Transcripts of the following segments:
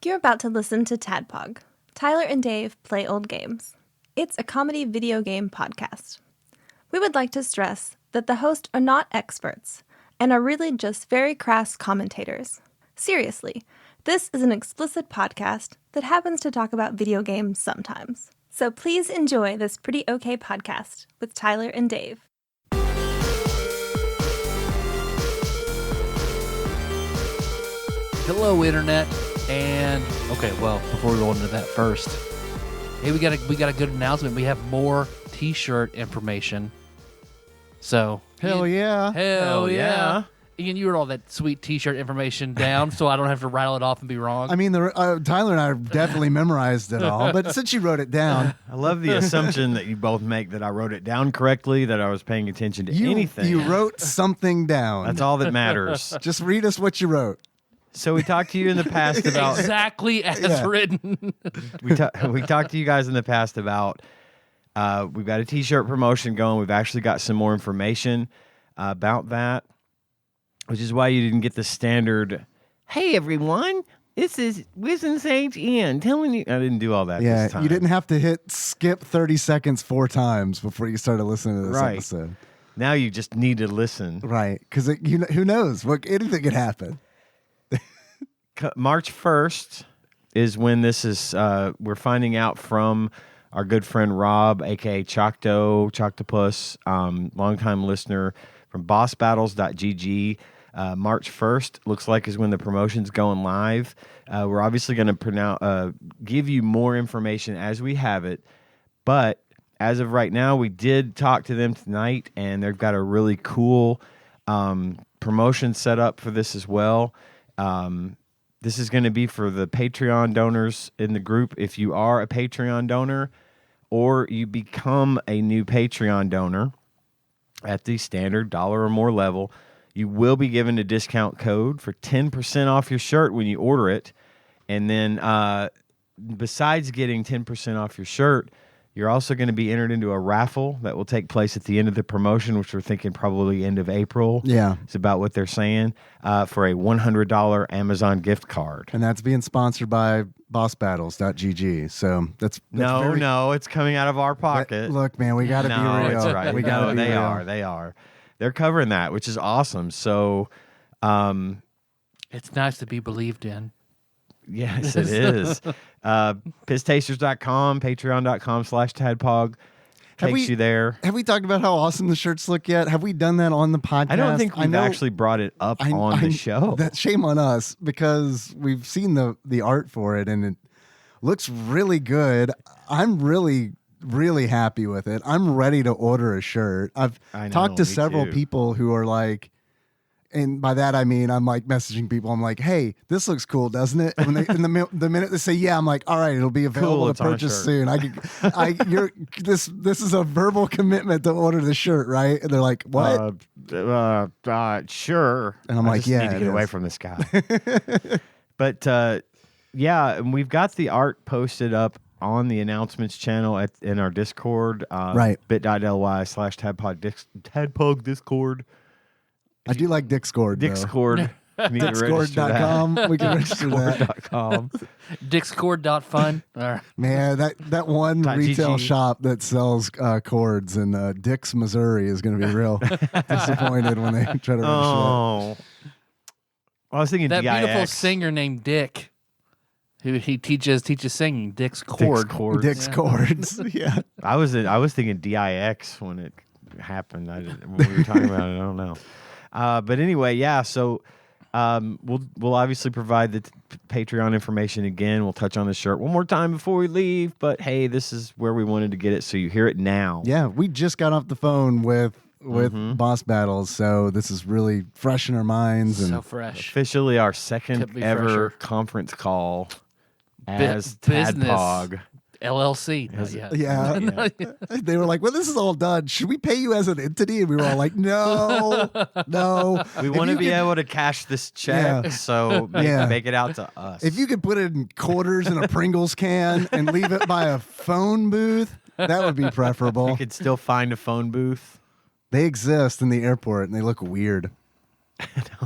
You're about to listen to TADPOG. Tyler and Dave play old games. It's a comedy video game podcast. We would like to stress that the hosts are not experts and are really just very crass commentators. Seriously, this is an explicit podcast that happens to talk about video games sometimes. So please enjoy this pretty okay podcast with Tyler and Dave. Hello, Internet. And okay, well, before we go into that first, hey, we got a good announcement. We have more T-shirt information. So Hell yeah. Ian, you wrote all that sweet T-shirt information down, so I don't have to rattle it off and be wrong. I mean, Tyler and I definitely memorized it all, but since you wrote it down, I love the assumption that you both make that I wrote it down correctly, that I was paying attention to anything. You wrote something down. That's all that matters. Just read us what you wrote. So we talked to you in the past about exactly as written. we talked to you guys in the past about we've got a T-shirt promotion going. We've actually got some more information about that, which is why you didn't get the standard, hey, everyone, this is Wisdom Sage Ian telling you. I didn't do all that this time. You didn't have to hit skip 30 seconds 4 times before you started listening to this episode. Now you just need to listen. Right, because who knows? Anything could happen. March 1st is when this is, we're finding out from our good friend Rob, a.k.a. Choctopus, longtime listener from bossbattles.gg. March 1st looks like is when the promotion's going live. We're obviously going to give you more information as we have it, but as of right now, we did talk to them tonight, and they've got a really cool promotion set up for this as well. This is going to be for the Patreon donors in the group. If you are a Patreon donor or you become a new Patreon donor at the standard $1 or more level, you will be given a discount code for 10% off your shirt when you order it. And then besides getting 10% off your shirt, you're also going to be entered into a raffle that will take place at the end of the promotion, which we're thinking probably end of April. Yeah. It's about what they're saying, for a $100 Amazon gift card. And that's being sponsored by bossbattles.gg. So that's no, it's coming out of our pocket. Look, man, we got to be real. It's right. We got to be real. They are. They're covering that, which is awesome. So it's nice to be believed in. Yes, it is. Pisstasters.com, patreon.com/tadpog takes you there. Have we talked about how awesome the shirts look yet? Have we done that on the podcast? I don't think we've actually brought it up on the show. Shame on us, because we've seen the art for it, and it looks really good. I'm really, really happy with it. I'm ready to order a shirt. I've talked to several people who are like, and by that I mean I'm like messaging people. I'm like, "Hey, this looks cool, doesn't it?" And the minute they say, "Yeah," I'm like, "All right, it'll be available to purchase soon." This is a verbal commitment to order the shirt, right? And they're like, "What?" Sure. And I'm like, "Yeah." Need to get away from this guy. But and we've got the art posted up on the announcements channel in our Discord, right? bit.ly/tadpog Discord. I do like Discord. Discord. Discord.com. We can register that. Discord.fun. Man, that one retail shop that sells cords in Dix, Missouri is going to be real disappointed when they try to register that. Well, I was thinking that DIX. Beautiful singer named Dick, who he teaches singing. Dick's Chords. Dick's Chords. Yeah. I was thinking DIX when it happened. When we were talking about it, I don't know. But anyway, yeah. So we'll obviously provide the Patreon information again. We'll touch on the shirt one more time before we leave. But hey, this is where we wanted to get it, so you hear it now. Yeah, we just got off the phone with Boss Battles, so this is really fresh in our minds. So and fresh. Officially our second ever conference call as TADPOG. LLC. Yeah. They were like, "Well, this is all done. Should we pay you as an entity?" And we were all like, "No. We want to be able to cash this check, so make it out to us. If you could put it in quarters in a Pringles can and leave it by a phone booth, that would be preferable." You could still find a phone booth. They exist in the airport, and they look weird.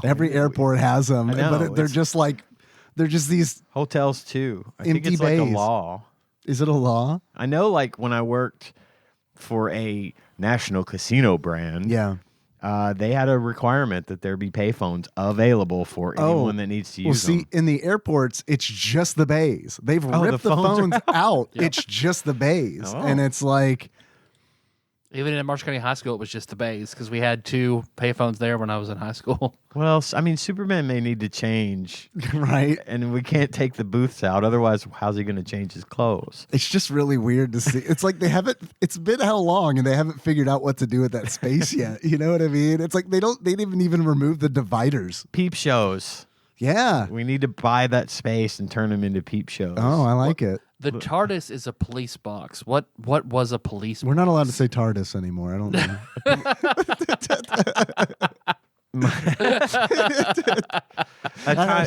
Every airport has them, but they're just like They're just these Hotels too. I think empty it's like a bays. law. Is it a law? I know, like when I worked for a national casino brand, Yeah. they had a requirement that there be payphones available for anyone that needs to use them. In the airports, it's just the bays. They've Oh, ripped the the phones phones out. It's just the bays. Oh. And it's like, Even in Marshall County High School, it was just the bays because we had 2 payphones there when I was in high school. Well, I mean, Superman may need to change, right? and we can't take the booths out. Otherwise, how's he going to change his clothes? It's just really weird to see. It's like it's been how long and they haven't figured out what to do with that space yet. You know what I mean? It's like they didn't even remove the dividers. Peep shows. Yeah. We need to buy that space and turn them into peep shows. Oh, I like it. The TARDIS is a police box. What was a police We're not allowed to say TARDIS anymore. I don't know.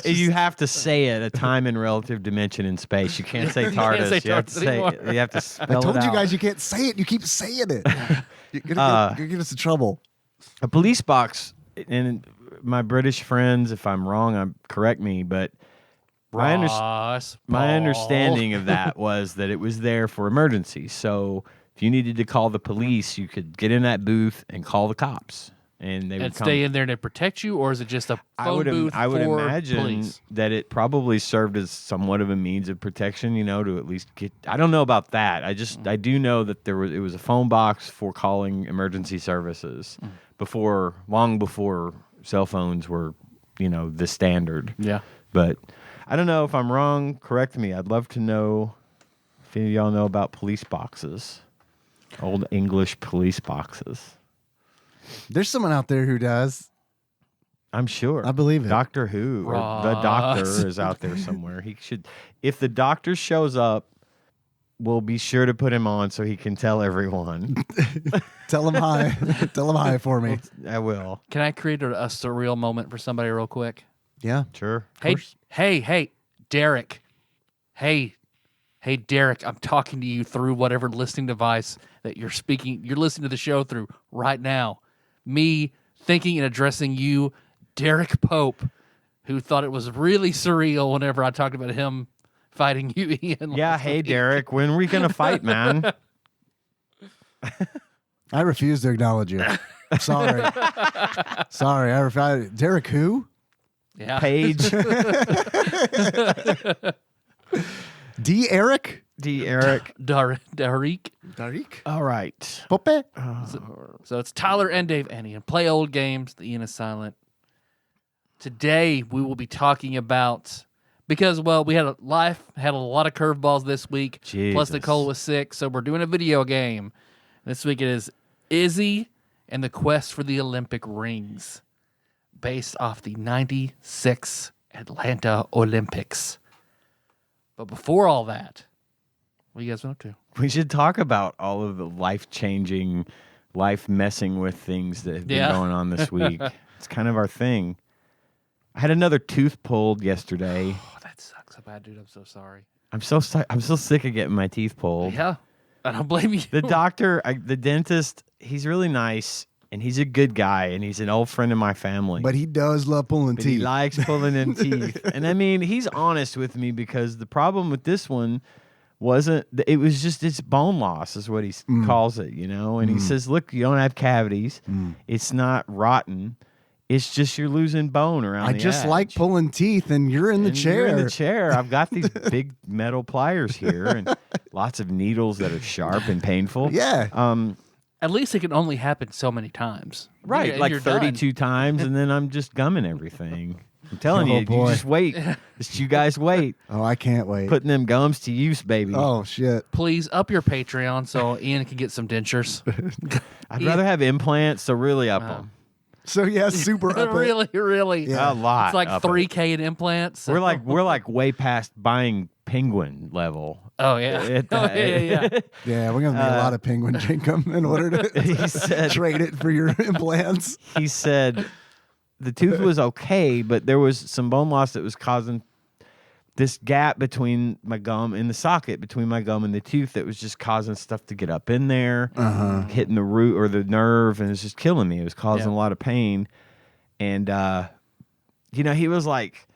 You have to say it, a time and relative dimension in space. You can't say TARDIS. You have to spell it out. I told you guys you can't say it. You keep saying it. You're gonna get us in trouble. A police box, and my British friends, if I'm wrong, correct me, but my understanding of that was that it was there for emergencies. So if you needed to call the police, you could get in that booth and call the cops. And they would stay in there to protect you, or is it just a phone booth I would for imagine police? that it probably served as somewhat of a means of protection, to at least get. I don't know about that. I do know that it was a phone box for calling emergency services long before cell phones were, the standard. Yeah. But I don't know if I'm wrong. Correct me. I'd love to know if any of y'all know about police boxes, old English police boxes. There's someone out there who does. I'm sure. I believe it. Doctor Who or the Doctor is out there somewhere. He should. If the Doctor shows up, we'll be sure to put him on so he can tell everyone. Tell him hi. Tell him hi for me. I will. Can I create a surreal moment for somebody real quick? Yeah. Sure. Hey, Derek. Hey, Derek, I'm talking to you through whatever listening device that you're listening to the show through right now. Me thinking and addressing you, Derek Pope, who thought it was really surreal whenever I talked about him fighting you, Ian. Yeah, hey, Derek, when are we going to fight, man? I refuse to acknowledge you. I'm sorry. Sorry. I refuse. Derek who? Yeah. Paige. D. Eric? Darik. All right. Pope? So it's Tyler and Dave and Ian. Play old games. The Ian is silent. Today we will be talking about, because we had a lot of curveballs this week. Jesus. Plus Nicole was sick, so we're doing a video game. This week it is Izzy and the Quest for the Olympic Rings, based off the '96 Atlanta Olympics. But before all that, what are you guys been up to? We should talk about all of the life-changing, life-messing with things that have been going on this week. It's kind of our thing. I had another tooth pulled yesterday. Oh, that sucks so bad, dude. I'm so sorry. I'm so sick of getting my teeth pulled. Yeah, I don't blame you. The doctor, the dentist, he's really nice, and he's a good guy, and he's an old friend of my family. But he does love pulling But teeth. he likes pulling in teeth. And I mean, he's honest with me, because the problem with this one it was just, it's bone loss is what he calls it, And he says, look, you don't have cavities. It's not rotten. It's just you're losing bone around the edge. Like pulling teeth, and you're in the chair. You're in the chair. I've got these big metal pliers here and lots of needles that are sharp and painful. Yeah. At least it can only happen so many times. Right, And like you're 32 times, and then I'm just gumming everything. I'm telling you, boy. you just wait. Just you guys wait. Oh, I can't wait. Putting them gums to use, baby. Oh, shit. Please up your Patreon so Ian can get some dentures. I'd rather have implants, so really up them. So, yeah, super up it. really. Yeah. A lot. It's like up $3,000 in implants. it. We're like way past buying penguin level. Oh, yeah. Yeah. Yeah, we're going to need a lot of penguin jinkum in order to He said, trade it for your implants. he said the tooth was okay, but there was some bone loss that was causing this gap between my gum and the socket between my gum and the tooth that was just causing stuff to get up in there, hitting the root or the nerve, and it was just killing me. It was causing a lot of pain. And, he was like,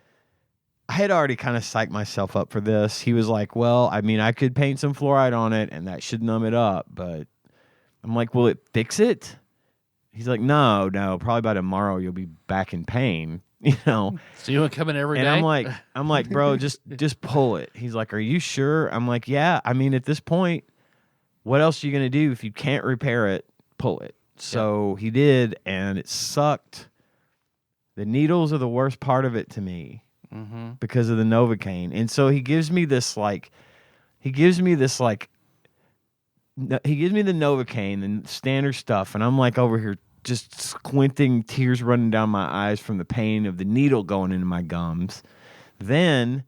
I had already kind of psyched myself up for this. He was like, well, I mean, I could paint some fluoride on it and that should numb it up. But I'm like, will it fix it? He's like, no, probably by tomorrow you'll be back in pain, you know. So you want to come in every day? And I'm like, bro, just pull it. He's like, are you sure? I'm like, yeah. I mean, at this point, what else are you gonna do if you can't repair it? Pull it. So he did, and it sucked. The needles are the worst part of it to me because of the Novocaine, and so he gives me the Novocaine and standard stuff, and I'm like over here just squinting, tears running down my eyes from the pain of the needle going into my gums. Then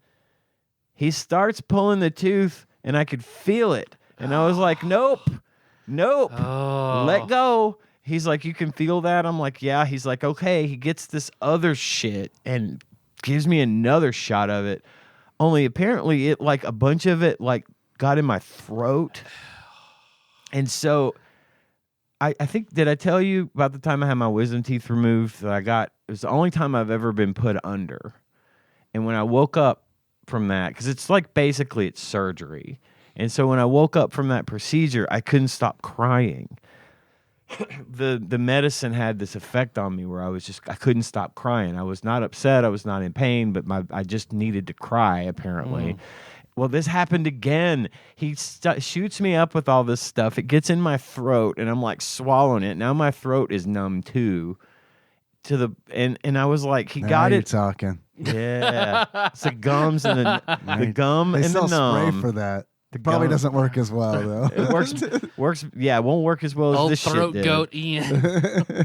he starts pulling the tooth, and I could feel it, and I was like, nope, let go. He's like, you can feel that? I'm like, yeah. He's like, okay. He gets this other shit and gives me another shot of it. Only apparently it, like, a bunch of it, like, got in my throat. And so I think, did I tell you about the time I had my wisdom teeth removed that it was the only time I've ever been put under. And when I woke up from that, because it's like basically it's surgery. And so when I woke up from that procedure, I couldn't stop crying. The medicine had this effect on me where I couldn't stop crying. I was not upset. I was not in pain, but I just needed to cry, apparently. Well, this happened again. He shoots me up with all this stuff. It gets in my throat, and I'm like swallowing it. Now my throat is numb too. And I was like, he got it. You're talking. Yeah, it's the gums and the gum They and sell the numb. spray for that. Probably doesn't work as well though. It works. Yeah, it won't work as well as Old this throat shit did. goat Ian.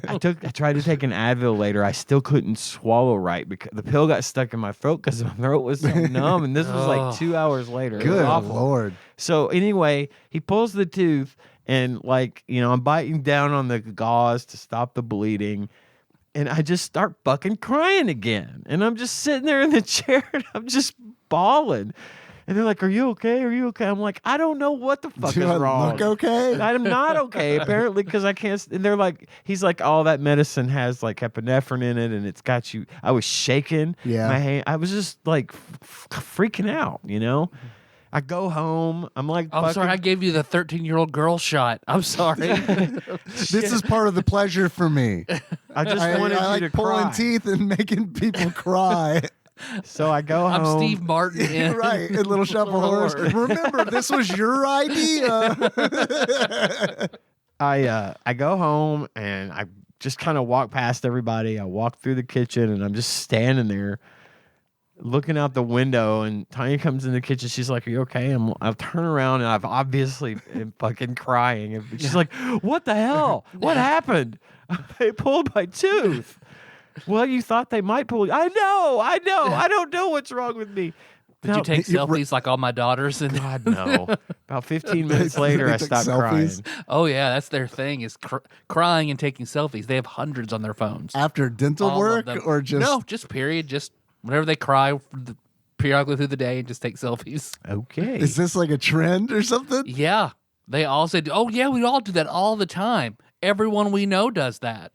I tried to take an Advil later. I still couldn't swallow right because the pill got stuck in my throat because my throat was so numb. And this was like 2 hours later. It was Good awful. Lord. So anyway, he pulls the tooth and, like, you know, I'm biting down on the gauze to stop the bleeding. And I just start fucking crying again. And I'm just sitting there in the chair and I'm just bawling. And they're like, are you okay? Are you okay? I'm like, I don't know what the fuck is wrong. Look okay? I'm not okay, apparently, because I can't. And they're like, he's like, all that medicine has like epinephrine in it, and it's got you. I was shaking. Yeah. My hand. I was just like freaking out, you know. I go home. I'm like, I'm sorry, I gave you the 13-year-old girl shot. I'm sorry. This is part of the pleasure for me. I just wanted I you like to pulling cry. teeth and making people cry. So I go home. I'm Steve Martin. In Right, in Little Shop of Horrors. Remember, this was your idea. I go home and I just kind of walk past everybody. I walk through the kitchen and I'm just standing there looking out the window, and Tanya comes in the kitchen. She's like, are you okay? I'll turn around and I've obviously been fucking crying. And she's like, what the hell? What happened? They pulled my tooth. Well, you thought they might pull you. I know. I don't know what's wrong with me. Did you take selfies like all my daughters? And God, no. About 15 minutes later, I took stopped selfies? crying. oh yeah, that's their thing is crying and taking selfies. They have hundreds on their phones. After dental All of work them. or just no, just period. Just whenever they cry periodically through the day and just take selfies. Okay. Is this like a trend or something? Yeah, they all said, "Oh yeah, we all do that all the time. Everyone we know does that."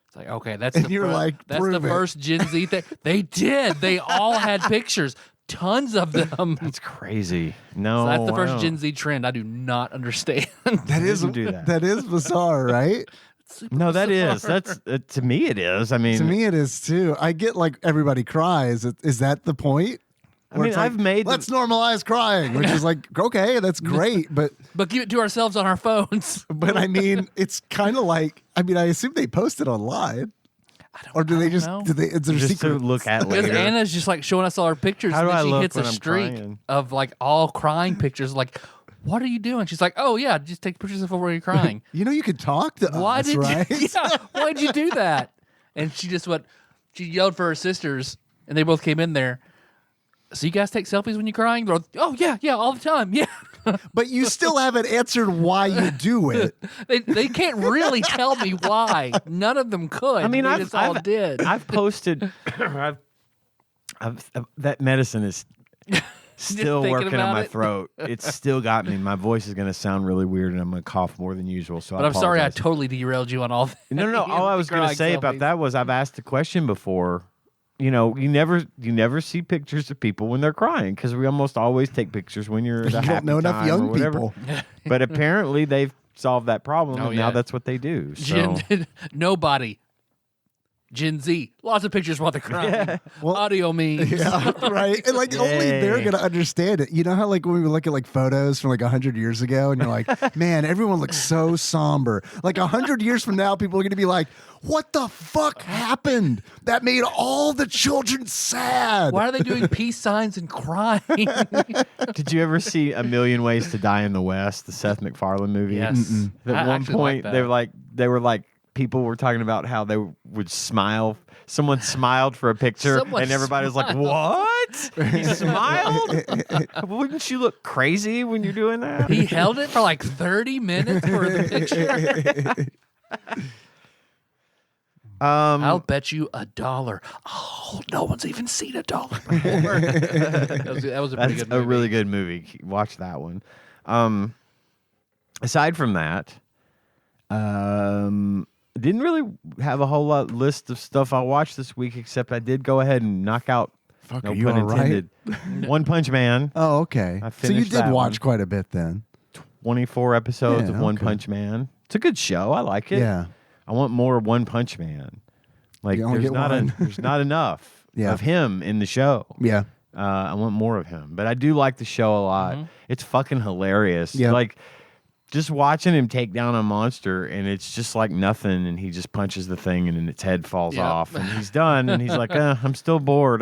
It's like, okay, that's And the you're like, that's prove the it. first Gen Z thing. They did. They all had pictures, tons of them. That's crazy. No, So that's the I first don't. Gen Z trend. I do not understand. That is didn't do that. That is bizarre, right? No, that is. That's to me. It is. I mean, To me, it is too. I get like everybody cries. Is that the point? I Where mean, it's like, I've made. let's normalize crying, which is like okay, that's great, but But keep it to ourselves on our phones. I mean, it's kind of like I assume they post it online, or do they just know. do they? Is there just secret? to look at Because later. Anna's just like showing us all her pictures, How and do then I she look hits a when I'm streak crying? of like all crying pictures. Like, what are you doing? She's like, oh yeah, just take pictures of where you're crying. You know, you could talk to Why us, did right? you? Yeah, why'd you do that? And she just she yelled for her sisters, and they both came in there. So you guys take selfies when you're crying? They're like, oh yeah, all the time, yeah. But you still haven't answered why you do it. They can't really tell me why. None of them could. I mean, we just all did. I've posted. That medicine is still thinking working on about my it? throat. It's still got me. My voice is going to sound really weird, and I'm going to cough more than usual. So, But I'm sorry, I apologize. totally derailed you on all that. No. All I was going to Crying say about selfies. that was I've asked the question before. you never see pictures of people when they're crying because we almost always take pictures when you're at a You happy don't know enough time or young whatever. people. But apparently they've solved that problem, Oh, and yeah. now that's what they do. So Nobody. Gen Z, lots of pictures while they're crying. Well, Audio memes. Yeah, right. And like only they're gonna understand it. You know how like when we look at like photos from like 100 years ago, and you're like, man, everyone looks so somber. Like 100 years from now, people are gonna be like, what the fuck happened? That made all the children sad. Why are they doing peace signs and crying? did you ever see A Million Ways to Die in the West, the Seth MacFarlane movie? Yes. At I one actually point, like they were like, people were talking about how they would smile. Someone smiled for a picture, Someone and everybody was like, smiled. "What? He smiled? Wouldn't you look crazy when you're doing that?" He held it for like 30 minutes for the picture. I'll bet you $1. Oh, no one's even seen $1 before. that was a pretty That's good movie. a really good movie. Watch that one. Aside from that, didn't really have a whole lot list of stuff I watched this week, except I did go ahead and knock out. Fuck, No are you pun all right? intended. One Punch Man. Oh, okay. I So you finished did that watch one. quite a bit then. 24 episodes Yeah, of One okay. Punch Man. It's a good show. I like it. Yeah. I want more of One Punch Man. Like You only there's get not one. there's not enough Yeah. of him in the show. Yeah. I want more of him. But I do like the show a lot. It's fucking hilarious. Yep. Like just watching him take down a monster, and it's just like nothing, and he just punches the thing, and then its head falls Yep. off, and he's done, and he's like, I'm still bored,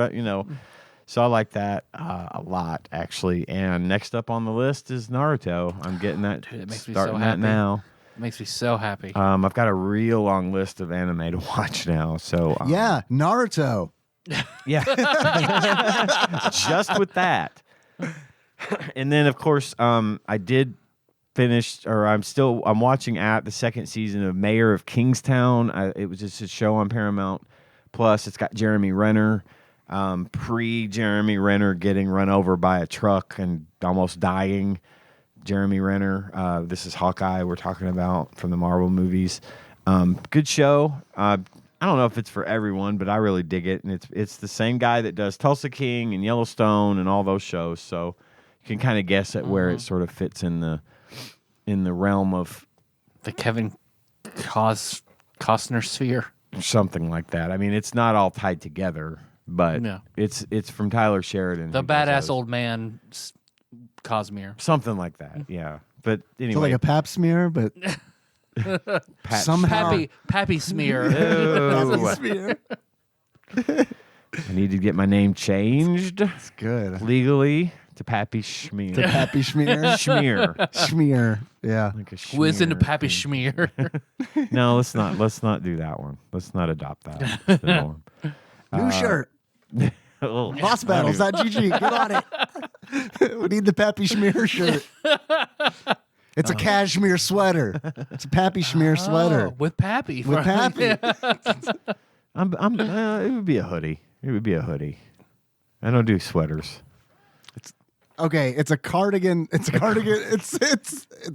So I like that a lot, actually. And next up on the list is Naruto. I'm getting that, Dude, it makes me starting so that happy. now. It makes me so happy. I've got a real long list of anime to watch now. So Yeah. Naruto. yeah, just with that. And then, of course, I did finish, or I'm watching the second season of Mayor of Kingstown. It was just a show on Paramount Plus. It's got Jeremy Renner, pre-Jeremy Renner getting run over by a truck and almost dying. Jeremy Renner. This is Hawkeye we're talking about from the Marvel movies. Good show. I don't know if it's for everyone, but I really dig it. And it's the same guy that does Tulsa King and Yellowstone and all those shows. So you can kind of guess at where it sort of fits in the realm of The Kevin Costner sphere. something like that. I mean, it's not all tied together, but No. it's from Tyler Sheridan. The who does badass those. old man Cosmere. Something like that, yeah. But So anyway, like a pap smear, but Pat somehow Pappy smear. Ooh. smear. I need to get my name changed It's good. legally to Pappy Schmear. The pappy schmear. Schmear. Schmear. Yeah. Like a Who is into schmear Pappy thing. schmear? No, let's not do that one. Let's not adopt that. It's the norm. New shirt. Oh, Bossbattles.gg. Get on it. We need the Pappy Schmear shirt. It's a cashmere sweater. It's a Pappy Schmear sweater. Oh, with Pappy. With Pappy. it would be a hoodie. It would be a hoodie. I don't do sweaters. Okay, it's a cardigan. It's a cardigan. It's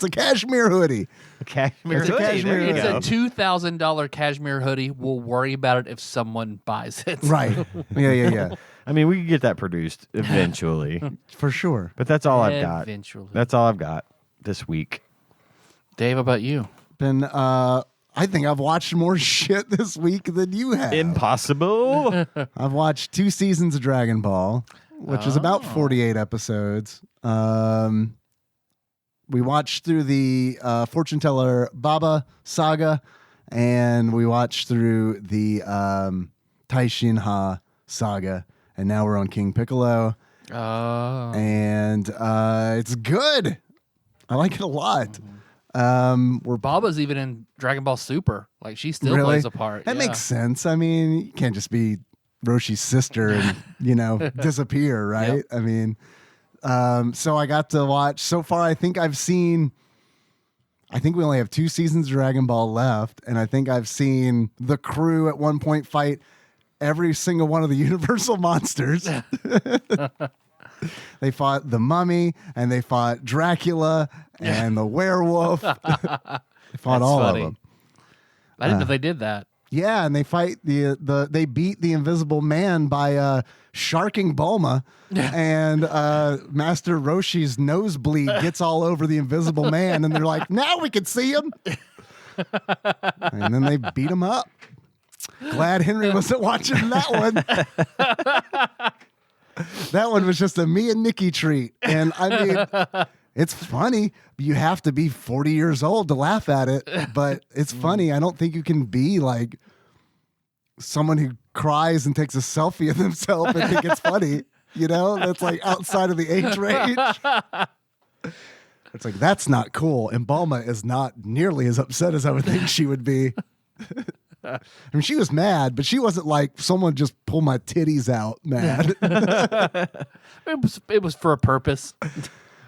a cashmere hoodie. A cashmere It's a hoodie. cashmere There you It's go. a $2,000 cashmere hoodie. We'll worry about it if someone buys it. Right. Yeah. I mean, we can get that produced eventually, For sure. but that's all I've got. Eventually. That's all I've got this week. Dave, how about you? Been I think I've watched more shit this week than you have. Impossible. I've watched 2 seasons of Dragon Ball, which is about 48 episodes. We watched through the Fortune Teller Baba saga, and we watched through the Taishinha saga, and now we're on King Piccolo, Oh. and it's good. I like it a lot. We're Baba's even in Dragon Ball Super. Like, she still Really? plays a part. That yeah. makes sense. I mean, you can't just be Roshi's sister and, disappear, right? Yep. I mean, so I got to watch. So far, I think we only have 2 seasons of Dragon Ball left. And I think I've seen the crew at one point fight every single one of the Universal monsters. They fought the mummy and they fought Dracula and the werewolf. They fought That's all funny. of them. I didn't know they did that. Yeah, and they fight they beat the Invisible Man by sharking Bulma, and Master Roshi's nosebleed gets all over the Invisible Man, and they're like, now we can see him. And then they beat him up. Glad Henry wasn't watching that one. That one was just a me and Nikki treat. And I mean, it's funny. You have to be 40 years old to laugh at it, but it's funny. I don't think you can be like someone who cries and takes a selfie of themselves and think it's funny. You know, that's like outside of the age range. It's like, that's not cool. And Bulma is not nearly as upset as I would think she would be. I mean, she was mad, but she wasn't like someone just pull my titties out mad. It was for a purpose.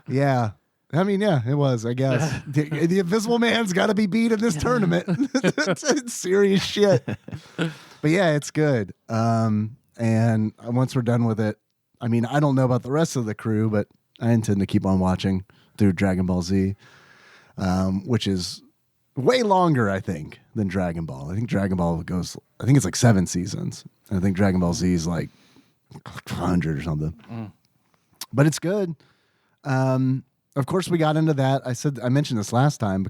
Yeah. I mean, yeah, it was, I guess. The Invisible Man's got to be beat in this tournament. It's serious shit. But yeah, it's good. And once we're done with it, I mean, I don't know about the rest of the crew, but I intend to keep on watching through Dragon Ball Z, which is way longer, I think, than Dragon Ball. I think Dragon Ball I think it's like 7 seasons. And I think Dragon Ball Z is like 100 or something. But it's good. Of course, we got into that. I mentioned this last time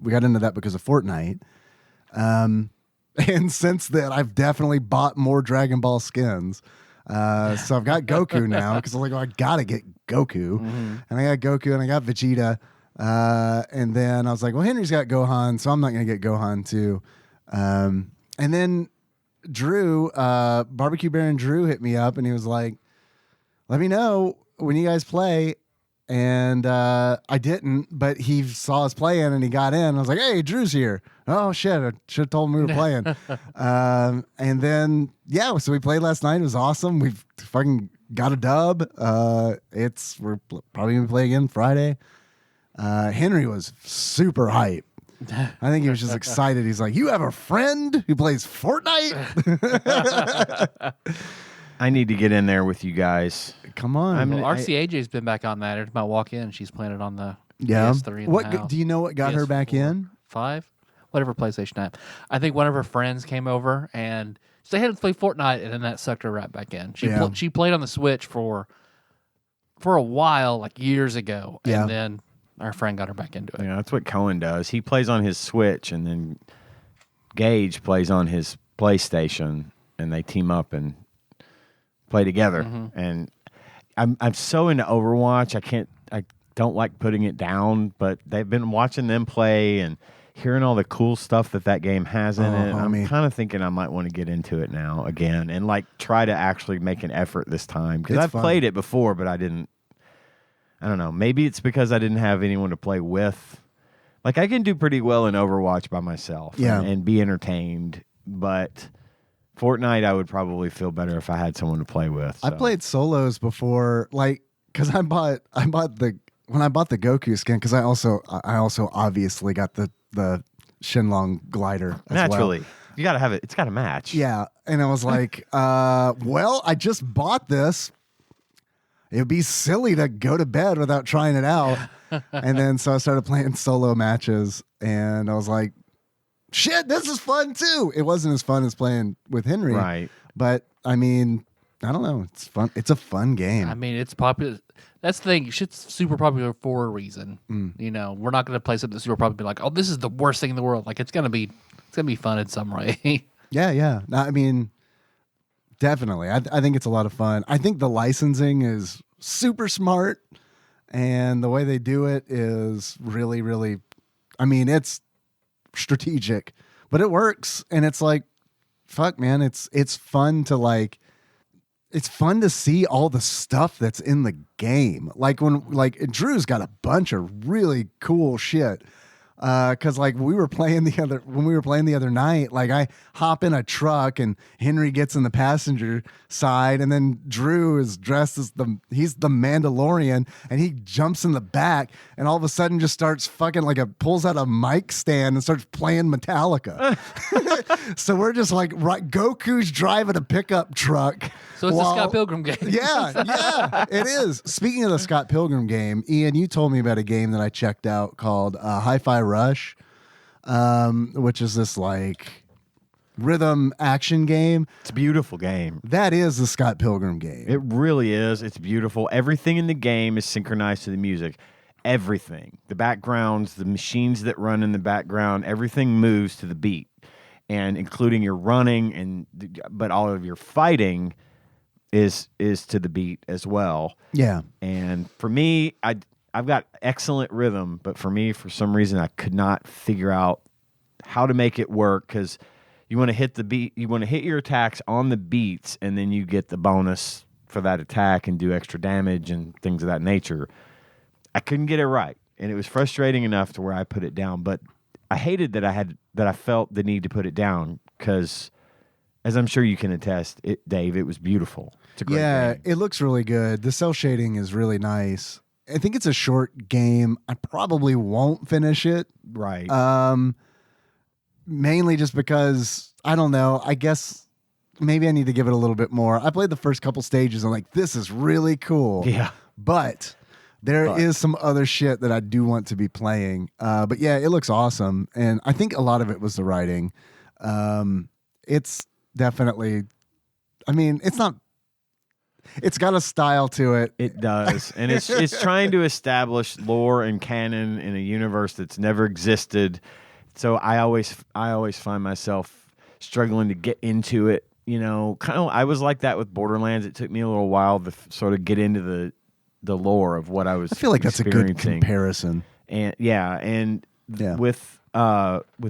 we got into that because of Fortnite. And since then, I've definitely bought more Dragon Ball skins. So I've got Goku now because I'm like, I gotta get Goku, and I got Goku and I got Vegeta, and then I was like, well, Henry's got Gohan, so I'm not gonna get Gohan too. And then Drew, Barbecue Baron Drew, hit me up and he was like, let me know when you guys play. And I didn't, but he saw us playing and he got in. I was like, hey, Drew's here. Oh, shit. I should have told him we were playing. And then, yeah, so we played last night. It was awesome. We've fucking got a dub. We're probably going to play again Friday. Henry was super hype. I think he was just excited. He's like, you have a friend who plays Fortnite? I need to get in there with you guys. Come on. RCAJ's been back on that. Every time I walk in, she's playing it on the PS3 in what the house. do you know what got her back in? 5? Whatever PlayStation I have. I think one of her friends came over and they had to play Fortnite, and then that sucked her right back in. She played on the Switch for a while, like years ago, and then our friend got her back into it. Yeah, that's what Cohen does. He plays on his Switch, and then Gage plays on his PlayStation, and they team up and play together. And I'm so into Overwatch. I don't like putting it down, but they've been watching them play and hearing all the cool stuff that game has in it. I'm kind of thinking I might want to get into it now again and like try to actually make an effort this time, because I've played it before, but I don't know. Maybe it's because I didn't have anyone to play with. Like, I can do pretty well in Overwatch by myself and be entertained, but Fortnite, I would probably feel better if I had someone to play with. So. I played solos before, like, because when I bought the Goku skin, because I also obviously got the Shenlong glider as naturally. Well. You gotta have it. It's got to match. Yeah, and I was like, well, I just bought this. It'd be silly to go to bed without trying it out. And then so I started playing solo matches, and I was like, shit, this is fun too. It wasn't as fun as playing with Henry. Right. But I mean, I don't know. It's fun. It's a fun game. I mean, it's popular. That's the thing. Shit's super popular for a reason. You know, we're not going to play something that's super popular. Be like, oh, this is the worst thing in the world. Like, it's gonna be fun in some way. Yeah. No, I mean, definitely. I think it's a lot of fun. I think the licensing is super smart, and the way they do it is really, really. I mean, it's strategic, but it works, and it's like, fuck, man, it's fun to like. It's fun to see all the stuff that's in the game. Like Drew's got a bunch of really cool shit. Cause like when we were playing the other night, like I hop in a truck and Henry gets in the passenger side, and then Drew is dressed as he's the Mandalorian, and he jumps in the back and all of a sudden just starts fucking pulls out a mic stand and starts playing Metallica. So we're just like, right, Goku's driving a pickup truck. So it's a Scott Pilgrim game. Yeah, it is. Speaking of the Scott Pilgrim game, Ian, you told me about a game that I checked out called Hi-Fi Rush, which is this like rhythm action game. It's a beautiful game. That is the Scott Pilgrim game. It really is. It's beautiful. Everything in the game is synchronized to the music. Everything. The backgrounds, the machines that run in the background, everything moves to the beat. And including your running but all of your fighting is to the beat as well. Yeah. And for me, I've got excellent rhythm, but for me, for some reason, I could not figure out how to make it work, because you want to hit the beat, you want to hit your attacks on the beats, and then you get the bonus for that attack and do extra damage and things of that nature. I couldn't get it right, and it was frustrating enough to where I put it down. But I hated that I felt the need to put it down, because, as I'm sure you can attest, Dave, it was beautiful. It's a great game. It looks really good. The cell shading is really nice. I think it's a short game. I probably won't finish it. Right. Mainly just because, I don't know, I guess maybe I need to give it a little bit more. I played the first couple stages. I'm like, this is really cool. Yeah. But there is some other shit that I do want to be playing. But yeah, it looks awesome. And I think a lot of it was the writing. It's definitely, I mean, it's got a style to it. It does. And it's trying to establish lore and canon in a universe that's never existed. So I always find myself struggling to get into it. You know, kind of, I was like that with Borderlands. It took me a little while to sort of get into the lore of what I was. I feel like that's a good comparison. And with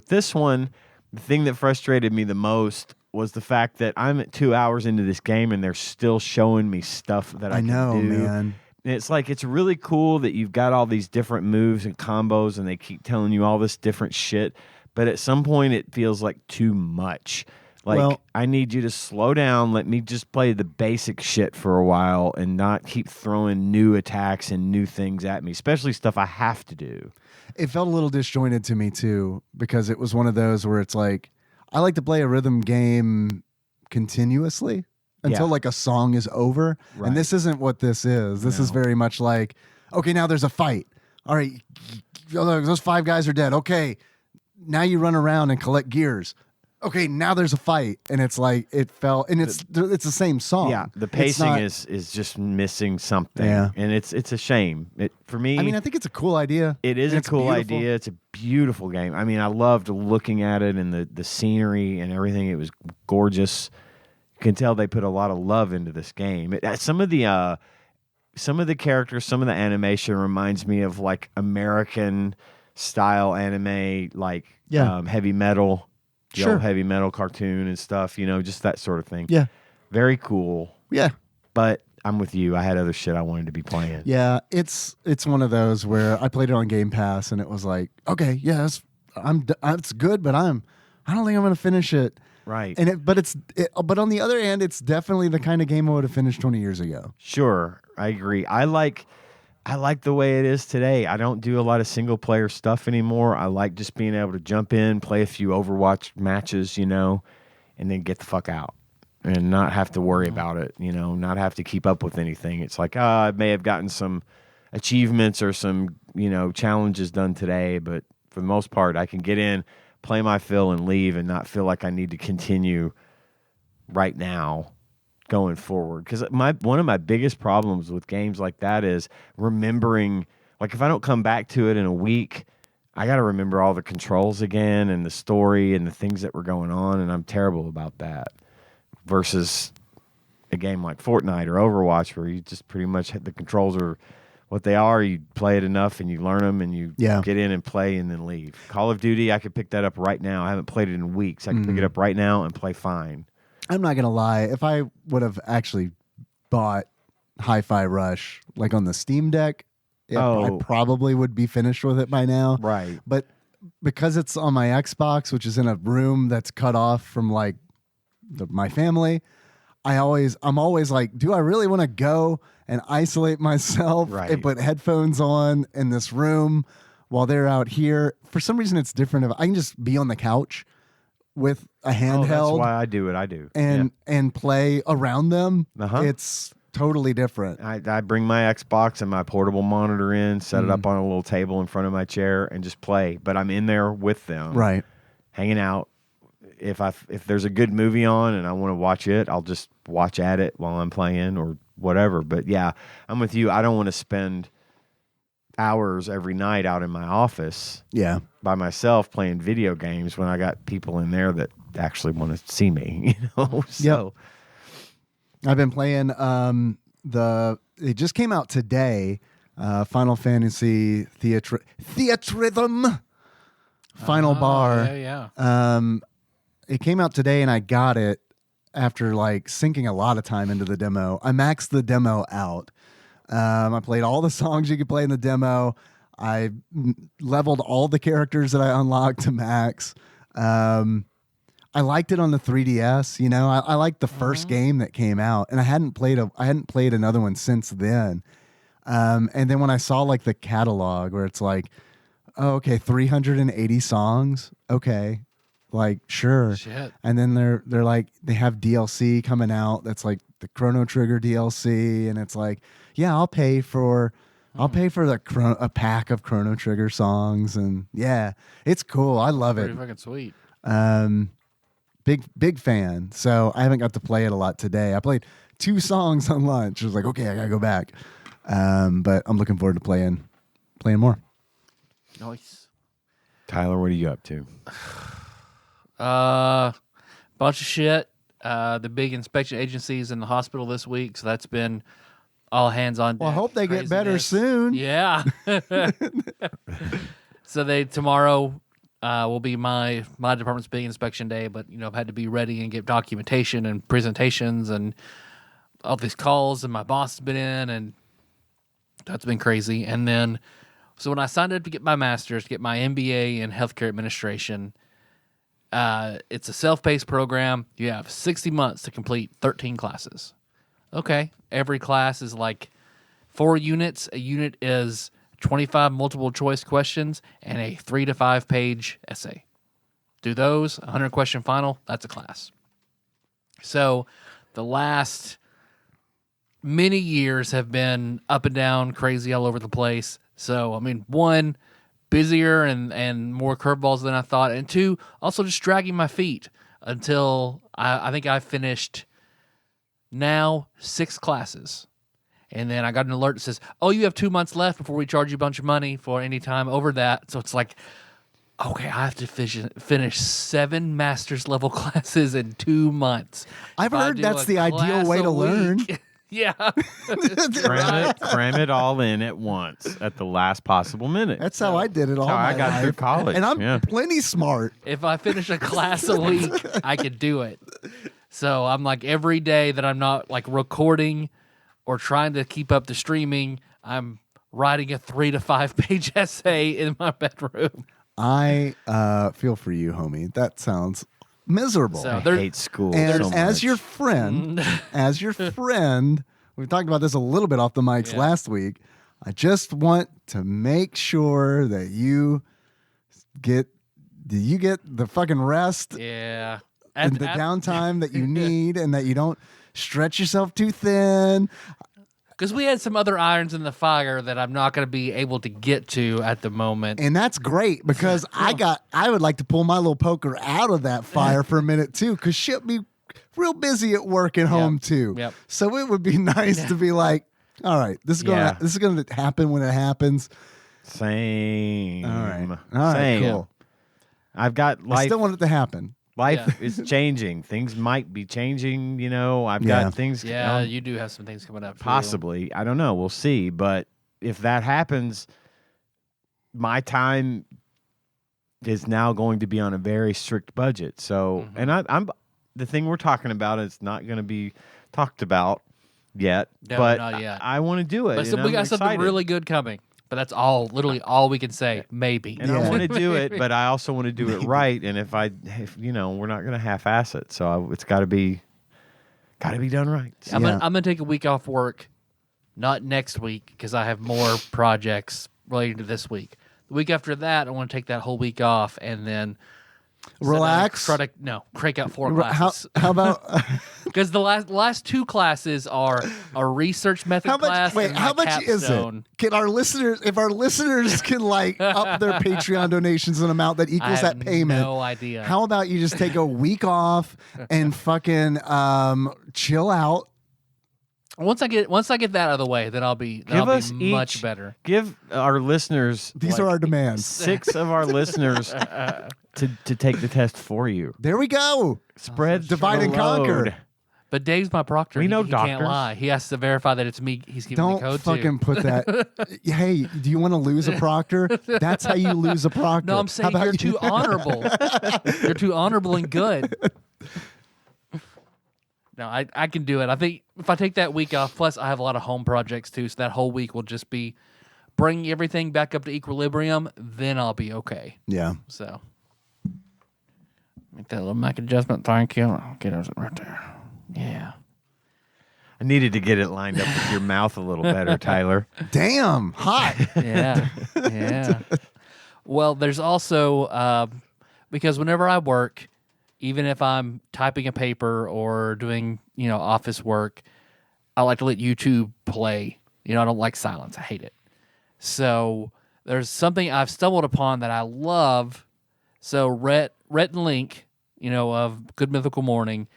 this one, the thing that frustrated me the most was the fact that I'm at 2 hours into this game and they're still showing me stuff that I can do. Man. And it's like, it's really cool that you've got all these different moves and combos and they keep telling you all this different shit. But at some point it feels like too much. Like, I need you to slow down. Let me just play the basic shit for a while and not keep throwing new attacks and new things at me, especially stuff I have to do. It felt a little disjointed to me too, because it was one of those where it's like, I like to play a rhythm game continuously until like a song is over. Right. And this isn't what this is. This is very much like, okay, now there's a fight. All right, those 5 guys are dead. Okay, now you run around and collect gears. Okay, now there's a fight, and it's like it fell, and it's the same song. Yeah, the pacing is just missing something, and it's a shame. For me, I mean, I think it's a cool idea. It is a cool idea. It's a beautiful game. I mean, I loved looking at it and the scenery and everything. It was gorgeous. You can tell they put a lot of love into this game. Some of the characters, some of the animation reminds me of like American style anime, like Heavy Metal. The old Heavy Metal cartoon and stuff, you know, just that sort of thing. Yeah. Very cool. Yeah. But I'm with you. I had other shit I wanted to be playing. Yeah, it's one of those where I played it on Game Pass and it was like, okay, yes, it's good, but I don't think I'm going to finish it. Right. And but on the other hand, it's definitely the kind of game I would have finished 20 years ago. Sure. I agree. I like the way it is today. I don't do a lot of single player stuff anymore. I like just being able to jump in, play a few Overwatch matches, you know, and then get the fuck out and not have to worry about it, you know, not have to keep up with anything. It's like, I may have gotten some achievements or some, you know, challenges done today, but for the most part, I can get in, play my fill and leave and not feel like I need to continue right now going forward. Because one of my biggest problems with games like that is remembering, like if I don't come back to it in a week, I got to remember all the controls again and the story and the things that were going on, and I'm terrible about that. Versus a game like Fortnite or Overwatch where you just pretty much the controls are what they are. You play it enough and you learn them and you get in and play and then leave. Call of Duty, I could pick that up right now. I haven't played it in weeks. I can pick it up right now and play fine. I'm not going to lie. If I would have actually bought Hi-Fi Rush like on the Steam Deck, I probably would be finished with it by now. Right. But because it's on my Xbox, which is in a room that's cut off from like my family, I'm always like, do I really want to go and isolate myself and put headphones on in this room while they're out here? For some reason, it's different. If I can just be on the couch with a handheld. That's why I do it. And play around them. It's totally different. I bring my Xbox and my portable monitor in, set it up on a little table in front of my chair, and just play. But I'm in there with them, right, hanging out. if there's a good movie on and I want to watch it, I'll just watch at it while I'm playing or whatever. But yeah, I'm with you. I don't want to spend hours every night out in my office by myself playing video games when I got people in there that actually want to see me, So I've been playing it just came out today, Final Fantasy Theatrhythm Final Bar. It came out today and I got it after like sinking a lot of time into the demo. I maxed the demo out. I played all the songs you could play in the demo. I leveled all the characters that I unlocked to max. I liked it on the 3DS. I liked the first game that came out, and I hadn't played another one since then. And then when I saw like the catalog where it's like, oh, okay, 380 songs. Okay. Like, sure. Shit. And then they're like, they have DLC coming out that's like the Chrono Trigger DLC, and it's like, yeah, I'll pay for a pack of Chrono Trigger songs, and yeah, it's cool. I love it. Pretty fucking sweet. Big fan. So I haven't got to play it a lot today. I played 2 songs on lunch. I was like, okay, I gotta go back. But I'm looking forward to playing more. Nice. Tyler, what are you up to? Bunch of shit. The big inspection agencies in the hospital this week, so that's been all hands on deck. Well, I hope they get better soon. Yeah. So tomorrow will be my department's big inspection day, but I've had to be ready and get documentation and presentations and all these calls, and my boss has been in, and that's been crazy. And then, so when I signed up to get my master's, to get my MBA in healthcare administration, it's a self-paced program. You have 60 months to complete 13 classes. Okay. Every class is like 4 units. A unit is 25 multiple choice questions and a 3 to 5 page essay. Do those, 100 question final, that's a class. So the last many years have been up and down, crazy all over the place. So, I mean, 1, busier and more curveballs than I thought. And 2, also just dragging my feet until I think I finished now 6 classes. And then I got an alert that says, oh, you have 2 months left before we charge you a bunch of money for any time over that. So it's like, okay, I have to finish 7 master's level classes in 2 months. I've heard that's the ideal way to learn. Yeah. Cram it all in at once at the last possible minute. That's how I did it all my I got life. through college. And I'm plenty smart. If I finish a class a week, I could do it. So I'm like, every day that I'm not like recording or trying to keep up the streaming, I'm writing a 3 to 5 page essay in my bedroom. I feel for you, homie. That sounds miserable. So I hate school and so much. as your friend, we talked about this a little bit off the mics last week. I just want to make sure that you get the fucking rest Yeah. and the downtime that you need, and that you don't stretch yourself too thin. Because we had some other irons in the fire that I'm not going to be able to get to at the moment. And that's great, because I would like to pull my little poker out of that fire for a minute too, because shit be real busy at work and home too. Yep. So it would be nice to be like, all right, this is going to happen when it happens. Same. All right, Same. cool. I've got life. I still want it to happen. Life is changing. Things might be changing. I've got things. Yeah, you do have some things coming up. Possibly. I don't know. We'll see. But if that happens, my time is now going to be on a very strict budget. So, and I'm the thing we're talking about is not going to be talked about yet. No, but not yet. I want to do it. But so and we I'm got something excited. really good coming. But that's literally all we can say. Maybe. And I want to do it, but I also want to do it right. And if we're not going to half-ass it, so it's got to be done right. So. I'm gonna take a week off work, not next week because I have more projects related to this week. The week after that, I want to take that whole week off and then Relax. crank out 4 classes. How about Because the last two classes are a research method class. Wait, and how my much is it? capstone. Can our listeners, if our listeners can like up their Patreon donations an amount that I equals have that payment? no idea. How about you just take a week off and fucking chill out? Once I get that out of the way, then I'll be much better. Give our listeners. These are our demands. 6 of our listeners to take the test for you. There we go. Spread, divide the and conquer. load. But Dave's my proctor. We know he can't doctors. lie. He has to verify that it's me. He's giving Don't the code fucking to. put that. Hey, do you want to lose a proctor? That's how you lose a proctor. No, I'm How saying about you're you- too honorable. You're too honorable and good. No, I can do it. I think if I take that week off, plus I have a lot of home projects too, so that whole week will just be bringing everything back up to equilibrium. Then I'll be okay. Yeah. So make that little mic adjustment. Thank you. I'll get it right there. Yeah. I needed to get it lined up with your mouth a little better, Tyler. Damn. Hot. Yeah. Yeah. Well, there's also because whenever I work, even if I'm typing a paper or doing, office work, I like to let YouTube play. I don't like silence. I hate it. So there's something I've stumbled upon that I love. So Rhett and Link, of Good Mythical Morning,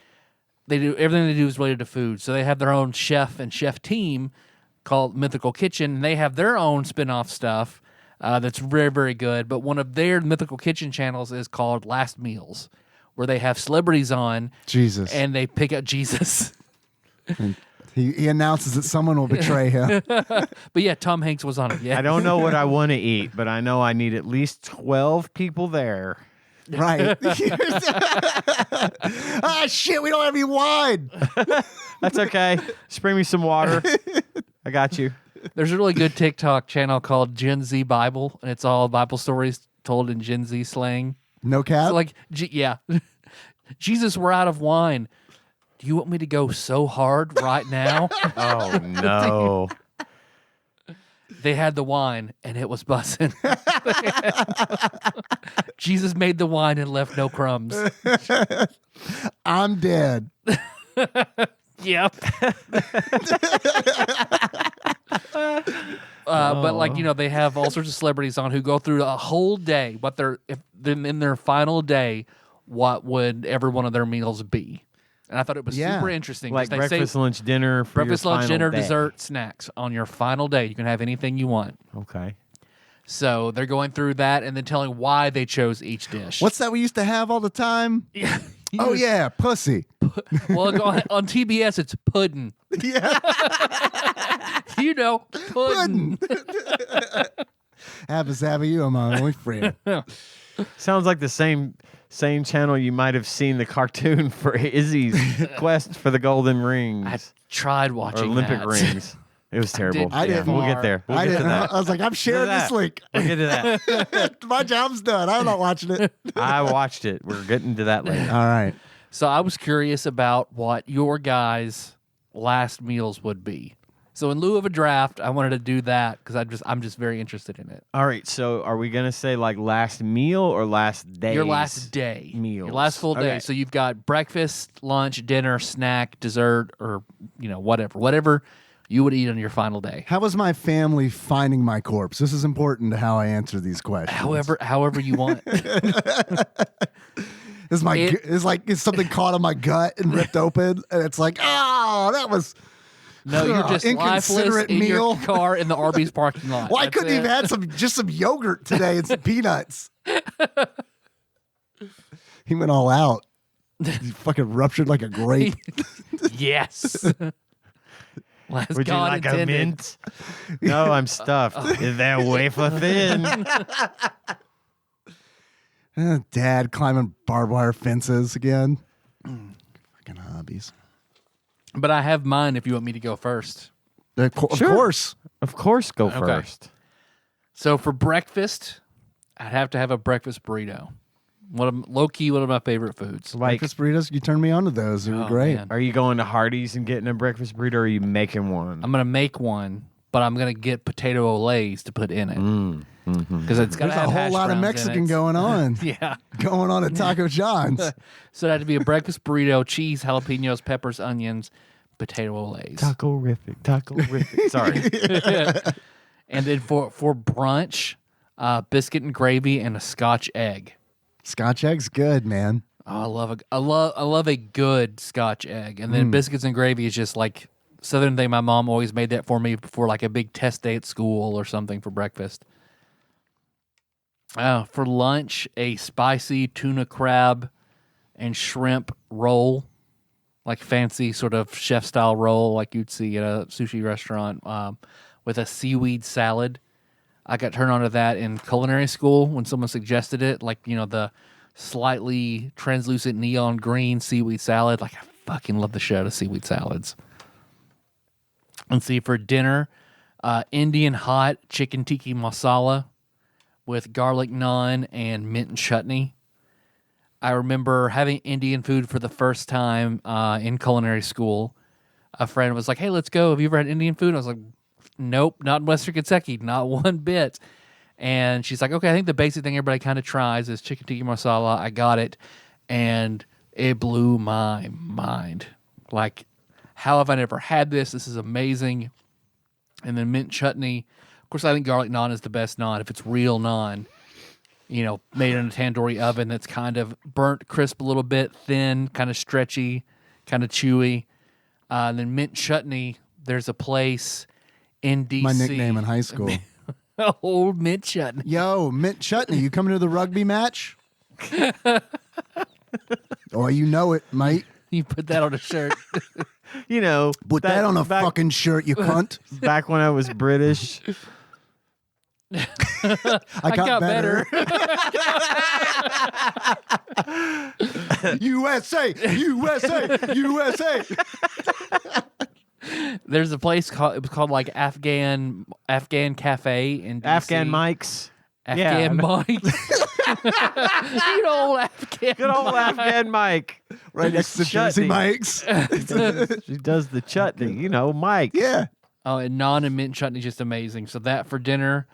they do everything they do is related to food. So they have their own chef and chef team called Mythical Kitchen, and they have their own spin-off stuff that's very, very good. But one of their Mythical Kitchen channels is called Last Meals, where they have celebrities on. Jesus. And they pick up Jesus. And he announces that someone will betray him. But yeah, Tom Hanks was on it. Yeah. I don't know what I want to eat, but I know I need at least 12 people there. Right. Ah, shit, we don't have any wine. That's okay. Spring me some water. I got you. There's a really good TikTok channel called Gen Z Bible, and it's all Bible stories told in Gen Z slang. No cap? So yeah. Jesus, we're out of wine. Do you want me to go so hard right now? Oh, no. They had the wine, and it was bussin'. Jesus made the wine and left no crumbs. I'm dead. Yep. But they have all sorts of celebrities on who go through a whole day. If they're in their final day, what would every one of their meals be? And I thought it was super interesting. Like they breakfast, lunch, dinner. For breakfast, your lunch, final dinner, day. dessert, snacks on your final day. You can have anything you want. Okay. So they're going through that and then telling why they chose each dish. What's that we used to have all the time? Yeah. Oh, yeah, pussy. Well, on TBS, it's pudding. Yeah. Pudding. Abba Zabba, you are my only friend. Sounds like the same channel you might have seen the cartoon for Izzy's quest for the golden rings. I tried or watching Olympic that. rings. It was terrible. I didn't. We'll get there. We'll I get to didn't. that. I was like, I'm sharing Look at this that. link. We'll get to that. My job's done. I'm not watching it. I watched it. We're getting to that later. All right. So I was curious about what your guys' last meals would be. So in lieu of a draft, I wanted to do that because I'm just very interested in it. All right. So are we going to say like last meal or last day? Your last day. Meals. Your last full day. Okay. So you've got breakfast, lunch, dinner, snack, dessert, or whatever you would eat on your final day. How was my family finding my corpse? This is important to how I answer these questions. However you want. Is something caught on my gut and ripped open, and it's like, oh, that was. No, you're just lifeless inconsiderate in your meal. bar in the Arby's parking lot. Why That's couldn't he it. have had just some yogurt today and some peanuts? He went all out. He fucking ruptured like a grape. Yes. Last Would you God like intended. a mint? No, I'm stuffed. Is that wafer thin? Dad climbing barbed wire fences again. Fucking hobbies. But I have mine if you want me to go first. Of course. Of course, go first. So for breakfast, I'd have to have a breakfast burrito. Low-key, one of my favorite foods. Like, Breakfast burritos, you turned me on to those. They were great. Man. are you going to Hardee's and getting a breakfast burrito, or are you making one? I'm going to make one, but I'm gonna get potato olays to put in it because it's got There's a whole lot of Mexican going on. Yeah, going on at Taco John's. so it had to be a breakfast burrito: cheese, jalapenos, peppers, onions, potato olays. Taco-rific. Sorry. And then for brunch, biscuit and gravy and a Scotch egg. Scotch egg's good, man. Oh, I love a good Scotch egg, and then biscuits and gravy is just like Southern thing. My mom always made that for me before like a big test day at school or something for breakfast. For lunch, a spicy tuna crab and shrimp roll, like fancy sort of chef style roll, like you'd see at a sushi restaurant, with a seaweed salad. I got turned on to that in culinary school when someone suggested it, like, you know, the slightly translucent neon green seaweed salad. Like, I fucking love the shit out of seaweed salads. And see, for dinner, Indian hot chicken tikka masala with garlic naan and mint and chutney. I remember having Indian food for the first time in culinary school. A friend was like, "Hey, let's go. Have you ever had Indian food?" I was like, "Nope, not in Western Kentucky, not one bit." And she's like, "Okay, I think the basic thing everybody kind of tries is chicken tikka masala." I got it, and it blew my mind. Like, how have I never had this? This is amazing. And then mint chutney. Of course, I think garlic naan is the best naan if it's real naan. You know, made in a tandoori oven that's kind of burnt crisp a little bit, thin, kind of stretchy, kind of chewy. And then mint chutney, there's a place in D.C. My nickname in high school. Old mint chutney. Yo, mint chutney, you coming to the rugby match? Oh, you know it, mate. You put that on a shirt. You know, Put that on a fucking shirt, you cunt. Back when I was British, I got better. USA, USA, USA. There's a place it was called like Afghan Cafe in DC. Afghan Mike's. Afghan Mike. Good old Afghan. Good old Afghan Mike. Right next to Jersey Chutney. Mike's. She does the chutney, you know, Mike. Yeah. Oh, and naan and mint chutney just amazing. So that for dinner.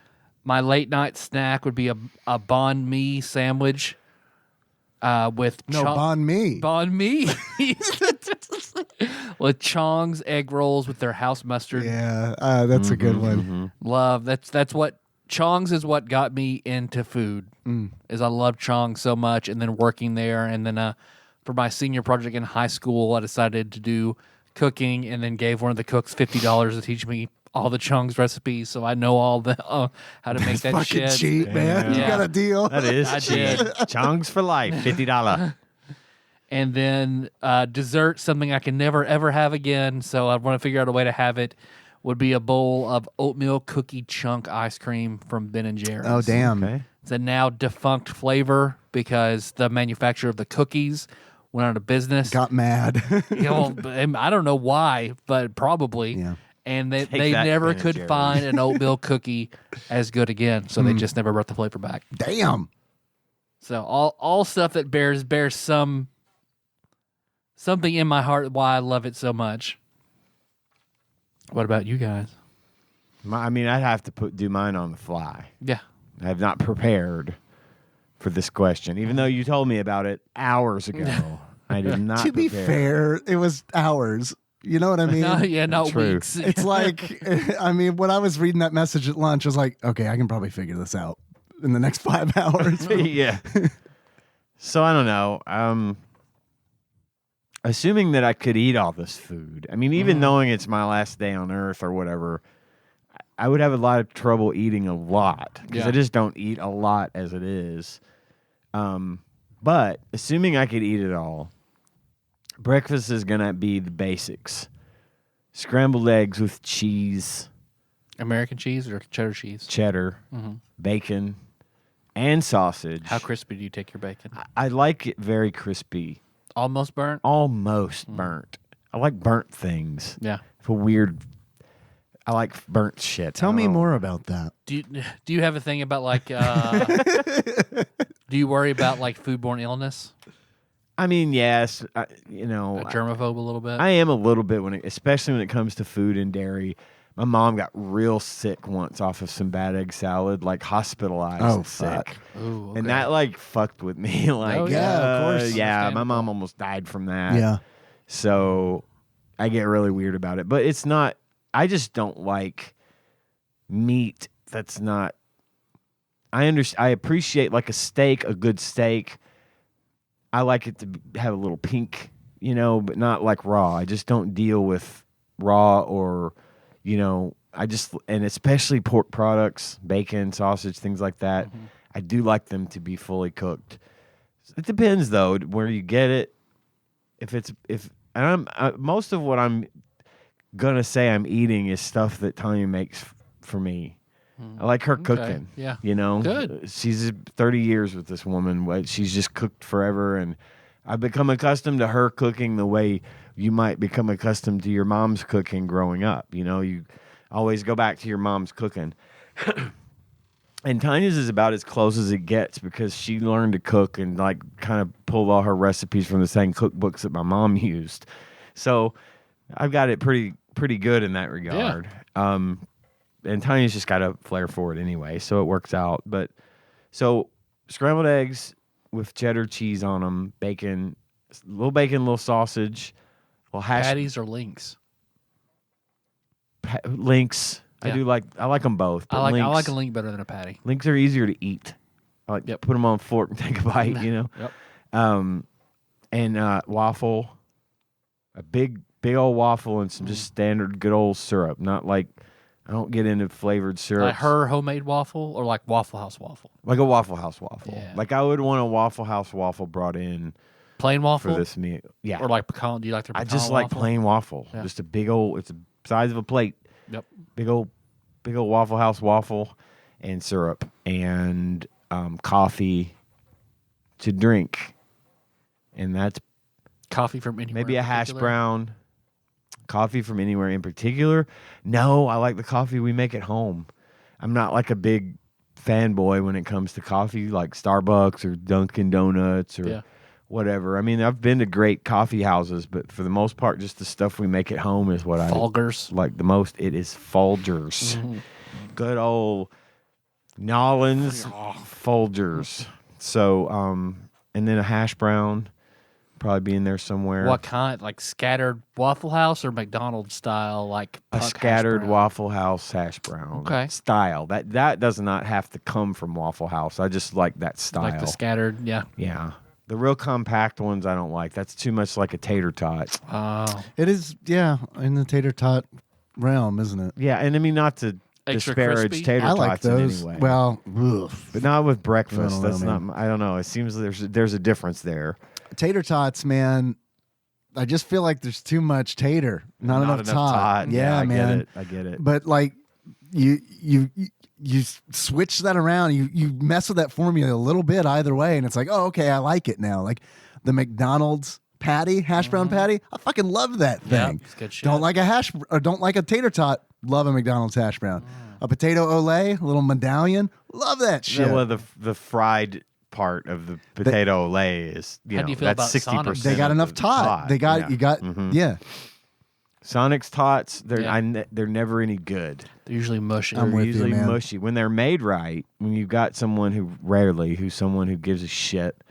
My late night snack would be a banh mi sandwich with banh mi. Banh mi with Chong's egg rolls with their house mustard. Yeah, that's a good one. Love that's what Chong's is what got me into food. Is I love Chong so much, and then working there, and then for my senior project in high school, I decided to do cooking, and then gave one of the cooks $50 to teach me all the Chong's recipes, so I know all the how to make that Fucking shit. cheap, man. You Yeah. got a deal. That is I cheap. did. Chong's for life, $50. And then dessert, something I can never ever have again, so I want to figure out a way to have it. Would be a bowl of oatmeal cookie chunk ice cream from Ben & Jerry's. Oh, damn. Okay. It's a now defunct flavor because the manufacturer of the cookies went out of business. Got mad. You know, I don't know why, but probably. Yeah. And they that, never Ben & could Jerry's. find an oatmeal cookie as good again, so they just never brought the flavor back. Damn. So all stuff that bears something in my heart why I love it so much. What about you guys? I mean, I'd have to do mine on the fly. Yeah. I have not prepared for this question, even though you told me about it hours ago. I did not. To be prepare. fair, it was hours. You know what I mean? Yeah, not True. weeks. It's like, I mean, when I was reading that message at lunch, I was like, okay, I can probably figure this out in the next 5 hours. Yeah. So I don't know. Assuming that I could eat all this food, I mean, even knowing it's my last day on Earth or whatever, I would have a lot of trouble eating a lot because I just don't eat a lot as it is. But assuming I could eat it all, breakfast is going to be the basics. Scrambled eggs with cheese, American cheese or cheddar cheese? cheddar, bacon, and sausage. How crispy do you take your bacon? I like it very crispy. Almost burnt? Almost burnt. I like burnt things. Yeah. I like burnt shit. Tell I me don't know. more about that. Do you have a thing about like do you worry about like foodborne illness? I mean, yes. A germaphobe a little bit? I am a little bit especially when it comes to food and dairy. My mom got real sick once off of some bad egg salad, like hospitalized. Oh, sick. fuck. Ooh, okay. And that like fucked with me. Like, Oh, yeah, of course. Yeah, my Understandable. mom almost died from that. Yeah. So I get really weird about it. But it's not, I just don't like meat that's not, I appreciate like a steak, a good steak. I like it to have a little pink, but not like raw. I just don't deal with raw or, and especially pork products, bacon, sausage, things like that. Mm-hmm. I do like them to be fully cooked. It depends though, where you get it. Most of what I'm gonna say I'm eating is stuff that Tanya makes for me. I like her cooking. Yeah. Good. She's 30 years with this woman. She's just cooked forever, and I've become accustomed to her cooking the way you might become accustomed to your mom's cooking growing up. You always go back to your mom's cooking. And Tanya's is about as close as it gets because she learned to cook and like kind of pulled all her recipes from the same cookbooks that my mom used. So I've got it pretty good in that regard. Yeah. And Tanya's just got a flair for it anyway, so it works out. But so scrambled eggs with cheddar cheese on them, bacon, little sausage, hash Patties or links? Links. Yeah. I like them both. But I like a link better than a patty. Links are easier to eat. I like put them on a fork and take a bite. Yep. And waffle, a big old waffle and some just standard good old syrup. Not like I don't get into flavored syrup. Like her homemade waffle or like Waffle House waffle? Like a Waffle House waffle. Yeah. Like I would want a Waffle House waffle brought in Plain waffle? for this meal. Yeah. Or like pecan? Do you like their I pecan just waffle? like plain waffle. Yeah. Just a big old, it's the size of a plate. Yep. Big old Waffle House waffle and syrup and coffee to drink. And that's Coffee from anywhere. maybe in a hash particular? brown. Coffee from anywhere in particular? No, I like the coffee we make at home. I'm not like a big fanboy when it comes to coffee, like Starbucks or Dunkin' Donuts or whatever. I mean, I've been to great coffee houses, but for the most part, just the stuff we make at home is what Folgers. I like the most. It is Folgers. Mm-hmm. Good old Nollins Folgers. So, and then a hash brown. Probably be in there somewhere. What kind? Like scattered Waffle House or McDonald's style? Like A puck hash scattered brown? Waffle House hash brown style. That does not have to come from Waffle House. I just like that style. Like the scattered, yeah. Yeah. The real compact ones I don't like. That's too much like a tater tot. Oh. It is, in the tater tot realm, isn't it? Yeah, and I mean not to Extra disparage crispy? tater I like tots those. in any way. Well, but not with breakfast. I don't know, That's man. not. I don't know. It seems there's a difference there. tater tots, man. I just feel like there's too much tater, not enough tot. Yeah, I man. I get it. But like you switch that around. You mess with that formula a little bit either way, and it's like, oh, okay, I like it now. Like the McDonald's patty, hash brown patty, I fucking love that Yeah, thing. it's good shit. Don't like a tater tot. Love a McDonald's hash brown. A potato ole, a little medallion. Love that shit. Yeah, well, the fried part of the potato lay is How do you feel that's about 60%. Sonic? They got enough tot. They got yeah. Sonic's tots. They're Yeah. they're never any good. They're usually mushy. I'm They're with you, usually man. mushy when they're made right. When you've got someone who gives a shit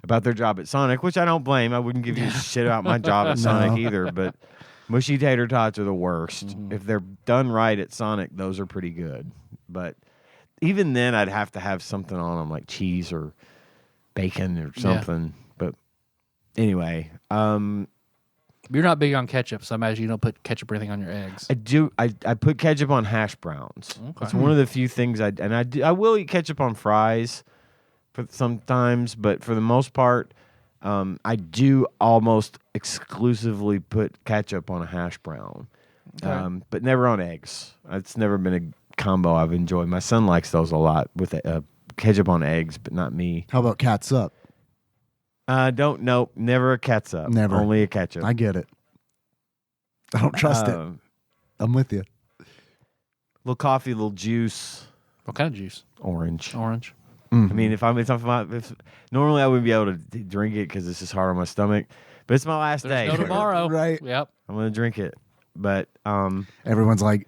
about their job at Sonic, which I don't blame. I wouldn't give you a shit about my job at Sonic either. But mushy tater tots are the worst. Mm-hmm. If they're done right at Sonic, those are pretty good. But even then, I'd have to have something on them like cheese or bacon or something. But anyway, You're not big on ketchup, so I imagine you don't put ketchup or anything on your eggs. I do. I put ketchup on hash browns. Okay. It's one of the few things I will eat ketchup on fries for sometimes, but for the most part, I do almost exclusively put ketchup on a hash brown, but never on eggs. It's never been a combo I've enjoyed. My son likes those a lot with ketchup on eggs, but not me. How about catsup? Nope, never a catsup. Never. Only a ketchup. I get it. I don't trust it. I'm with you. Little coffee, little juice, What kind of juice? orange. Orange. I mean, if normally I wouldn't be able to drink it because it's just hard on my stomach, but it's my last There's day. no tomorrow. Right. Yep. I'm gonna drink it, but Everyone's like,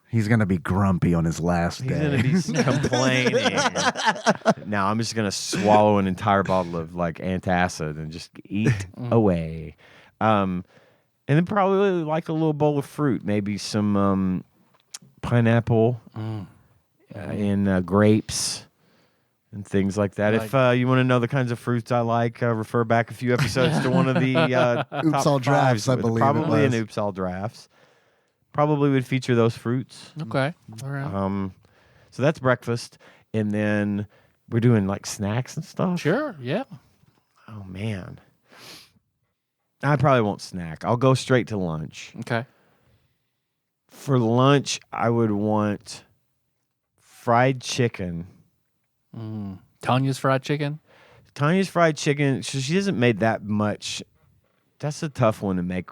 He's gonna be grumpy on his last He's day. gonna be complaining. Now I'm just gonna swallow an entire bottle of like antacid and just eat away. And then probably like a little bowl of fruit, maybe some pineapple and grapes and things like that. If you want to know the kinds of fruits I like, refer back a few episodes to one of the Oops top All Drafts, fives. I believe Probably it an was. Oops All Drafts. Probably would feature those fruits. Okay. All right. So that's breakfast, and then we're doing like snacks and stuff. Sure. Yeah. Oh man, I probably won't snack. I'll go straight to lunch. Okay. For lunch, I would want fried chicken. Tanya's fried chicken. Tanya's fried chicken. So she hasn't made that much. That's a tough one to make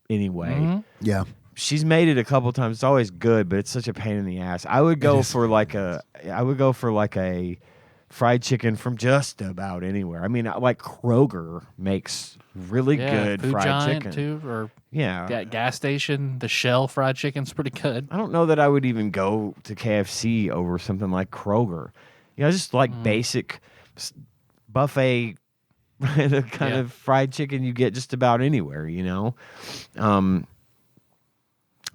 anyway. Yeah. She's made it a couple times. It's always good, but it's such a pain in the ass. I would go for like a fried chicken from just about anywhere. I mean, like Kroger makes really good Food fried Giant chicken too, or Yeah. gas station. The Shell fried chicken's pretty good. I don't know that I would even go to KFC over something like Kroger. You know, just like basic buffet the kind of fried chicken you get just about anywhere, you know.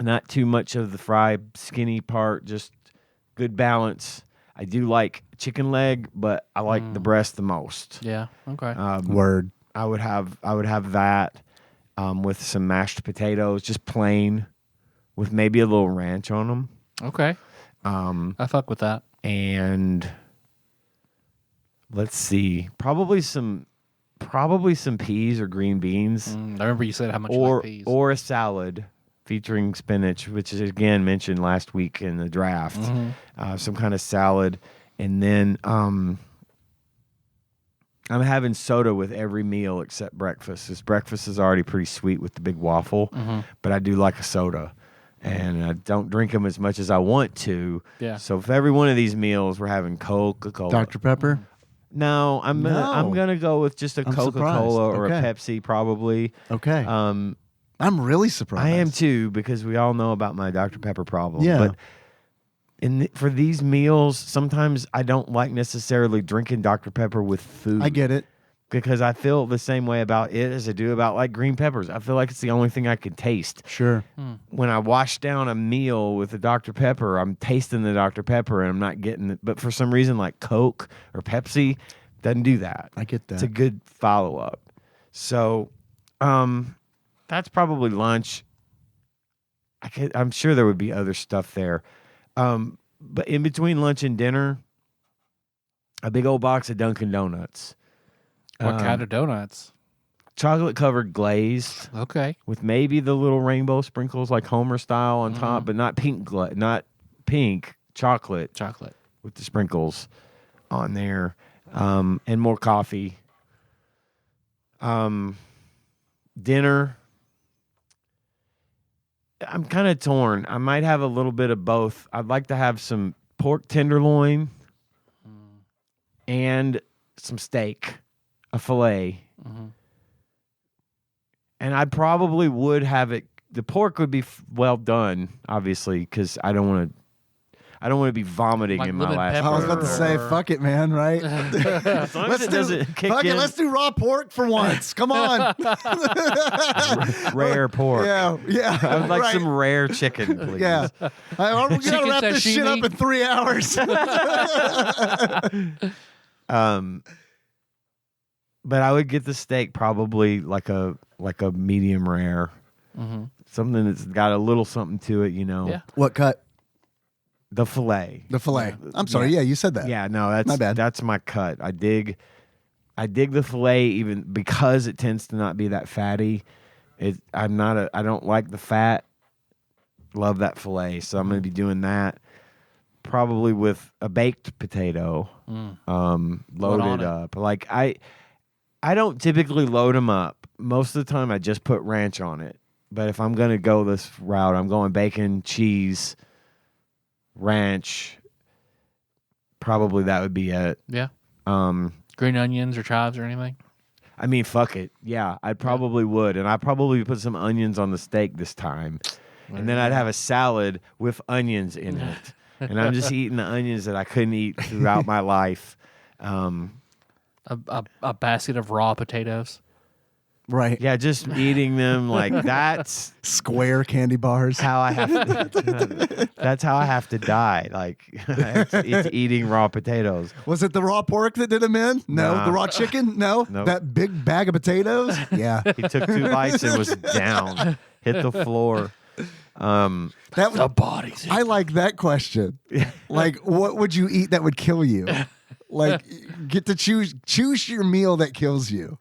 Not too much of the fried skinny part, just good balance. I do like chicken leg, but I like the breast the most. Yeah. Okay. Word. I would have that with some mashed potatoes, just plain, with maybe a little ranch on them. Okay. I fuck with that. And let's see, probably some peas or green beans, I remember you said how much you like peas. or a salad featuring spinach, which is again mentioned last week in the draft. Some kind of salad, and then I'm having soda with every meal except breakfast. This breakfast is already pretty sweet with the big waffle, but I do like a soda. And I don't drink them as much as I want to. Yeah. So for every one of these meals, we're having Coca-Cola. Dr. Pepper? No, I'm gonna go with just a I'm Coca-Cola or surprised. a Pepsi, probably. Okay. I'm really surprised. I am too, because we all know about my Dr. Pepper problem. Yeah. But for these meals, sometimes I don't like necessarily drinking Dr. Pepper with food. I get it. Because I feel the same way about it as I do about like green peppers. I feel like it's the only thing I can taste. Sure. When I wash down a meal with a Dr. Pepper, I'm tasting the Dr. Pepper and I'm not getting it. But for some reason, like Coke or Pepsi doesn't do that. I get that. It's a good follow-up. So that's probably lunch. I'm sure there would be other stuff there. But in between lunch and dinner, a big old box of Dunkin' Donuts. What kind of donuts? Chocolate covered glazed Okay. with maybe the little rainbow sprinkles like Homer style on top, but not pink chocolate Chocolate. with the sprinkles on there. And more coffee. Dinner, I'm kind of torn. I might have a little bit of both. I'd like to have some pork tenderloin and some steak, a filet. And I probably would have it. The pork would be well done, obviously, because I don't want to be vomiting Like in my lemon last. pepper I was about to say, or- fuck it, man, right? As long as it doesn't kick fuck it, in. let's do raw pork for once. Come on. Rare pork. Yeah, yeah. I would like right. some rare chicken, please. Yeah. We're going to Chicken wrap this shit sashimi? up in 3 hours. But I would get the steak probably like a medium rare. Something that's got a little something to it, you know. Yeah. What cut? The filet. The filet. I'm sorry. Yeah, you said that. Yeah, no, that's My bad. That's my cut. I dig the filet even because it tends to not be that fatty. I don't like the fat. Love that filet, so I'm going to be doing that. Probably with a baked potato, loaded up. Like I don't typically load them up. Most of the time, I just put ranch on it. But if I'm going to go this route, I'm going bacon, cheese, ranch. Probably that would be it. Yeah. Green onions or chives or anything? I mean, fuck it. Yeah, I probably would. And I probably put some onions on the steak this time. and then I'd have a salad with onions in it. And I'm just eating the onions that I couldn't eat throughout my life. A basket of raw potatoes. Right. Yeah, just eating them like that's Square candy bars. how I have to. That's how I have to die. Like it's eating raw potatoes. Was it the raw pork that did him in? No. Nah. The raw chicken? No. Nope. That big bag of potatoes? Yeah. He took 2 bites and was down, hit the floor. That was, bodies. I like that question. Like, what would you eat that would kill you? Like, get to choose your meal that kills you.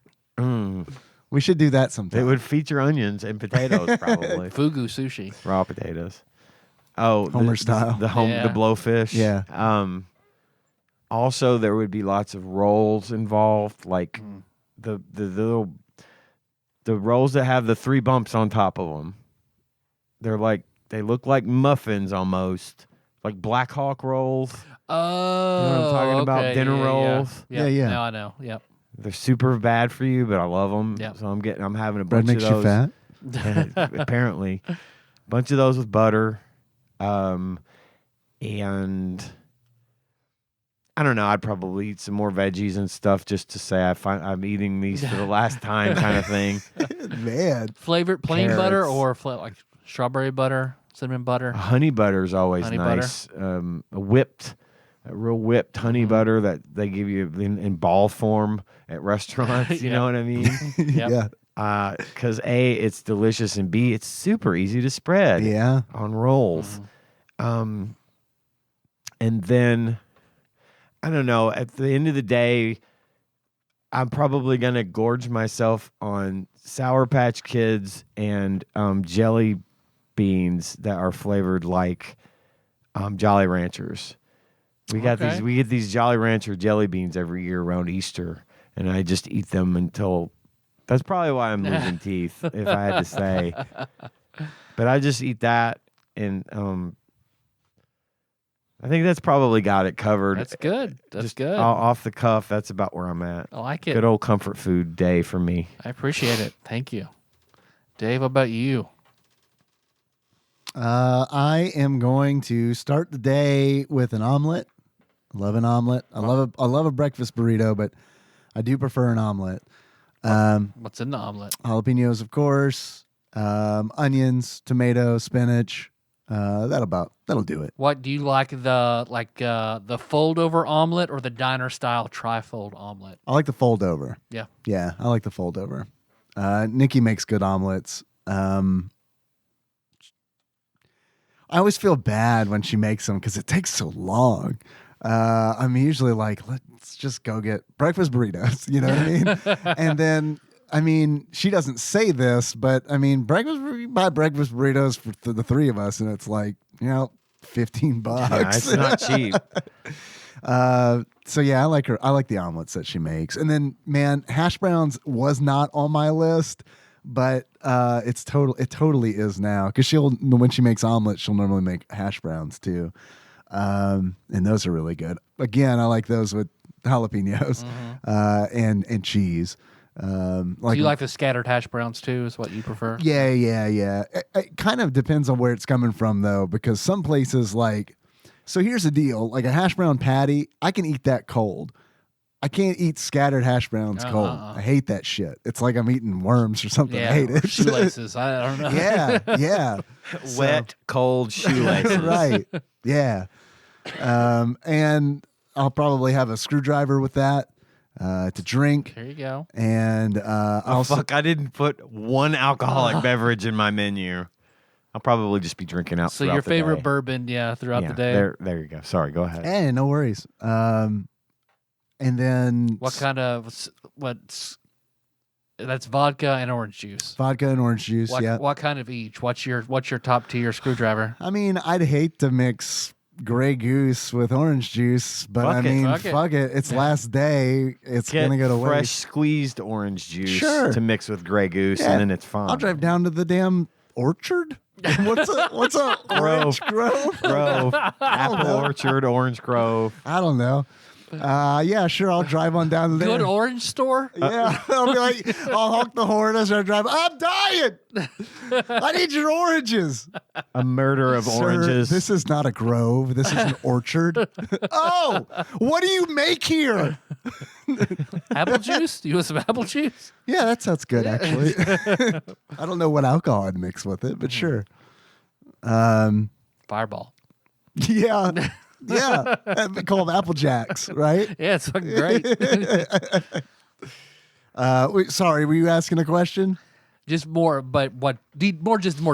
We should do that sometime. It would feature onions and potatoes, probably Fugu sushi. raw potatoes. Oh, Homer style. The Yeah. blowfish. Yeah. Also, there would be lots of rolls involved, like the little rolls that have the 3 bumps on top of them. They look like muffins almost, like Black Hawk rolls. Oh, You know what I'm talking about? okay. Dinner Yeah, rolls. Yeah. Now I know. Yep. They're super bad for you, but I love them. Yep. So I'm having a Bread bunch makes of those. you fat. Apparently, a bunch of those with butter, and I don't know. I'd probably eat some more veggies and stuff just to say I'm eating these for the last time, kind of thing. Man. Flavored plain butter Carrots. or like strawberry butter, cinnamon butter. Honey butter is always Honey nice. A real whipped honey butter that they give you in ball form at restaurants. You know what I mean? Yep. Yeah. Because A, it's delicious, and B, it's super easy to spread Yeah. on rolls. And then, I don't know, at the end of the day, I'm probably going to gorge myself on Sour Patch Kids and jelly beans that are flavored like Jolly Ranchers. We get these Jolly Rancher jelly beans every year around Easter, and I just eat them until. That's probably why I'm losing teeth, if I had to say. But I just eat that, and I think that's probably got it covered. That's good. That's Just good. Off the cuff, that's about where I'm at. I like it. Good old comfort food day for me. I appreciate it. Thank you. Dave, what about you? I am going to start the day with an omelet. Love an omelet. I love a breakfast burrito, but I do prefer an omelet. What's in the omelet? Jalapenos, of course. Onions, tomato, spinach. That'll do it. What do you like, the fold over omelet or the diner style trifold omelet? I like the fold over. Yeah. Yeah, I like the fold over. Nikki makes good omelets. I always feel bad when she makes them because it takes so long. I'm usually like, let's just go get breakfast burritos. You know what I mean? And then, I mean, she doesn't say this, but I mean, we buy breakfast burritos for the 3 of us, and it's like, $15. Yeah, it's not cheap. So yeah, I like her. I like the omelets that she makes. And then, man, hash browns was not on my list, but it totally is now, because when she makes omelets, she'll normally make hash browns too, and those are really good. Again, I like those with jalapenos and cheese. Do you like the scattered hash browns too? Is what you prefer? Yeah. It kind of depends on where it's coming from though, because some places so here's the deal: like a hash brown patty, I can eat that cold. I can't eat scattered hash browns cold. I hate that shit. It's like I'm eating worms or something. Yeah, I hate it. shoelaces. I don't know. Yeah. Wet, cold shoelaces. Right. Yeah. And I'll probably have a screwdriver with that to drink. There you go. And I didn't put one alcoholic beverage in my menu. I'll probably just be drinking out. So throughout your the favorite day. bourbon, throughout the day. There you go. Sorry, go ahead. Hey, no worries. And then What kind of that's vodka and orange juice. vodka and orange juice. Yeah. What kind of each? What's your top tier screwdriver? I mean, I'd hate to mix Grey Goose with orange juice, but fuck it. It's last day. It's Get gonna go to fresh waste. squeezed orange juice Sure. to mix with Grey Goose, Yeah. and then it's fine. I'll drive down to the damn orchard. What's a Grove. orange grove? Grove, Apple know. Orchard, Orange Grove. I don't know. Yeah, sure. I'll drive on down there. Good orange store? Yeah, I'll be like, I'll honk the horn as I drive. I'm dying. I need your oranges. A murder of Sir, oranges. this is not a grove. This is an orchard. Oh, what do you make here? Apple juice? Do you want some apple juice? Yeah, that sounds good, actually. I don't know what alcohol I'd mix with it, but sure. Fireball. Yeah. Yeah. That'd be called Apple Jacks, right? Yeah, it's fucking great. Wait, sorry, were you asking a question? Just more, but more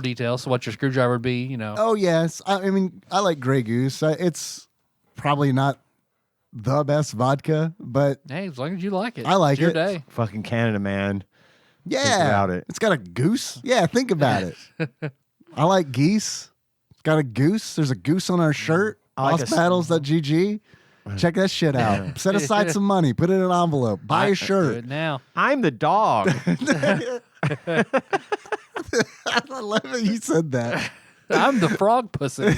details. So what your screwdriver would be, Oh, yes. I mean, I like Grey Goose. It's probably not the best vodka, but Hey, as long as you like it. I like it's your it. day. Fucking Canada, man. yeah. about it. It's got a goose. Yeah, think about it. I like geese. It's got a goose. There's a goose on our shirt. I like a- Bossbattles.gg. Check that shit out. Set aside some money. Put it in an envelope. Buy a Do shirt. it now. I'm the dog. I love it. You said that. I'm the frog pussy.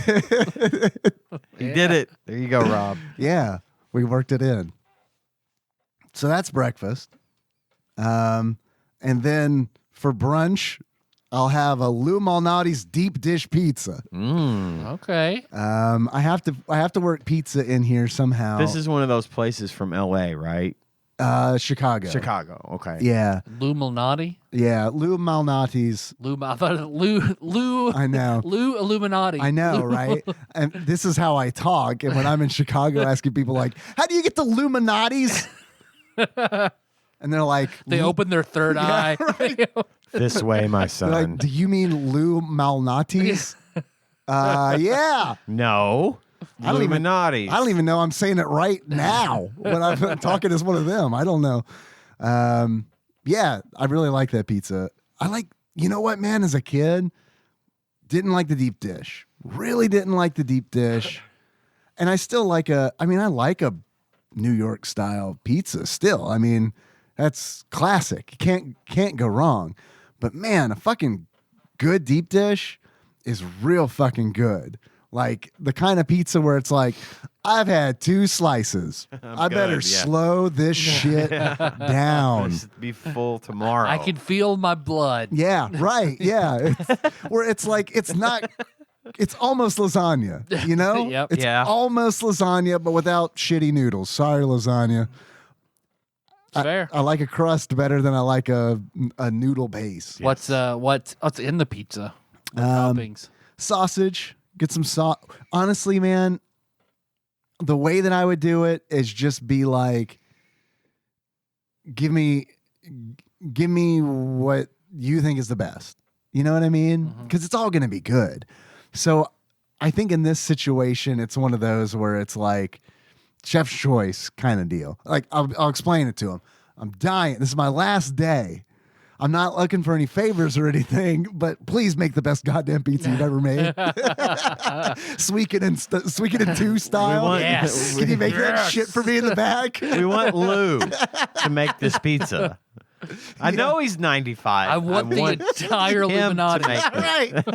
He did it. There you go, Rob. Yeah, we worked it in. So that's breakfast. And then for brunch, I'll have a Lou Malnati's deep dish pizza. Okay. I have to work pizza in here somehow. This is one of those places from L.A., right? Chicago. Chicago. Okay. Yeah, Lou Malnati. yeah. Lou Malnati's. I thought Lou. I know. Lou Illuminati. I know, right? And this is how I talk. And when I'm in Chicago, asking people like, "How do you get to Illuminati's?" And they're like, They open their third eye. This way, my they're son. like, "Do you mean Lou Malnati's?" Yeah. No. I don't even- Illuminati. I don't even know I'm saying it right now when I'm talking as one of them. I don't know. Yeah, I really like that pizza. You know what, man, as a kid, didn't like the deep dish. Really didn't like the deep dish. And I still like I like a New York style pizza still. I mean, that's classic. You can't go wrong. But man, a fucking good deep dish is real fucking good. Like the kind of pizza where it's like, I've had 2 slices. I better good, yeah. slow this shit down. Just be full tomorrow. I can feel my blood. Yeah, right. Yeah. Where it's like, it's almost lasagna, you know? Yep. It's Yeah. almost lasagna, but without shitty noodles. Sorry, lasagna. Fair. I like a crust better than I like a noodle base. What's in the pizza? What toppings? Sausage. Get some sauce. Honestly, man, the way that I would do it is just be like, give me what you think is the best. You know what I mean? Because it's all going to be good. So I think in this situation, it's one of those where it's like chef's choice kind of deal. Like I'll explain it to him. I'm dying. This is my last day. I'm not looking for any favors or anything, but please make the best goddamn pizza you've ever made. Sweet it in 2 style. Yes. Can you make that shit for me in the back? We want Lou to make this pizza. I know he's 95. I want the entire him to Illuminati. make it.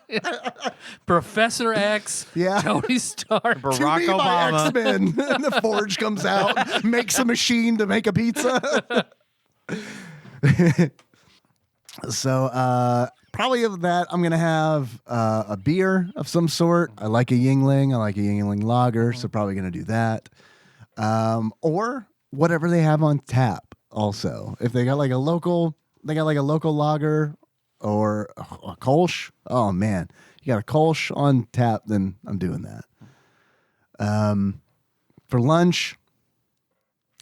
Right. Professor X, Yeah. Tony Stark. Barack To me, my Obama. X-Men. And the Forge comes out, makes a machine to make a pizza. So probably of that, I'm going to have a beer of some sort. I like a Yingling. I like a Yingling lager, so probably going to do that. Or whatever they have on tap also. If they got like a local lager or a Kolsch. Oh, man. You got a Kolsch on tap, then I'm doing that. For lunch,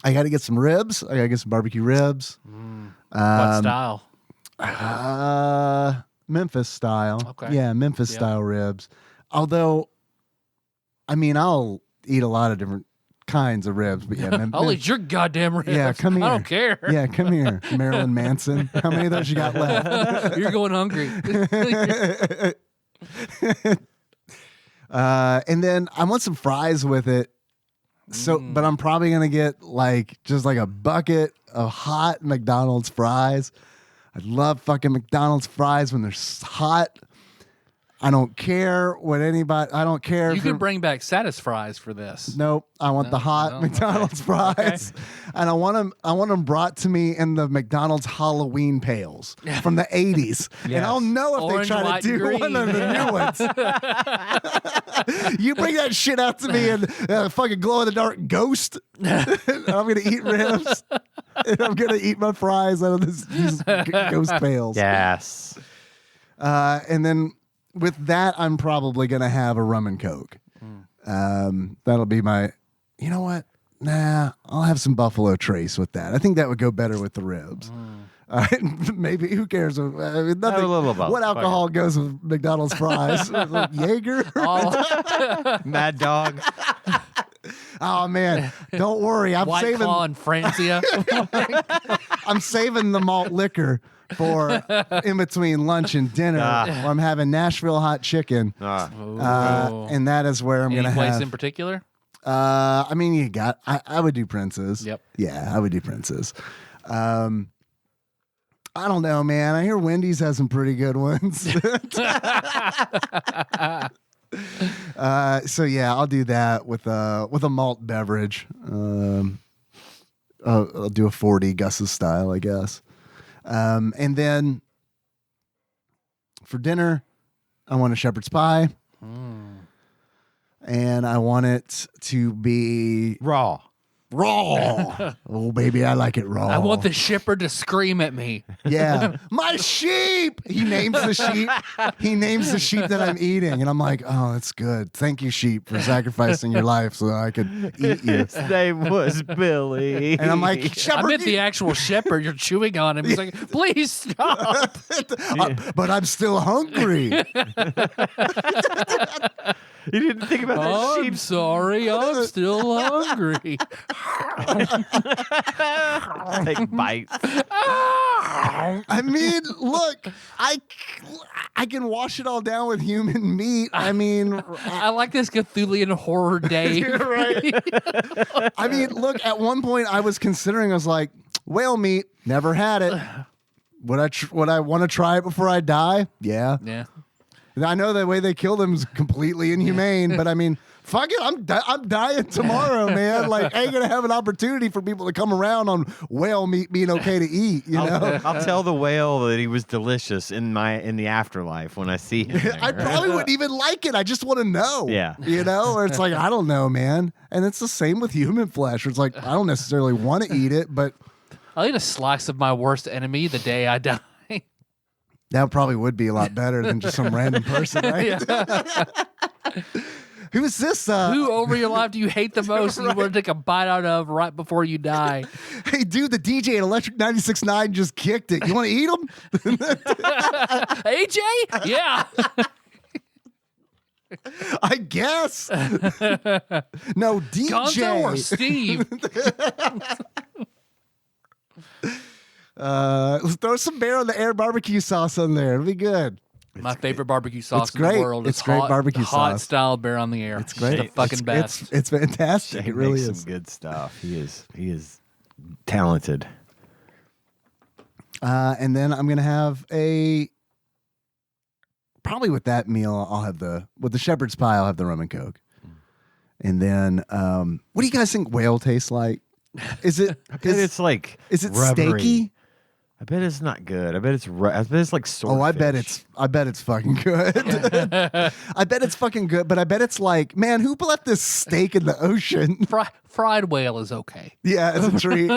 I got to get some ribs. I got to get some barbecue ribs. What style? Memphis style. Okay. Yeah, Memphis style ribs. Although, I mean, I'll eat a lot of different kinds of ribs, but yeah, I'll eat your goddamn ribs. yeah, come here. I don't care. Yeah, come here, Marilyn Manson. How many of those you got left? You're going hungry. And then I want some fries with it. So, but I'm probably gonna get just like a bucket of hot McDonald's fries. I love fucking McDonald's fries when they're hot. I don't care what anybody. I don't care. You if can you're- bring back Satis fries for this. Nope. I want the hot no, McDonald's fries, and I want them. I want them brought to me in the McDonald's Halloween pails from the '80s, and I'll know if Orange, they try white, to and do green. one of the new ones. You bring that shit out to me in fucking glow in the dark ghost. I'm gonna eat ribs, and I'm gonna eat my fries out of these ghost pails. Yes. And then with that, I'm probably going to have a rum and Coke. That'll be my, you know what? Nah, I'll have some Buffalo Trace with that. I think that would go better with the ribs. Maybe, who cares? I mean, nothing, Have a little of both. what alcohol goes with McDonald's fries? Jaeger? Mad Dog. Oh, man. Don't worry. White Claw and Francia. I'm saving the malt liquor for in between lunch and dinner. Where I'm having Nashville hot chicken. And that is where I'm going to Any place have. in particular? I mean, I would do Prince's. Yep. Yeah, I would do Prince's. I don't know, man. I hear Wendy's has some pretty good ones. So yeah, I'll do that with a malt beverage. I'll do a 40 Gus's style, I guess. And then for dinner, I want a shepherd's pie. And I want it to be Raw. raw. Oh, baby, I like it raw. I want the shepherd to scream at me. Yeah. My sheep. He names the sheep. He names the sheep that I'm eating. And I'm like, oh, that's good. Thank you, sheep, for sacrificing your life so that I could eat you. His name was Billy. And I'm like, I shepherd. meant the actual shepherd. You're chewing on him. He's like, please stop. But I'm still hungry. You didn't think about that I'm sheep. sorry. I'm still hungry. Take bites. I mean, look, I can wash it all down with human meat. I mean, I like this Cthulhian horror day. I mean, look, at one point I was considering, I was like, whale meat, never had it. Would I want to try it before I die? Yeah. Yeah. I know the way they kill them is completely inhumane, but I mean, fuck it, I'm dying tomorrow, man. Like, I ain't gonna have an opportunity for people to come around on whale meat being okay to eat. You know, I'll tell the whale that he was delicious in the afterlife when I see him. there. I probably wouldn't even like it. I just want to know. Yeah. you know, or it's like I don't know, man. And it's the same with human flesh. Where it's like I don't necessarily want to eat it, but I'll eat a slice of my worst enemy the day I die. that probably would be a lot better than just some random person, right? Who is this? Who over your life do you hate the most and you want to take a bite out of right before you die? Hey, dude, the DJ at Electric 96.9 just kicked it. You want to eat him? AJ? Yeah. I guess. No, DJ. Gonzo or Steve? Let's throw some Bear on the Air barbecue sauce on there. It'll be good. My favorite barbecue sauce It's in great. the world. It's is great hot, barbecue hot sauce. style Bear on the Air. It's great. The fucking best. It's fantastic. He It really makes is. some good stuff. He is talented. And then I'm gonna have probably with that meal I'll have with the shepherd's pie I'll have the rum and Coke. And then what do you guys think whale tastes like? Is it? I bet it's like Is it rubbery. steaky? I bet it's not good. I bet it's like swordfish. Oh, I bet it's fucking good. I bet it's fucking good, but I bet it's like, man, who left this steak in the ocean? Fried whale is okay. Yeah, it's a treat.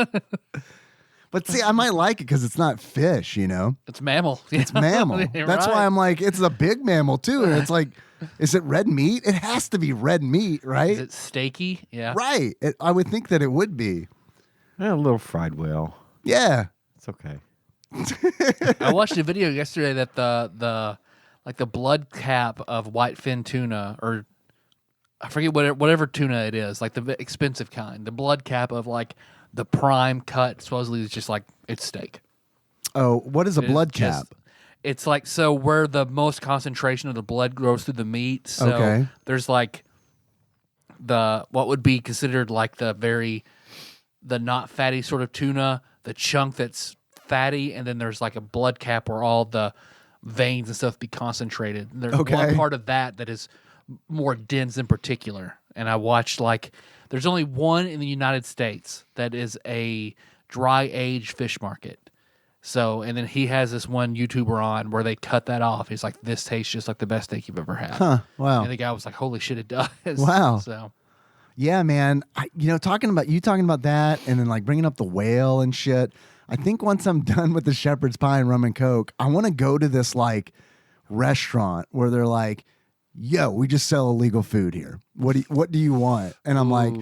But see, I might like it because it's not fish, you know? It's mammal. It's mammal. You're That's right. why I'm like, it's a big mammal too. And it's like, is it red meat? It has to be red meat, right? Is it steaky? Yeah. Right. I would think that it would be. A little fried whale. Yeah. It's okay. I watched a video yesterday that the blood cap of whitefin tuna, or I forget whatever tuna it is, like the expensive kind, the blood cap of like the prime cut supposedly is just like it's steak. Oh, what is a blood cap? It's like, so where the most concentration of the blood goes through the meat. So Okay. there's like what would be considered like the not fatty sort of tuna, the chunk that's fatty, and then there's like a blood cap where all the veins and stuff be concentrated. And there's Okay. one part of that is more dense in particular. And I watched there's only one in the United States that is a dry aged fish market. So, and then he has this one YouTuber on where they cut that off. He's like, this tastes just like the best steak you've ever had. Huh. Wow. And the guy was like, holy shit, it does. Wow. So, Yeah, man. Talking about that and then like bringing up the whale and shit. I think once I'm done with the shepherd's pie and rum and coke, I want to go to this like restaurant where they're like, yo, we just sell illegal food here. What do you want? And I'm like,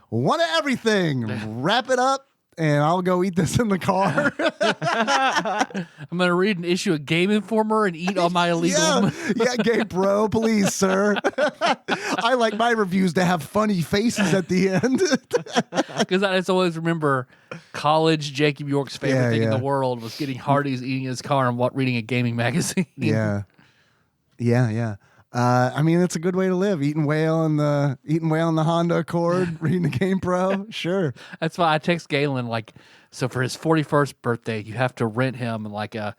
want everything. Wrap it up. And I'll go eat this in the car. I'm going to read an issue of Game Informer and eat all my illegal. Yeah, gay bro, please, sir. I like my reviews to have funny faces at the end. Because I just always remember college, Jacob York's favorite thing in the world was getting Hardee's, eating in his car, and reading a gaming magazine. Yeah. I mean, it's a good way to live. Eating whale in the Honda Accord, reading the Game Pro. Sure. That's why I text Galen so for his 41st birthday, you have to rent him like a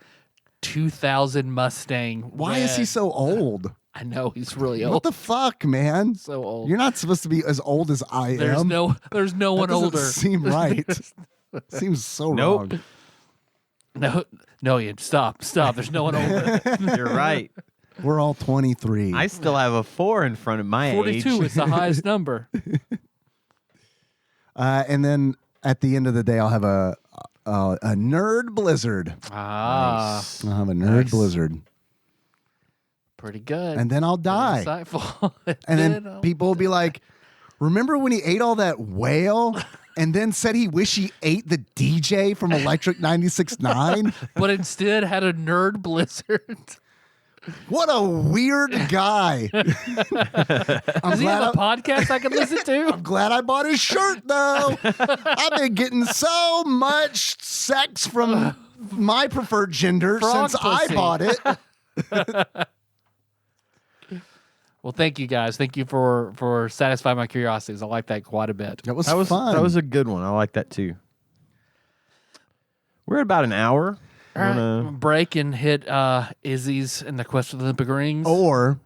2000 Mustang. Why is he so old? I know he's really old. What the fuck, man? So old. You're not supposed to be as old as I There's am. There's no one That doesn't older. Seem right. Seems so Nope. wrong. No, Ian, stop. There's no one older. You're right. We're all 23. I still have a 4 in front of my 42 age. is the highest number. And then at the end of the day, I'll have a nerd blizzard. Nice. I'll have a nerd blizzard, Pretty good. and then I'll die. Insightful. And then people will be like, "Remember when he ate all that whale?" And then said he wished he ate the DJ from Electric 96.9. But instead had a nerd blizzard. What a weird guy. Does he have a podcast I can listen to? I'm glad I bought his shirt, though. I've been getting so much sex from my preferred gender Frog since pussy. I bought it. Well, thank you guys. Thank you for satisfying my curiosities. I like that quite a bit. That was That fun. was a good one. I like that too. We're at about an hour. All right, break and hit Izzy's in the Quest for the Olympic Rings. or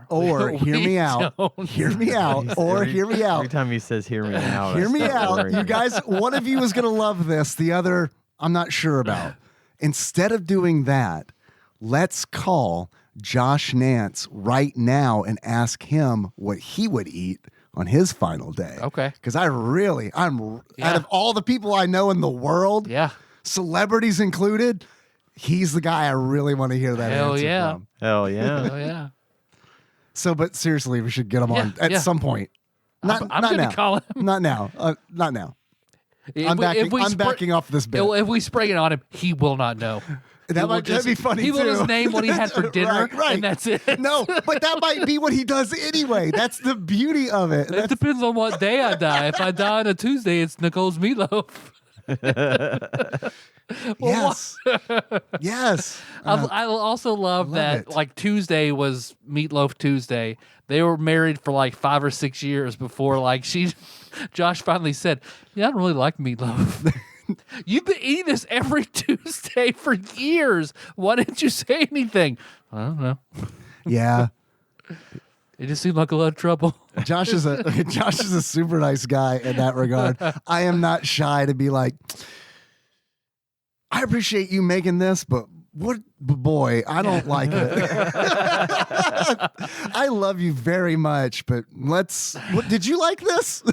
We hear me out. don't. Hear me out. Or hear me Every out. time he says "hear me out," Hear I me start out. worrying. You guys, one of you is going to love this. The other, I'm not sure about. Instead of doing that, let's call Josh Nance right now and ask him what he would eat on his final day. Okay. Because out of all the people I know in the world, Yeah. celebrities included, he's the guy I really want to hear that Hell answer yeah. from. Hell yeah! Oh yeah. So, but seriously, we should get him on Yeah, at yeah. some point. Not, I'm not gonna now. call him. Not now. Not now. If I'm we- backing. if we I'm spray- backing off this bit. If we spray it on him, he will not know. That'd be funny He will too. just name what he had for dinner, Right. and that's it. No, but that might be what he does anyway. That's the beauty of it. It depends on what day I die. If I die on a Tuesday, it's Nicole's meatloaf. Yes. Yes. I also love that it. like Tuesday was Meatloaf Tuesday. They were married for like 5 or 6 years before Josh finally said, "Yeah, I don't really like meatloaf." You've been eating this every Tuesday for years. Why didn't you say anything? I don't know. Yeah. It just seemed like a lot of trouble. Josh is a super nice guy in that regard. I am not shy to be like, I appreciate you making this, but boy, I don't like it. I love you very much, but did you like this?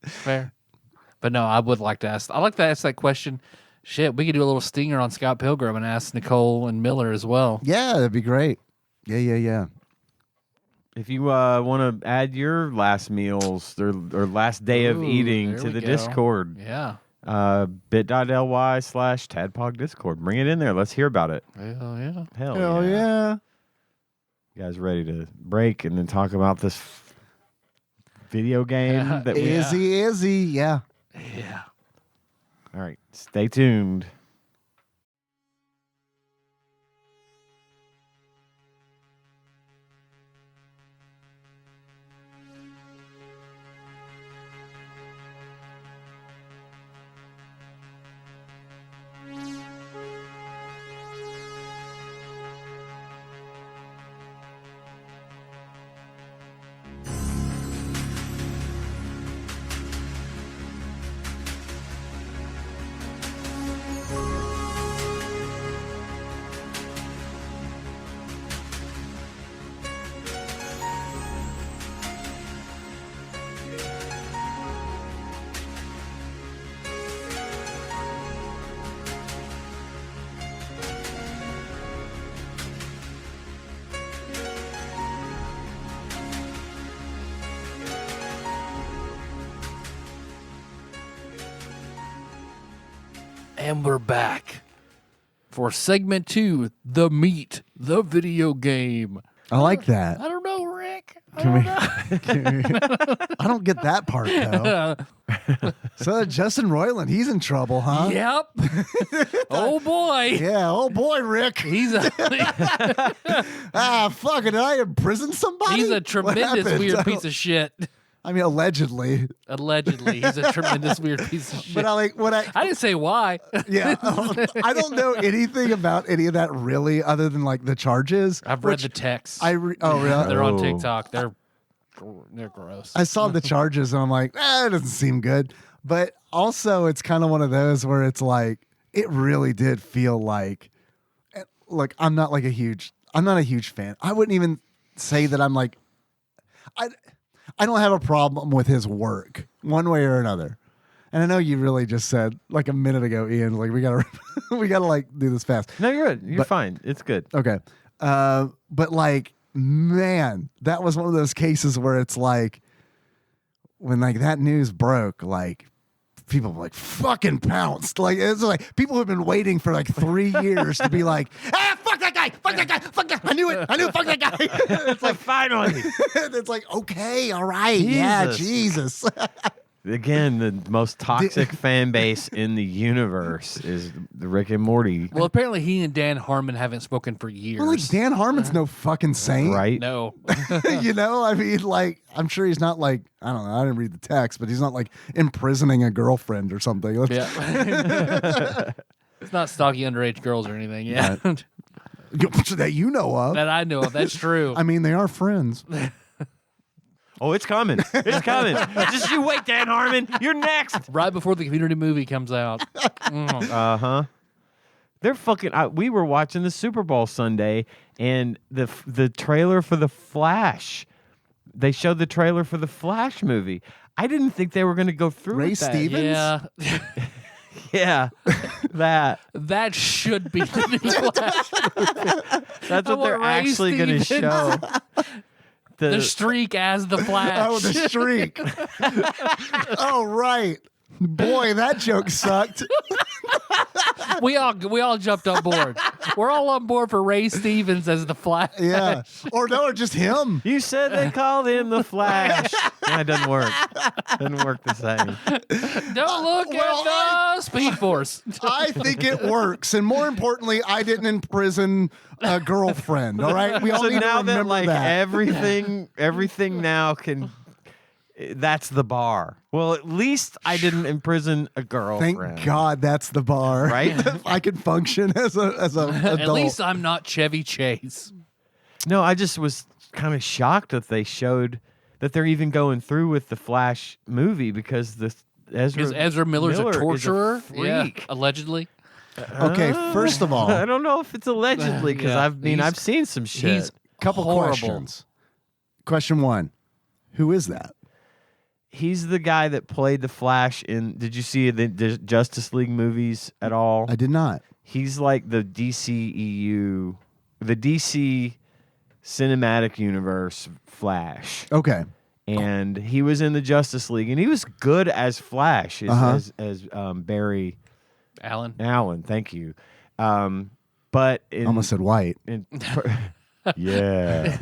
Fair. But no, I would like to ask. I like to ask that question. Shit, we could do a little stinger on Scott Pilgrim and ask Nicole and Miller as well. Yeah, that'd be great. Yeah. If you want to add your last meals or last day of Ooh, eating there to we the go. Discord, Yeah. bit.ly/TADPOG Discord. Bring it in there. Let's hear about it. Hell yeah. Hell yeah. You guys ready to break and then talk about this video game that we Izzy, yeah. Yeah. All right, stay tuned. And we're back for segment 2, the meat, the video game. I like that. I don't know, Rick. I don't get that part though. So Justin Roiland, he's in trouble, huh? Yep. Oh boy. Yeah. Oh boy, Rick. He's fuck it. Did I imprison somebody? a What tremendous happened? weird piece of shit. I mean, allegedly. Allegedly, he's a tremendous weird piece of shit. But I didn't say why. yeah, I don't know anything about any of that really, other than like the charges. I've read the texts. Oh, really? They're on TikTok. They're gross. I saw the charges and I'm like, it doesn't seem good. But also, it's kind of one of those where it's like, it really did feel like, look, I'm not a huge fan. I wouldn't even say that I'm like, I don't have a problem with his work one way or another. And I know you really just said like a minute ago, Ian, like we gotta like do this fast. No, you're good. You're fine. It's good. Okay. But like, man, that was one of those cases where it's like when like that news broke, like people like fucking pounced. Like it's like people have been waiting for like 3 years to be like, fuck that guy, fuck that guy, fuck that. I knew it, fuck that guy. It's like finally. It's like, okay, all right, yeah, Jesus. Again, the most toxic fan base in the universe is the Rick and Morty. Well, apparently he and Dan Harmon haven't spoken for years. Well, like Dan Harmon's no fucking saint, Right? No. You know, I mean, like, I'm sure he's not like, I don't know, I didn't read the text, but he's not like imprisoning a girlfriend or something. Yeah. It's not stalking underage girls or anything. Yeah. That you know of. That I know of. That's true. I mean, they are friends. Oh, it's coming. It's coming. Just you wait, Dan Harmon. You're next. Right before the Community movie comes out. Uh-huh. They're fucking... we were watching the Super Bowl Sunday, and the trailer for The Flash. They showed the trailer for the Flash movie. I didn't think they were going to go through Ray with that. Stevens? Yeah. Yeah. That should be the new Flash movie. That's what they're want Ray actually going to Stevens. show. The streak as the Flash. Oh, the streak. Oh, right. Boy, that joke sucked. We all jumped on board. We're all on board for Ray Stevens as the Flash. Yeah. Or just him. You said they called him the Flash. No, it doesn't work. Doesn't work the same. Don't look at the Speed Force. I think it works. And more importantly, I didn't imprison a girlfriend. All right. We all So need now to that remember like that. everything now can. That's the bar. Well, at least I didn't imprison a girlfriend. Thank God that's the bar. Right? I can function as a adult. At least I'm not Chevy Chase. No, I just was kind of shocked that they showed that they're even going through with the Flash movie because Ezra Miller's a torturer. Is a freak. Yeah, allegedly. Okay, first of all, I don't know if it's allegedly because Yeah. I've seen some shit. He's couple horrible. questions. Question 1. Who is that? He's the guy that played the Flash in. Did you see the Justice League movies at all? I did not. He's like the DCEU, the DC Cinematic Universe Flash, Okay. and he was in the Justice League, and he was good as Flash, as Barry Allen. Thank you. But Almost said white. Yeah,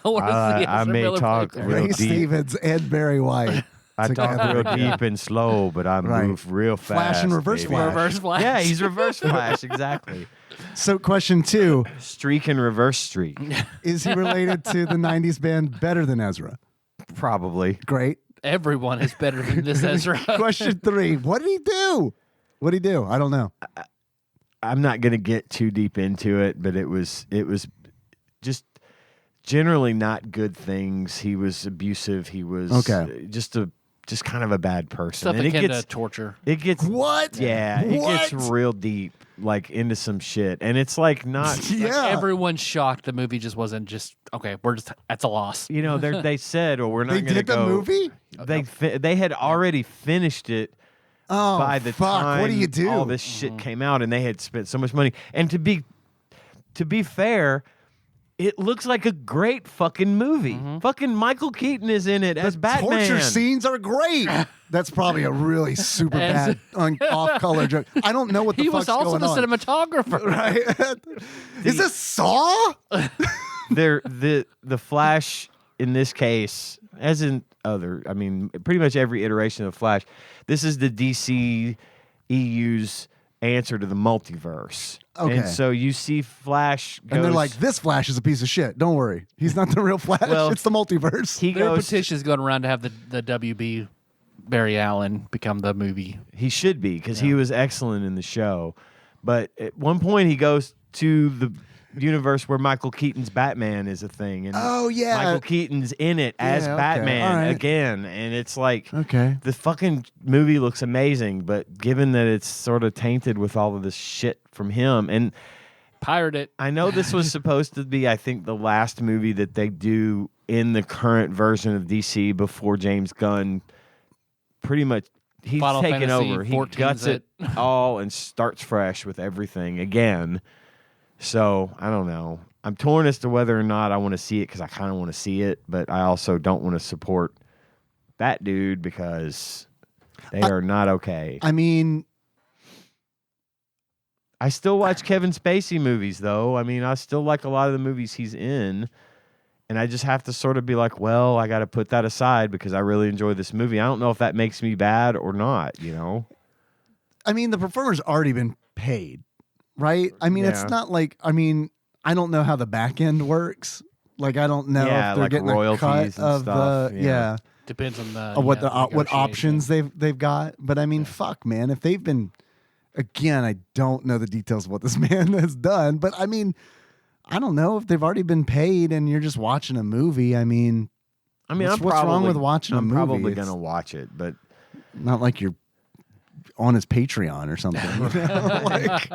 I may talk real Ray deep. Stevens and Barry White. I talk real deep and slow, but I move real fast. Flash and reverse baby. Flash. Reverse Flash. Yeah, he's reverse Flash, exactly. So question 2, Streak and reverse streak, is he related to the 90s band Better Than Ezra? probably. Great. Everyone is better than this Ezra. Question 3, what did he do? What did he do? I don't know. I'm not going to get too deep into it, but it was just generally not good things. He was abusive. He was just kind of a bad person. Stuff And akin to torture. It gets What? Yeah, it What? gets real deep, like into some shit, and it's like not. Yeah. Everyone's shocked the movie just wasn't just okay. That's a loss. You know, they said, "Well, we're not They going to did the go." movie? They had already finished it. Oh, By the fuck. time What do you do? all this shit came out, and they had spent so much money, and to be fair, it looks like a great fucking movie. Fucking Michael Keaton is in it as Batman. Torture scenes are great. That's probably a really super bad off-color joke. I don't know what the fuck's going on. He was also the cinematographer. Right? Is this Saw? The Flash in this case, as in pretty much every iteration of Flash, this is the DC EU's answer to the multiverse. Okay. And so you see Flash goes, and they're like, this Flash is a piece of shit. Don't worry. He's not the real Flash. Well, it's the multiverse. Their petition's going around to have the WB Barry Allen become the movie. He should be, because he was excellent in the show. But at one point he goes to the universe where Michael Keaton's Batman is a thing, and Michael Keaton's in it as Batman again, and it's like, the fucking movie looks amazing, but given that it's sort of tainted with all of this shit from him, and pirate it. I know this was supposed to be, I think, the last movie that they do in the current version of DC before James Gunn pretty much he's Final taken Fantasy over. He 14's guts it all and starts fresh with everything again. So, I don't know. I'm torn as to whether or not I want to see it, because I kind of want to see it, but I also don't want to support that dude because they are not okay. I mean, I still watch Kevin Spacey movies, though. I mean, I still like a lot of the movies he's in, and I just have to sort of be like, well, I got to put that aside because I really enjoy this movie. I don't know if that makes me bad or not, you know? I mean, the performer's already been paid. Right? I mean, it's not like, I don't know how the back end works. Like, I don't know if they're like getting royalties a cut and of stuff. the, Depends on the what options they've got. But I mean, fuck, man, if they've been, again, I don't know the details of what this man has done, but I mean, I don't know if they've already been paid and you're just watching a movie. I mean, what's wrong with watching a movie? I'm probably going to watch it, but not like you're on his Patreon or something. You know? Like,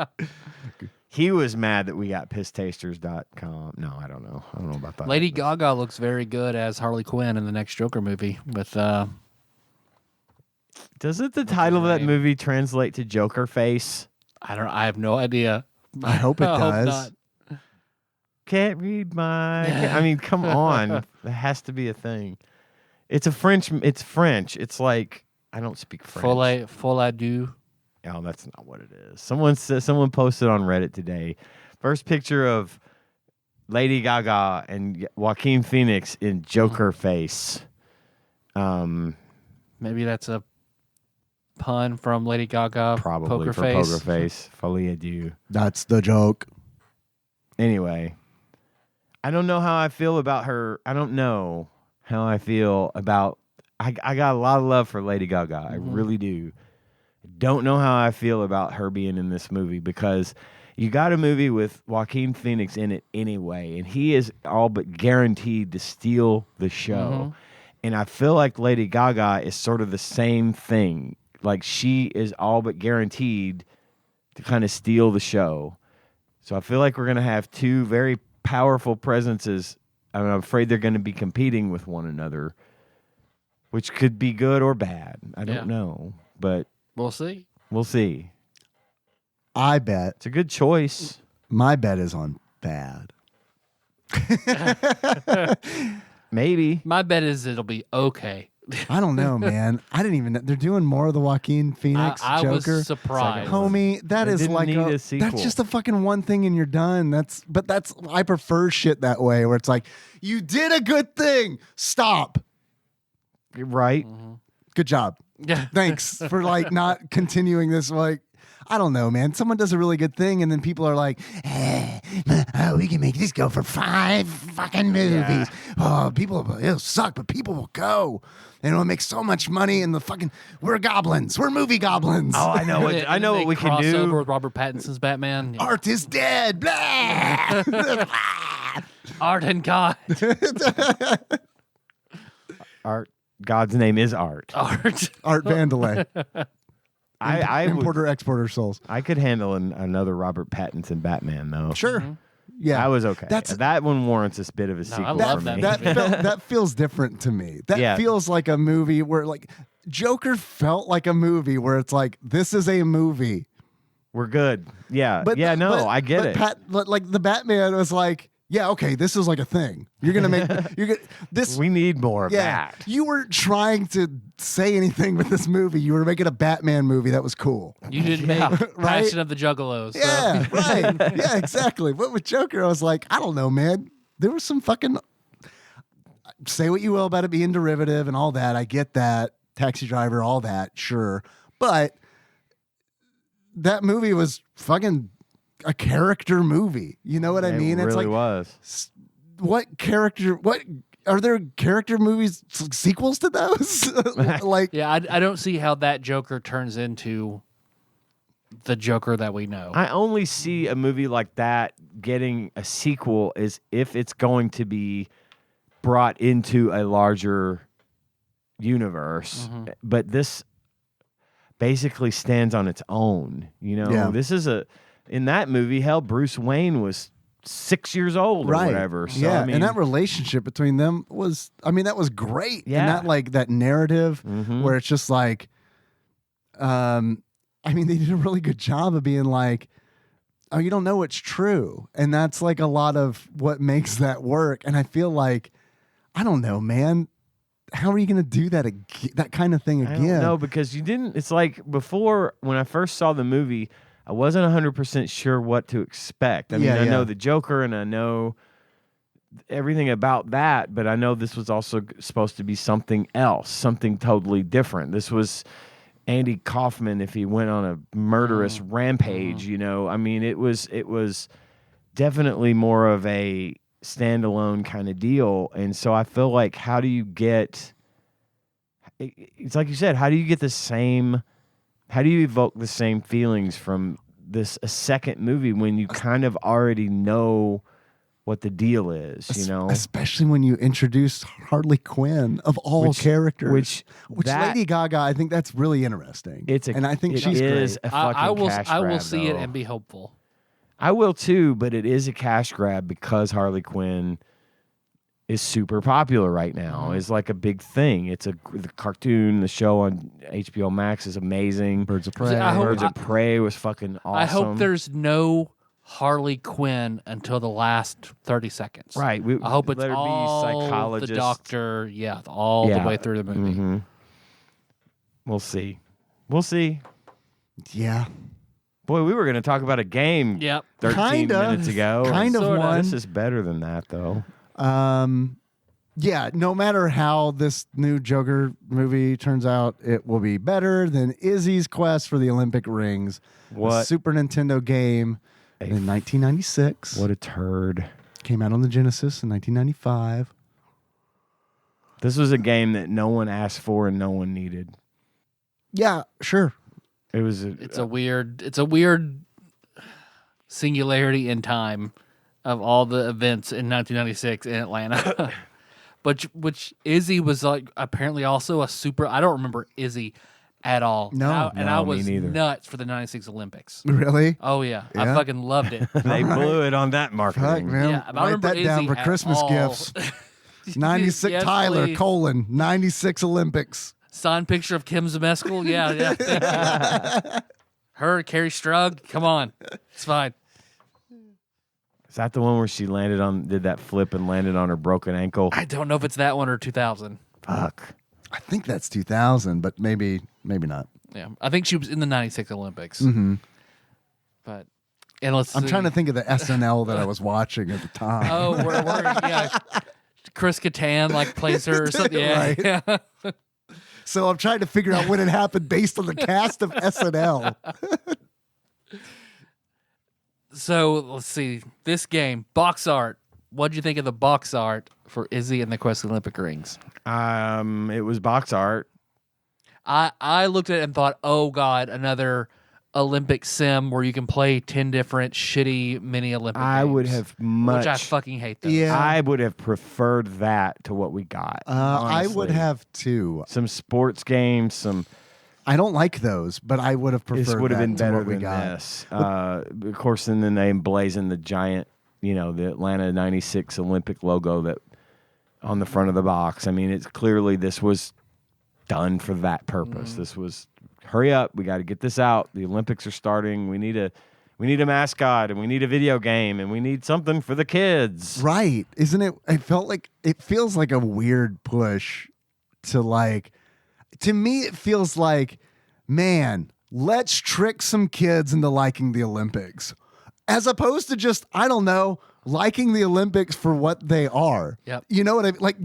he was mad that we got pisstasters.com. No, I don't know. I don't know about that. Lady Gaga looks very good as Harley Quinn in the next Joker movie. With doesn't the title of that movie translate to Joker face? I have no idea. I hope it does. Not. Can't read my. I mean, come on. That has to be a thing. It's French. It's like, I don't speak French. Folie du. Oh, that's not what it is. Someone posted on Reddit today. First picture of Lady Gaga and Joaquin Phoenix in Joker face. Maybe that's a pun from Lady Gaga. Probably Poker for Face. Poker Face. Folie du. That's the joke. Anyway, I don't know how I feel about her. I don't know how I feel about. I got a lot of love for Lady Gaga. I really do. Don't know how I feel about her being in this movie, because you got a movie with Joaquin Phoenix in it anyway, and he is all but guaranteed to steal the show. And I feel like Lady Gaga is sort of the same thing. Like, she is all but guaranteed to kind of steal the show. So I feel like we're going to have two very powerful presences. I'm afraid they're going to be competing with one another, which could be good or bad. I don't know, but we'll see. We'll see. I bet it's a good choice. My bet is on bad. Maybe. My bet is it'll be okay. I don't know, man. I didn't even know. They're doing more of the Joaquin Phoenix I Joker. was surprised. Homie, that is like a sequel. That's just a fucking one thing and you're done. I prefer shit that way, where it's like, you did a good thing. Stop. Right. Good job. Yeah. Thanks for like not continuing this. Like, I don't know, man. Someone does a really good thing, and then people are like, we can make this go for 5 fucking movies. Oh, it'll suck, but people will go. And it'll make so much money, and we're goblins. We're movie goblins. Oh, I know what I know what we can do. Crossover with Robert Pattinson's Batman. Yeah. Art is dead. Blah. Art and God. Art. God's name is Art. Art Vandelay. I Importer, exporter souls. I could handle another Robert Pattinson Batman, though. Sure. Yeah. I was okay. That one warrants a bit of a sequel I love for me. That feels different to me. That feels like a movie where, like, Joker felt like a movie where it's like, this is a movie. We're good. Yeah. I get it. Like, the Batman was like, yeah, okay, this is like a thing. You're gonna make this. We need more of Yeah, that. you weren't trying to say anything with this movie. You were making a Batman movie that was cool. You didn't make Right? Passion of the Juggalos. So. Yeah, right. Yeah, exactly. But with Joker, I was like, I don't know, man. There was some fucking. Say what you will about it being derivative and all that. I get that. Taxi Driver, all that, sure. But that movie was fucking a character movie. You know what I mean? It really it's like, was. what character? What are there character movies sequels to those? Like, Yeah, I don't see how that Joker turns into the Joker that we know. I only see a movie like that getting a sequel is if it's going to be brought into a larger universe. Mm-hmm. But this basically stands on its own. You know, Yeah. this is in that movie, hell, Bruce Wayne was 6 years old or right. whatever. So, yeah, I mean, and that relationship between them was, I mean, that was great. Yeah. And that, like, that narrative where it's just like, I mean, they did a really good job of being like, oh, you don't know what's true. And that's like a lot of what makes that work. And I feel like, I don't know, man. How are you going to do that that kind of thing again? I don't know, because you didn't. It's like before, when I first saw the movie, I wasn't 100% sure what to expect. I mean, I know the Joker and I know everything about that, but I know this was also supposed to be something else, something totally different. This was Andy Kaufman if he went on a murderous rampage, you know. I mean, it was definitely more of a standalone kind of deal. And so I feel like, how do you get, it's like you said, how do you evoke the same feelings from a second movie when you kind of already know what the deal is, you know? Especially when you introduced Harley Quinn of all characters. Which Lady Gaga, I think that's really interesting. And I think she's great. A fucking cash I will grab, see it though. and be hopeful. I will too, but it is a cash grab because Harley Quinn is super popular right now. It's like a big thing. It's the cartoon, the show on HBO Max is amazing. Birds of Prey. Birds of Prey was fucking awesome. I hope there's no Harley Quinn until the last 30 seconds. Right. I hope it's let her be all psychologist. the doctor, all the way through the movie. Mm-hmm. We'll see. Yeah. Boy, we were going to talk about a game Yep. 13 minutes ago. Kind of Sorta. one. This is better than that, though. Yeah, no matter how this new Joker movie turns out, it will be better than Izzy's quest for the Olympic rings. What? A Super Nintendo game in 1996. What a turd. Came out on the Genesis in 1995. This was a game that no one asked for and no one needed. Yeah, sure. It was. It's a weird singularity in time of all the events in 1996 in Atlanta. But which Izzy was like apparently also a super. I don't remember Izzy at all. No, I me was neither. nuts for the 96 Olympics. Really? Oh yeah, I Yeah? fucking loved it. They blew it on that marketing. Fuck, man. Yeah, but I Write remember that down Izzy for at Christmas all. gifts. 96 Yes, Tyler, please. 96 Olympics. Signed picture of Kim Zmeskal. Yeah. Her, Carrie Strug. Come on, it's fine. Is that the one where she did that flip and landed on her broken ankle? I don't know if it's that one or 2000. Fuck. I think that's 2000, but maybe not. Yeah, I think she was in the 96 Olympics. Mm-hmm. But and let's. I'm see. trying to think of the SNL that I was watching at the time. Oh, yeah. Chris Kattan like plays her or something. Yeah, Right. yeah. So I'm trying to figure out when it happened based on the cast of SNL. So let's see this game box art. What'd you think of the box art for Izzy and the Quest of the Olympic Rings? It was box art. I looked at it and thought, oh god, another Olympic sim where you can play 10 different shitty mini Olympic I games, would have which I fucking hate those. Yeah. I would have preferred that to what we got. I would honestly. have too. some sports games. Some I don't like those, but I would have preferred this would have that been to better what we than got. this. Of course, and then they emblazoned the giant, the Atlanta '96 Olympic logo that on the front of the box. I mean, it's clearly this was done for that purpose. This was hurry up, we got to get this out. The Olympics are starting. We need We need a mascot, and we need a video game, and we need something for the kids. Right. Isn't it? It feels like a weird push to me, it feels like, man, let's trick some kids into liking the Olympics as opposed to just, I don't know, liking the Olympics for what they are. Yep. You know what I mean? Like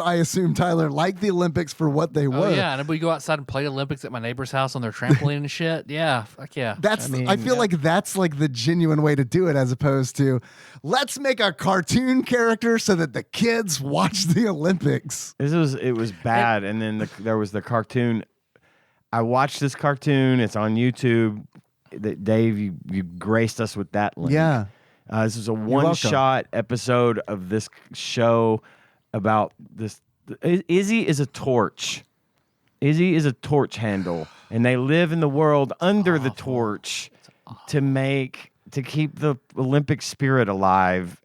I assume, Tyler, like the Olympics for what they were. Oh, yeah. And if we go outside and play Olympics at my neighbor's house on their trampoline and shit, yeah, fuck yeah. I feel like that's like the genuine way to do it, as opposed to let's make a cartoon character so that the kids watch the Olympics. It was bad. And then there was the cartoon. I watched this cartoon. It's on YouTube. Dave, you graced us with that link. Yeah. This is a one-shot episode of this show about this. Izzy is a torch. Izzy is a torch handle, and they live in the world under the torch to keep the Olympic spirit alive.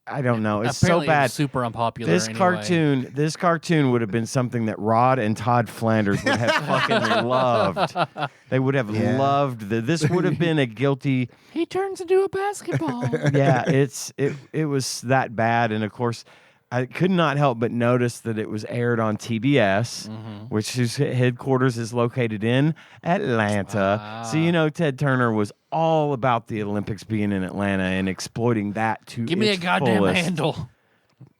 I don't know. It's Apparently so bad. It's super unpopular. This cartoon would have been something that Rod and Todd Flanders would have fucking loved. They would have loved this. Would have been a guilty. He turns into a basketball. Yeah, it was that bad, and of course, I could not help but notice that it was aired on TBS, which whose headquarters is located in Atlanta. So Ted Turner was all about the Olympics being in Atlanta and exploiting that to Give me a goddamn fullest. handle.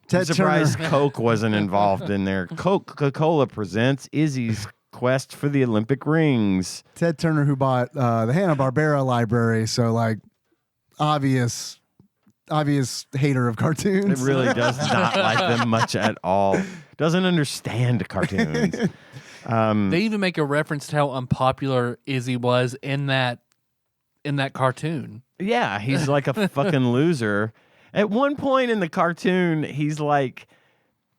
Ted I'm surprised Turner. Coke wasn't involved in there. Coca-Cola presents Izzy's quest for the Olympic rings. Ted Turner, who bought the Hanna-Barbera library, so like obvious hater of cartoons. It really does not like them much at all. Doesn't understand cartoons. They even make a reference to how unpopular Izzy was in that cartoon. Yeah, he's like a fucking loser. At one point in the cartoon, he's like,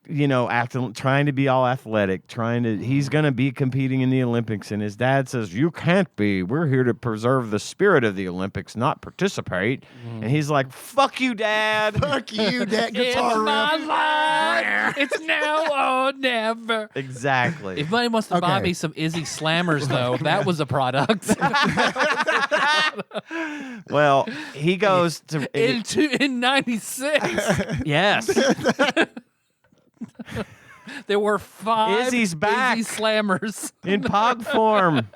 trying to be all athletic, he's going to be competing in the Olympics, and his dad says, "You can't be. We're here to preserve the spirit of the Olympics, not participate." And he's like, "Fuck you, Dad." Fuck you, that It's guitar my riff. life. It's now or never. Exactly. If anybody wants to buy Okay. me some Izzy Slammers, though, that was a product. Well, he goes to in 96, yes. there were 5 Izzy's back. Izzy Slammers. In pog form.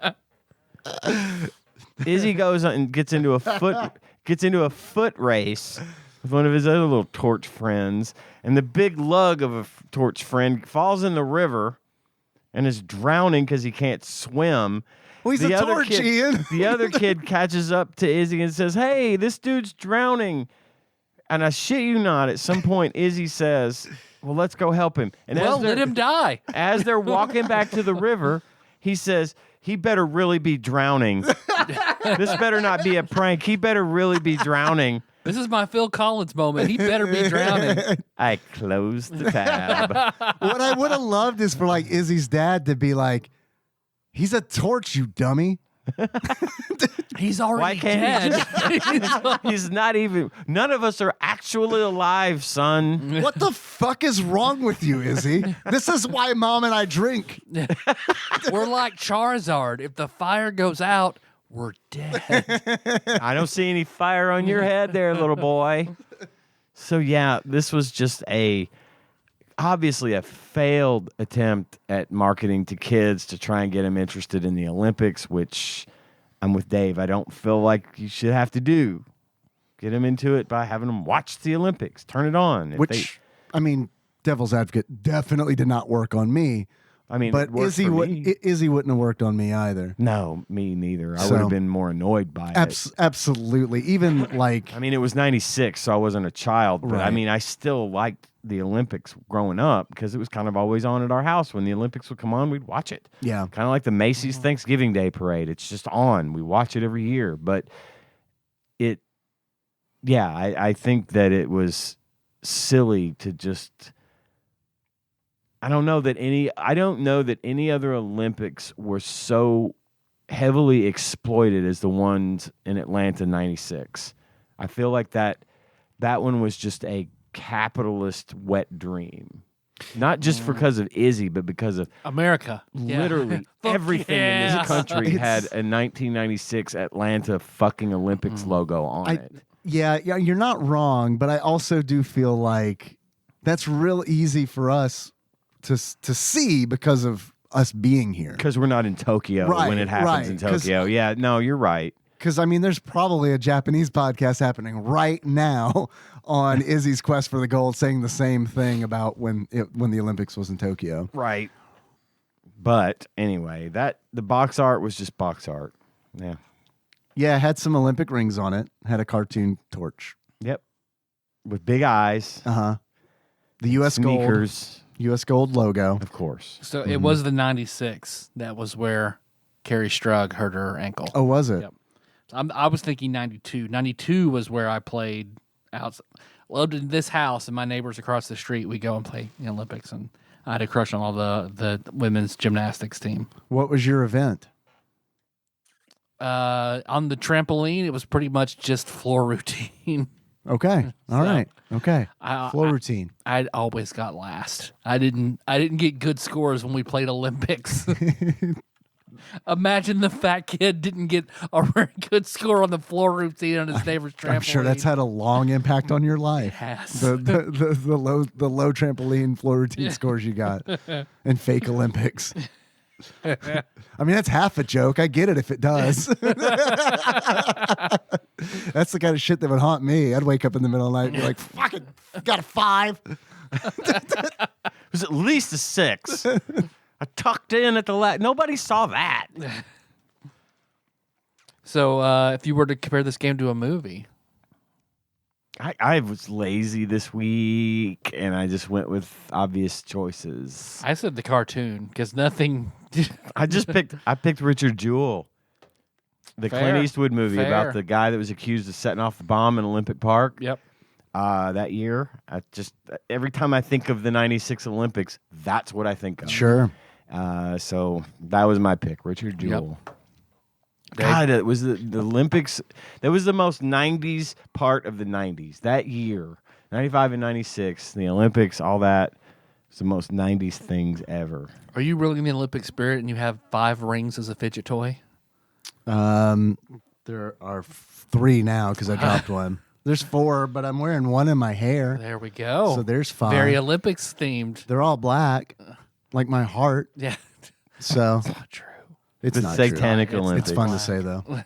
Izzy goes and gets into a foot race with one of his other little torch friends, and the big lug of a torch friend falls in the river and is drowning because he can't swim. Well, he's a torch, Ian. The other kid catches up to Izzy and says, "Hey, this dude's drowning." And I shit you not, at some point Izzy says, "Well, let's go help him." And Let him die. as they're walking back to the river, he says, "He better really be drowning. This better not be a prank. He better really be drowning." This is my Phil Collins moment. He better be drowning. I closed the tab. What I would have loved is for like Izzy's dad to be like, "He's a torch, you dummy." He's Why already can't dead. He's not even, none of us are actually alive, son. What the fuck is wrong with you, Izzy? This is why Mom and I drink. We're like Charizard. If the fire goes out, we're dead. I don't see any fire on your head there, little boy. So yeah, this was just obviously a failed attempt at marketing to kids to try and get them interested in the Olympics, which I'm with Dave. I don't feel like you should have to do. Get them into it by having them watch the Olympics. Turn it on. Devil's advocate definitely did not work on me. But But Izzy wouldn't have worked on me either. No, me neither. I So- would have been more annoyed by it. Absolutely. Even like, It was 96, so I wasn't a child. But Right. I still liked the Olympics growing up because it was kind of always on at our house. When the Olympics would come on, we'd watch it. yeah. Kind of like the Macy's Thanksgiving Day Parade. It's just on. We watch it every year. But I think that it was silly to just. I don't know that any other Olympics were so heavily exploited as the ones in Atlanta 96. I feel like that one was just a capitalist wet dream. Not just because of Izzy, but because of America. literally Yeah. everything in this Yes. country had a 1996 Atlanta fucking Olympics logo on it. Yeah, you're not wrong, but I also do feel like that's real easy for us to see because of us being here. Because we're not in Tokyo when it happens in Tokyo. Yeah, no, you're right. Because, I mean, there's probably a Japanese podcast happening right now on Izzy's quest for the gold saying the same thing about when the Olympics was in Tokyo. Right. But anyway, the box art was just box art. Yeah. Yeah, it had some Olympic rings on it. Had a cartoon torch. Yep. With big eyes. Uh-huh. The U.S. Sneakers. U.S. gold logo. Of course. So it was the 96. That was where Carrie Strug hurt her ankle. Oh, was it? Yep. I was thinking 92. 92 was where I played out. Lived in this house, and my neighbors across the street, we go and play the Olympics, and I had a crush on all the women's gymnastics team. What was your event? On the trampoline, it was pretty much just floor routine. Okay. All right. Okay. Floor routine. I always got last. I didn't get good scores when we played Olympics. Imagine the fat kid didn't get a very good score on the floor routine on his neighbor's trampoline. I'm sure that's had a long impact on your life. It has. The low trampoline floor routine scores you got in fake Olympics. I mean, that's half a joke. I get it if it does. That's the kind of shit that would haunt me. I'd wake up in the middle of the night and be like, fucking got a 5. It was at least a 6. I tucked in at the last. Nobody saw that. So if you were to compare this game to a movie. I was lazy this week, and I just went with obvious choices. I said the cartoon because nothing. I picked Richard Jewell, the Fair. Clint Eastwood movie Fair. about the guy that was accused of setting off the bomb in Olympic Park. Yep. That year, every time I think of the '96 Olympics, that's what I think of. Sure. So that was my pick, Richard Jewell. Yep. God, it was the Olympics. That was the most '90s part of the '90s. That year, '95 and '96, the Olympics, all that. It's the most '90s things ever. Are you really in the Olympic spirit and you have 5 rings as a fidget toy? There are 3 now because I dropped one. There's 4, but I'm wearing one in my hair. There we go. So there's 5. Very Olympics themed. They're all black, like my heart. Yeah. So Not true. it's The not Satanic true. Olympics. It's fun to say though.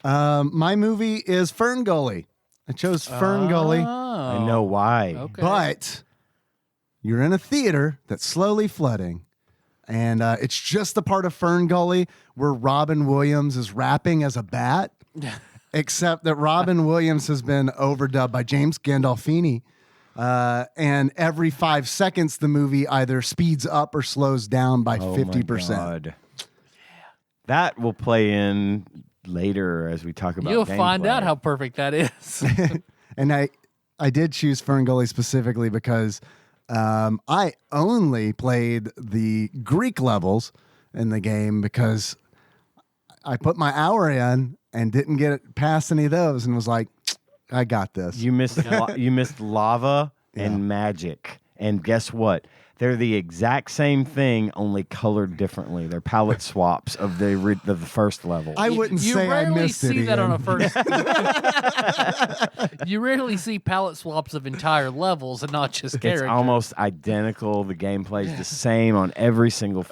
My movie is Fern Gully. I chose Fern Gully, I know why. Okay. but you're in a theater that's slowly flooding. And it's just the part of Fern Gully where Robin Williams is rapping as a bat, except that Robin Williams has been overdubbed by James Gandolfini. And every 5 seconds, the movie either speeds up or slows down by 50%. God. That will play in later as we talk about You'll find gameplay. out how perfect that is. And I did choose Fern Gully specifically because I only played the Greek levels in the game because I put my hour in and didn't get past any of those and was like, I got this. You missed you missed lava and magic. And guess what? They're the exact same thing, only colored differently. They're palette swaps of the first level. I wouldn't You say I rarely missed it. see that on a Ian. first. You rarely see palette swaps of entire levels and not just It's characters. almost identical. The gameplay's the same on every single.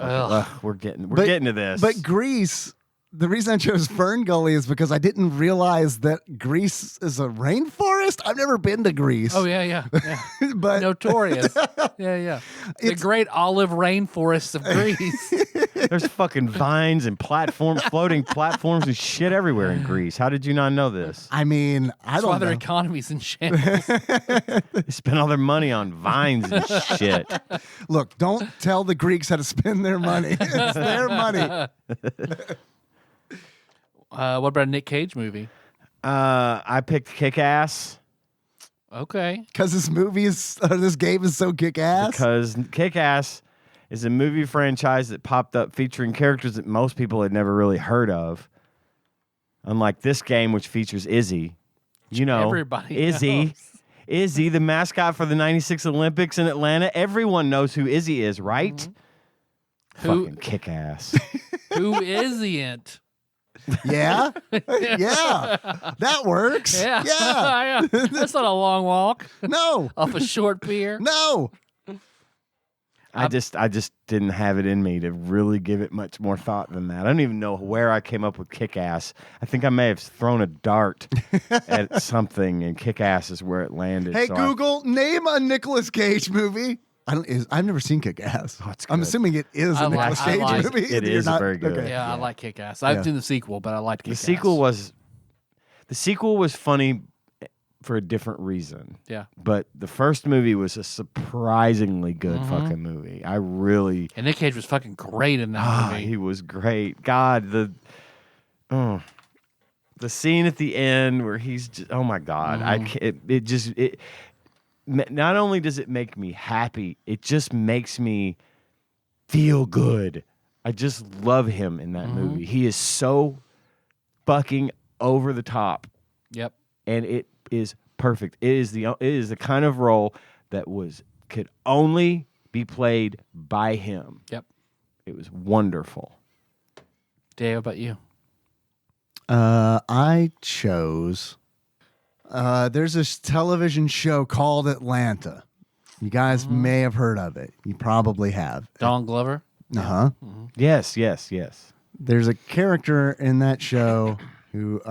We're getting to this. But Greece, the reason I chose Fern Gully is because I didn't realize that Greece is a rainforest. I've never been to Greece. Oh yeah. but Notorious. Yeah. The great olive rainforests of Greece. There's fucking vines and floating platforms and shit everywhere in Greece. How did you not know this? I mean, I That's why don't their know. economy's in shambles. They spent all their money on vines and shit. Look, don't tell the Greeks how to spend their money. It's their money. What about a Nick Cage movie? I picked Kick-Ass Okay. Because this game is so kick-ass. because Kick-Ass is a movie franchise that popped up featuring characters that most people had never really heard of. Unlike this game, which features Izzy. You know, Everybody Izzy. knows. Izzy, the mascot for the 96 Olympics in Atlanta. Everyone knows who Izzy is, right? Fucking kick ass. Who isn't? Yeah, yeah, that works. Yeah. Yeah. That's not a long walk No, off a short pier. no. I just didn't have it in me to really give it much more thought than that. I don't even know where I came up with kick-ass. I think I may have thrown a dart at something, and kick-ass is where it landed. Hey, So Google, name a Nicolas Cage movie. I've never seen Kick-Ass. Oh, it's I'm good. assuming it is a Nicolas Cage movie. It You're is not- very good. okay. Yeah, I like Kick-Ass. I've seen the sequel, but I liked The Kick-Ass. sequel was funny for a different reason. Yeah. But the first movie was a surprisingly good fucking movie. I really And Nick Cage was fucking great in that movie. he was great. God, the scene at the end where he's just, oh my God, I can't, it not only does it make me happy, it just makes me feel good. I just love him in that movie. He is so fucking over the top, Yep. and it is perfect. It is the kind of role that could only be played by him. Yep. It was wonderful. Dave, how about you? I chose. There's this television show called Atlanta. You guys may have heard of it. You probably have. Don Glover? Uh huh. Yes. There's a character in that show who,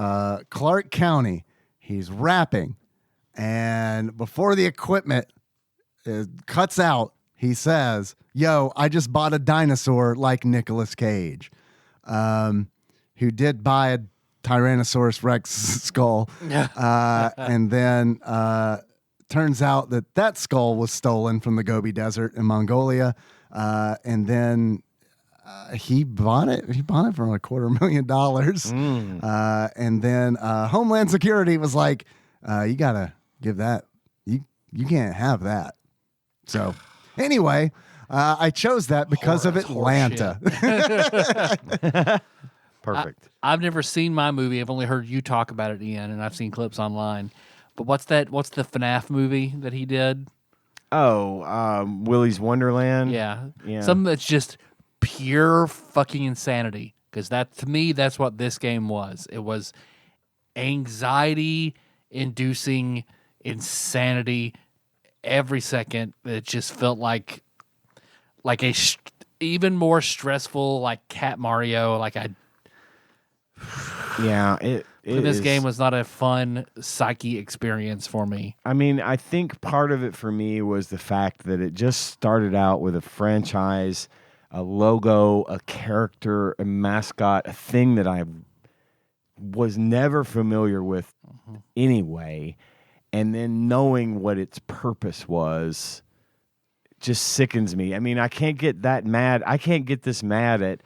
Clark County, he's rapping. And before the equipment cuts out, he says, "Yo, I just bought a dinosaur like Nicolas Cage, who did buy a Tyrannosaurus Rex skull." And then turns out that skull was stolen from the Gobi Desert in Mongolia. And then he bought it. He bought it for $250,000. And then Homeland Security was like, "You gotta give that. You can't have that." So anyway, I chose that because of That's Atlanta. Perfect. I've never seen my movie. I've only heard you talk about it, Ian, and I've seen clips online. But what's the FNAF movie that he did? Willy's Wonderland. Yeah. Yeah. Something that's just pure fucking insanity. Because to me, that's what this game was. It was anxiety-inducing insanity every second. It just felt like even more stressful, like Cat Mario. Yeah. This game was not a fun psyche experience for me. I mean, I think part of it for me was the fact that it just started out with a franchise, a logo, a character, a mascot, a thing that I was never familiar with anyway. And then knowing what its purpose was just sickens me. I mean, I can't get that mad. I can't get this mad at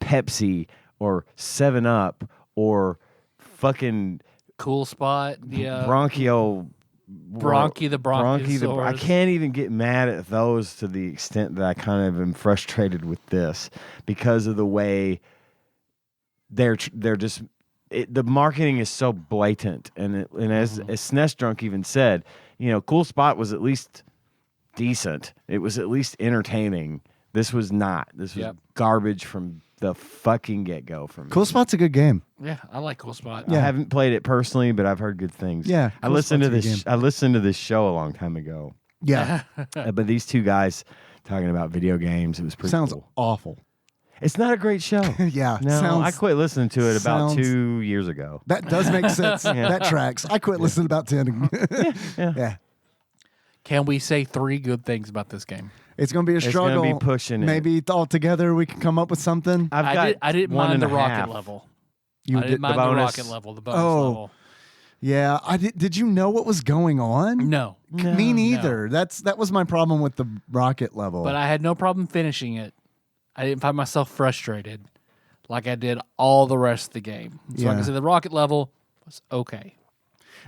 Pepsi or 7-Up or fucking Cool Spot, yeah. Bronchi the Bronchiosaurus. I can't even get mad at those to the extent that I kind of am frustrated with this because of the way they're just the marketing is so blatant, and as SNES Drunk even said, Cool Spot was at least decent. It was at least entertaining. This was not. This was garbage from the fucking get-go for me. Cool Spot's a good game. Yeah, I like Cool Spot. I haven't played it personally, but I've heard good things. Yeah, I Cool listened to Spot's a good this. I listened to this show a long time ago. Yeah. But these two guys talking about video games, it was pretty Sounds cool. awful. It's not a great show. Yeah. No, I quit listening to it about sounds- 2 years ago. That does make sense. That tracks. I quit listening about 10. Yeah. Can we say 3 good things about this game? It's going to be a It's struggle. gonna be pushing it. Maybe all together we can come up with something. I didn't one mind and the a rocket half. level. You I did- didn't mind the bonus. rocket level, the bonus Oh. level. Yeah, I did. Did you know what was going on? No. Me neither. That was my problem with the rocket level. But I had no problem finishing it. I didn't find myself frustrated like I did all the rest of the game. So like I Yeah. said, the rocket level was okay.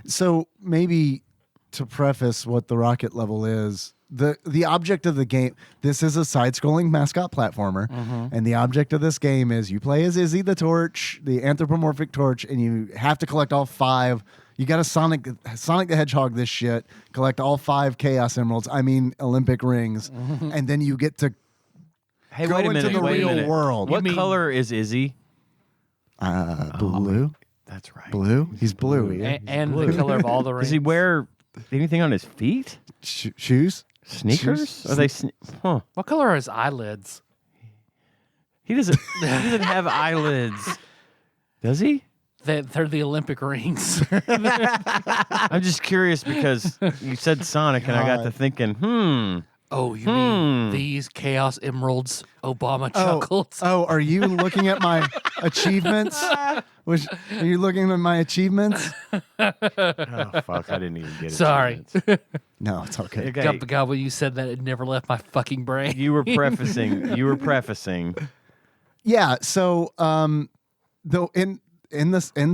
So maybe to preface what the rocket level is, the object of the game. This is a side-scrolling mascot platformer, and the object of this game is you play as Izzy the Torch, the anthropomorphic torch, and you have to collect all 5. You got to Sonic the Hedgehog this shit. Collect all 5 Chaos Emeralds. I mean Olympic rings, and then you get to Hey, go wait a into minute. the wait a real minute. world. What color is Izzy? Blue. That's right. Blue. He's blue. And the color of all the rings. Does he wear anything on his feet? Shoes. Sneakers? Are they? Huh. What color are his eyelids? He doesn't. He doesn't have eyelids. Does he? They're the Olympic rings. I'm just curious because you said Sonic, and I got to thinking, Oh, you mean these Chaos Emeralds? Obama chuckles. Oh, are you looking at my achievements? Are you looking at my achievements? Oh fuck! I didn't even get it. Sorry. No, it's okay. God, God, when you said that, it never left my fucking brain. You were prefacing. Yeah. So, though in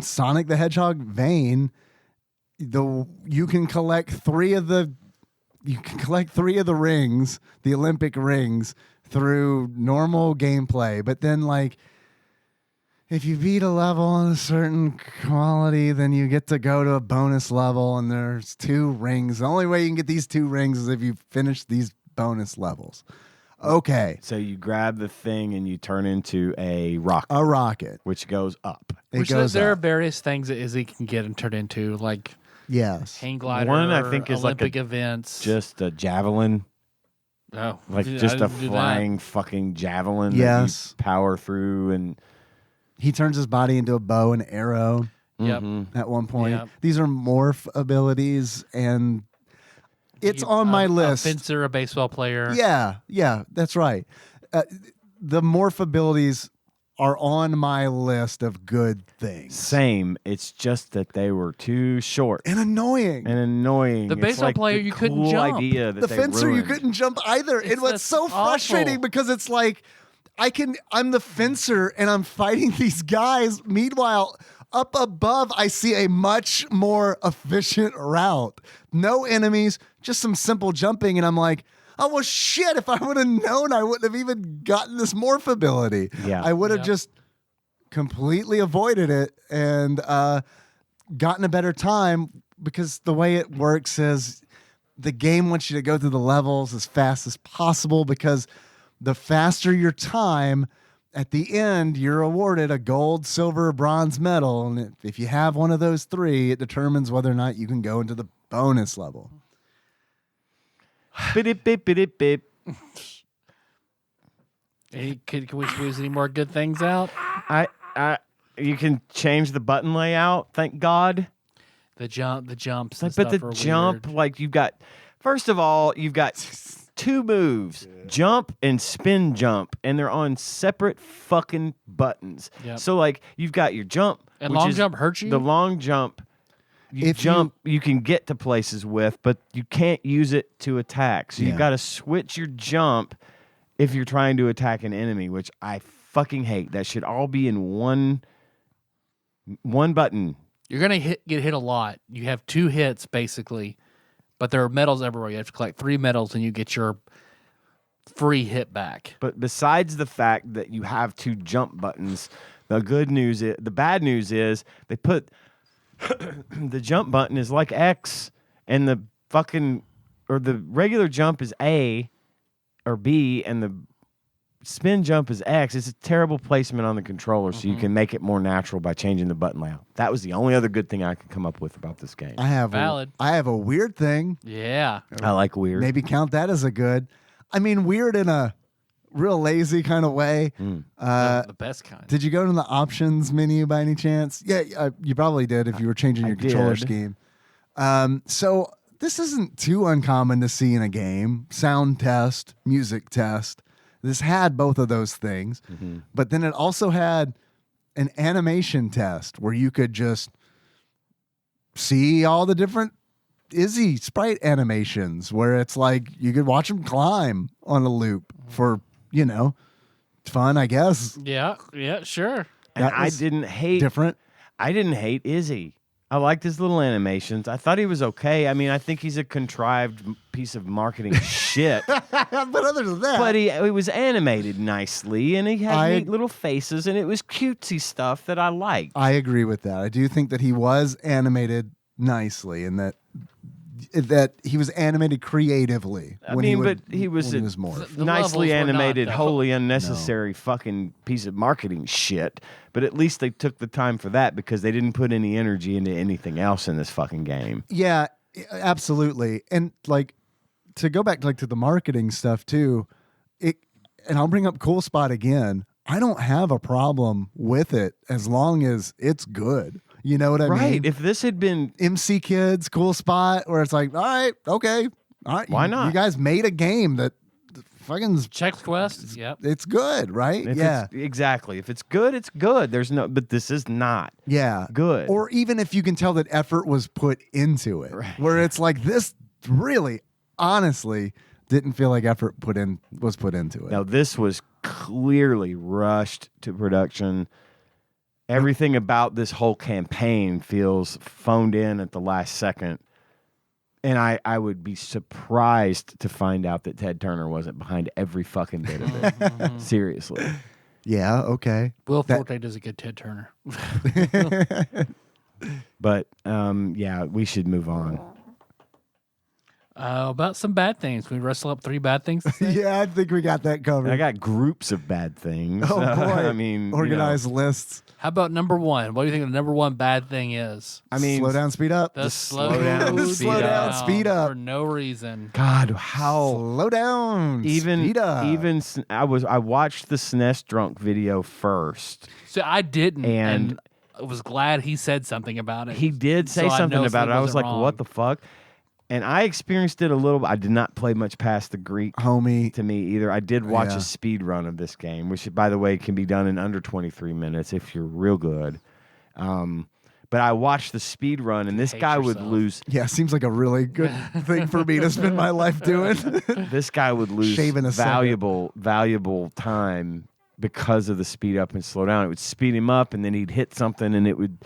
Sonic the Hedgehog vein, you can collect 3 of the rings, the Olympic rings, through normal gameplay. But then, like, if you beat a level on a certain quality, then you get to go to a bonus level, and there's 2 rings. The only way you can get these 2 rings is if you finish these bonus levels. Okay. So you grab the thing and you turn into a rocket. A rocket. Which goes up. There are various things that Izzy can get and turn into, like yes, hang glider. One I think is Olympic like events. Just a javelin. Oh, Like just a flying fucking javelin. Yes. That you power through, and he turns his body into a bow and arrow. Yep. At one point. Yep. These are morph abilities, and it's on my list. A fencer, a baseball player. Yeah, that's right. The morph abilities are on my list of good things. Same. It's just that they were too short And annoying. The It's baseball like player, the you couldn't cool jump. idea that The they fencer, you ruined. couldn't jump either. It was that's so frustrating awful. because it's like, I'm the fencer and I'm fighting these guys. Meanwhile, up above, I see a much more efficient route. No enemies, just some simple jumping. And I'm like, oh, well, shit. If I would have known, I wouldn't have even gotten this morph ability. Yeah. I would have just completely avoided it and gotten a better time, because the way it works is the game wants you to go through the levels as fast as possible, because the faster your time, at the end, you're awarded a gold, silver, bronze medal. And if you have one of those 3, it determines whether or not you can go into the bonus level. Bip, bip, bip, bip. Can we squeeze any more good things out? You can change the button layout. Thank God. The jumps. But the jump, weird. like first of all, you've got 2 moves, jump and spin jump, and they're on separate fucking buttons. Yep. So like you've got your jump. And which long is jump hurts you? The long jump, you can get to places with, but you can't use it to attack. So you've got to switch your jump if you're trying to attack an enemy, which I fucking hate. That should all be in one button. You're gonna get hit a lot. You have 2 hits basically, but there are medals everywhere. You have to collect 3 medals, and you get your free hit back. But besides the fact that you have 2 jump buttons, the bad news is they put the jump button is like X, and the regular jump is A or B, and the spin jump is X. It's a terrible placement on the controller, so you can make it more natural by changing the button layout. That was the only other good thing I could come up with about this game. I have Valid. I have a weird thing. Yeah. I like weird. Maybe count that as a good. I mean, weird in a real lazy kind of way. The best kind. Did you go to the options menu by any chance? Yeah, you probably did if you were changing your controller scheme. So this isn't too uncommon to see in a game. Sound test, music test. This had both of those things, but then it also had an animation test where you could just see all the different Izzy sprite animations, where it's like you could watch him climb on a loop for, fun, I guess. Yeah, sure. And I didn't hate different. I didn't hate Izzy. I liked his little animations. I thought he was okay. I mean, I think he's a contrived piece of marketing shit. But other than that, But he was animated nicely, and he had neat little faces, and it was cutesy stuff that I liked. I agree with that. I do think that he was animated nicely, and that he was animated creatively. He was more nicely animated, wholly unnecessary fucking piece of marketing shit. But at least they took the time for that because they didn't put any energy into anything else in this fucking game. Yeah, absolutely. And like to go back to the marketing stuff too, and I'll bring up Cool Spot again. I don't have a problem with it as long as it's good. You know what I mean? Right. If this had been MC Kids, Cool Spot, where it's like, all right, okay, all right, why not? You guys made a game that fucking Chex Quest. Yep. It's good, right? Exactly. If it's good, it's good. But this is not. Good. Or even if you can tell that effort was put into it, right. Where it's like this really, honestly, didn't feel like effort was put into it. Now this was clearly rushed to production. Everything about this whole campaign feels phoned in at the last second. And I would be surprised to find out that Ted Turner wasn't behind every fucking bit of it. Seriously. Yeah, okay. Will Forte does a good Ted Turner. But, yeah, we should move on. About some bad things. Can we wrestle up 3 bad things to say? Yeah, I think we got that covered. I got groups of bad things. Oh, boy. I mean, organized lists. How about number 1? What do you think the number 1 bad thing is? I mean, slow down, speed up. The slow down, speed up. For no reason. God, how slow down, speed up. I watched the SNES drunk video first. So I didn't, And I was glad he said something about it. He did say something about it. I was like, what the fuck? And I experienced it a little. I did not play much past the Greek, homie, to me either. I did watch a speed run of this game, which, by the way, can be done in under 23 minutes if you're real good. But I watched the speed run, and this guy would lose. Yeah, seems like a really good thing for me to spend my life doing. This guy would lose valuable time because of the speed up and slow down. It would speed him up, and then he'd hit something, and it would,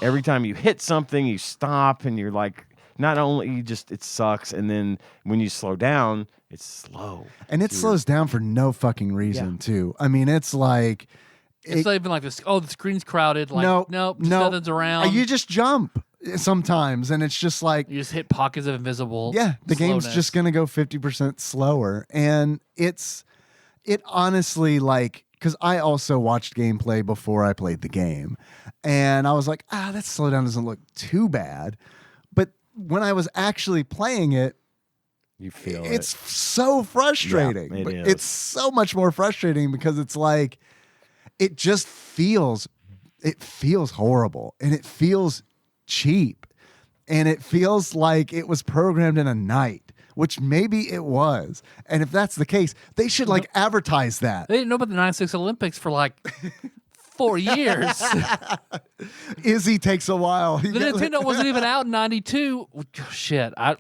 every time you hit something, you stop, and you're like. Not only it sucks, and then when you slow down, it's slow. And it slows down for no fucking reason, too. I mean, it's like... It's not even like this, the screen's crowded. Like, nope, nothing's around. You just jump sometimes, and it's just like... You just hit pockets of invisible the game's just going to go 50% slower. And it honestly, like... Because I also watched gameplay before I played the game. And I was like, that slowdown doesn't look too bad. But when I was actually playing it, you feel it's so frustrating. Yeah, it is. It's so much more frustrating because it's like it just feels horrible, and it feels cheap, and it feels like it was programmed in a night, which maybe it was. And if that's the case, they should advertise that. They didn't know about the 96 Olympics for 4 years. Izzy takes a while. The Nintendo wasn't even out in 92. Shit. Our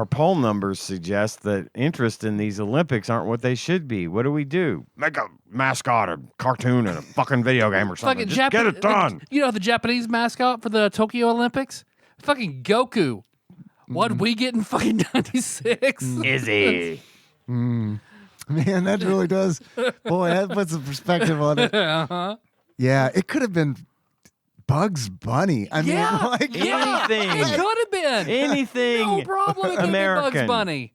poll numbers suggest that interest in these Olympics aren't what they should be. What do? Make a mascot, a cartoon, and a fucking video game or something. Just get it done. You know the Japanese mascot for the Tokyo Olympics? Fucking Goku. What'd we get in fucking 96? Izzy. Man, that really does. Boy, that puts a perspective on it. Uh-huh. Yeah, it could have been Bugs Bunny. I mean, anything. It could have been. Anything. No problem. It could American. be Bugs Bunny.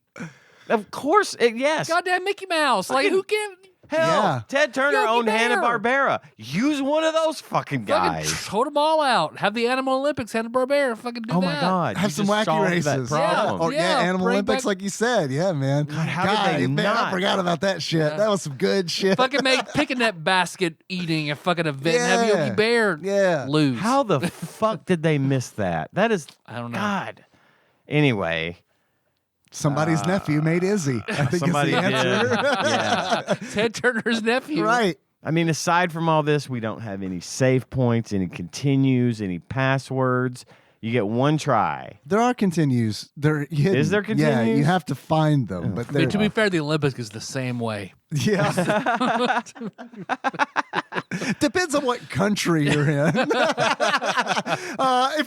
Of course, yes. Goddamn Mickey Mouse. Like, who can... Hell, Ted Turner Yogi owned Bear. Hanna-Barbera. Use one of those fucking guys. Fucking throw them all out. Have the Animal Olympics, Hanna-Barbera. Fucking do that. Oh my God. Have You some just wacky solved races. that problem. Or Animal bring Olympics, back- like you said. Yeah, man. God, how did they man, not? I forgot about that shit. That was some good shit. Fucking make picnic basket eating a fucking event and have Yeah. Yogi Bear lose. How the fuck did they miss that? That is, I don't know. God. Anyway. Somebody's nephew made Izzy. I think Somebody it's the did. answer. Yeah. Ted Turner's nephew. Right. I mean, aside from all this, we don't have any save points, any continues, any passwords. You get one try. There are continues. Is there Yeah, continues? you have to find them. But I mean, they're, to be fair, the Olympics is the same way. yeah. Depends on what country you're in. If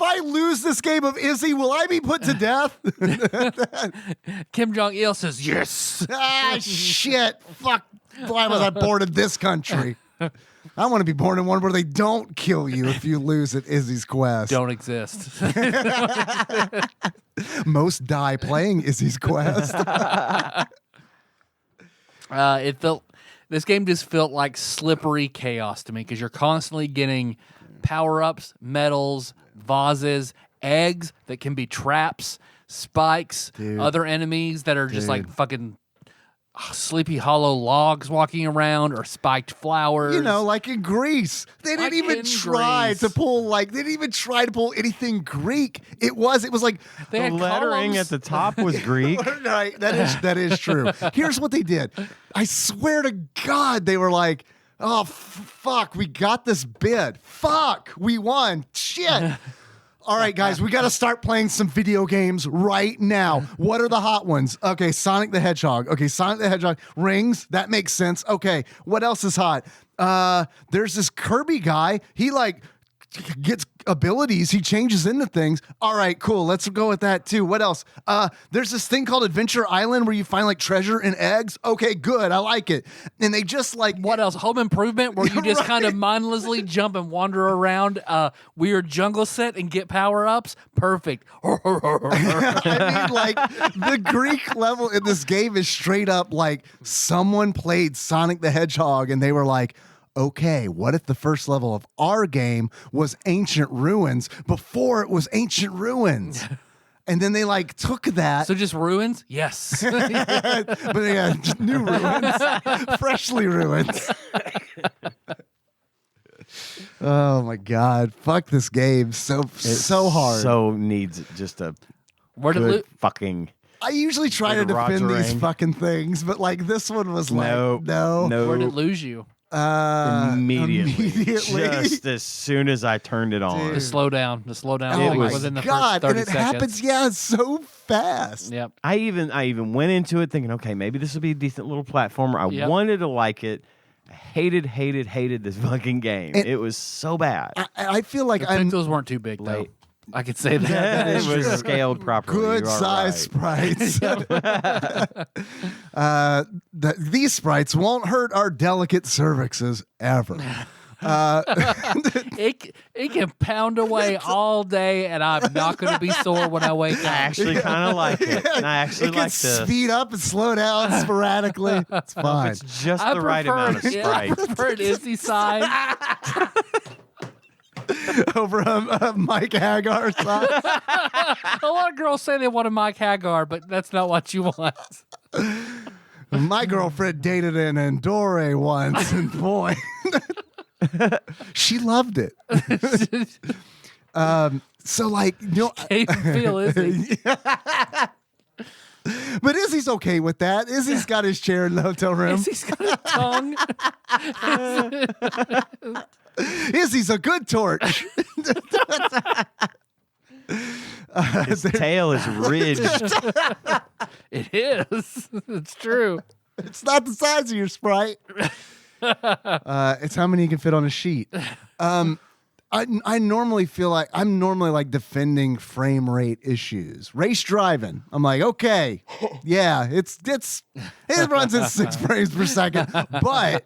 I lose this game of Izzy, will I be put to death? Kim Jong-il says, yes. Shit. Fuck. Why was I born in this country? I want to be born in one where they don't kill you if you lose at Izzy's Quest. Don't exist. Most die playing Izzy's Quest. This game just felt like slippery chaos to me because you're constantly getting power-ups, medals, vases, eggs that can be traps, spikes, other enemies that are just like fucking Sleepy Hollow logs walking around or spiked flowers. You know, like in Greece. They didn't even try to pull anything Greek. It was like they had lettering columns. at the top was Greek. Right, that is true. Here's what they did. I swear to God, they were like, oh, fuck, we got this bid. Fuck, we won. Shit. All right, guys, we got to start playing some video games right now. What are the hot ones? Okay, Sonic the Hedgehog. Okay, Sonic the Hedgehog. Rings, that makes sense. Okay, what else is hot? There's this Kirby guy. He like gets abilities. He changes into things. All right, cool. Let's go with that too. What else? There's this thing called Adventure Island where you find like treasure and eggs. Okay, good. I like it. And they just like what else? Home Improvement, where you just kind of mindlessly jump and wander around weird jungle set and get power ups. Perfect. I mean, like the Greek level in this game is straight up like someone played Sonic the Hedgehog and they were like, okay, what if the first level of our game was Ancient Ruins before it was Ancient Ruins? And then they like took that. So just ruins? Yes. But yeah, just new ruins, freshly ruins. Oh my God. Fuck this game. So hard. So needs just a Where did good fucking. I usually try to Good defend these Rogering. fucking things, but like this one was like, no. Where did it lose you? Immediately. Just as soon as I turned it on. The slowdown. The slowdown Oh thing my within the God. first 30 And it seconds. happens, yeah, so fast. Yep. I even went into it thinking, okay, maybe this will be a decent little platformer. I wanted to like it. I hated this fucking game. And it was so bad. I feel like The I'm pixels weren't too big, though. Late. I could say that. it was scaled properly. good You are size right. sprites. These sprites won't hurt our delicate cervixes ever. It can pound away all day, and I'm not going to be sore when I wake I up. actually kind of like it. And I actually It can like this. speed up and slow down sporadically. It's fine. It's just I the right amount of prefer- I sprite. prefer an Izzy side. Over a Mike Hagar side. A lot of girls say they want a Mike Hagar, but that's not what you want. My girlfriend dated an Endore once, and boy, she loved it. So like, you know, Can't even feel Izzy. but Izzy's okay with that. Izzy's got his chair in the hotel room. Izzy's got a tongue. Izzy's a good torch. His tail is ridged. It is. It's true. It's not the size of your sprite. It's how many you can fit on a sheet. I normally feel like I'm normally like defending frame rate issues. Race driving, I'm like, okay, yeah, it runs at 6 frames per second, but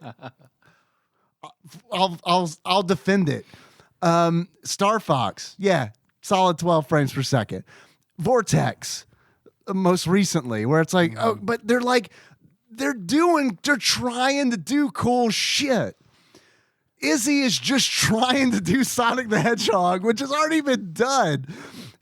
I'll defend it. Star Fox, yeah, solid 12 frames per second. Vortex, most recently, where it's like, oh, but they're trying to do cool shit. Izzy is just trying to do Sonic the Hedgehog, which has already been done.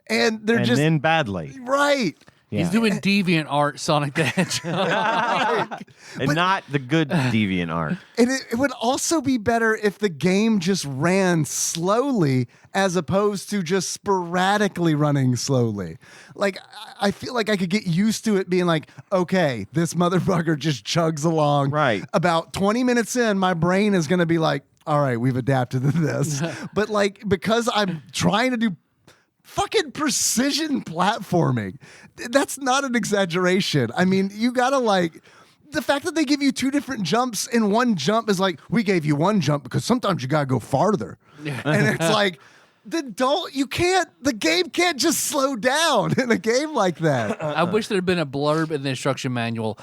And they're just then badly. right. Yeah. He's doing deviant art, Sonic the Hedgehog. And not the good deviant art. And it would also be better if the game just ran slowly as opposed to just sporadically running slowly. Like, I feel like I could get used to it being like, okay, this motherfucker just chugs along. Right. About 20 minutes in, my brain is going to be like, all right, we've adapted to this. But like, because I'm trying to do fucking precision platforming, that's not an exaggeration. I mean, you gotta like, the fact that they give you 2 different jumps in one jump is like, we gave you one jump because sometimes you gotta go farther. And it's like, the game can't just slow down in a game like that. I wish there had been a blurb in the instruction manual.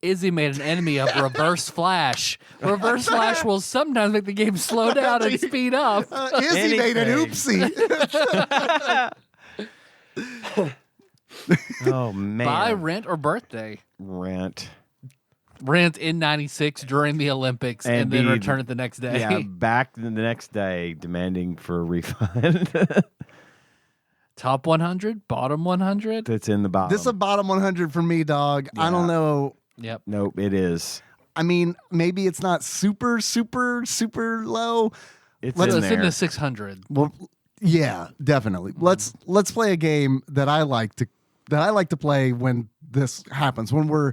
Izzy made an enemy of Reverse Flash. Reverse Flash will sometimes make the game slow down and speed up. Izzy made an oopsie. Oh man. Buy, rent, or birthday. Rent In 96 during the Olympics and then return it the next day. Yeah, back the next day demanding for a refund. Top 100, bottom 100. That's in the bottom. This is a bottom 100 for me, dog. I don't know. Yep. Nope, it is. I mean, maybe it's not super, super, super low. It's It's in in there. the 600. Well, yeah, definitely. Let's play a game that I like to play when this happens. When we're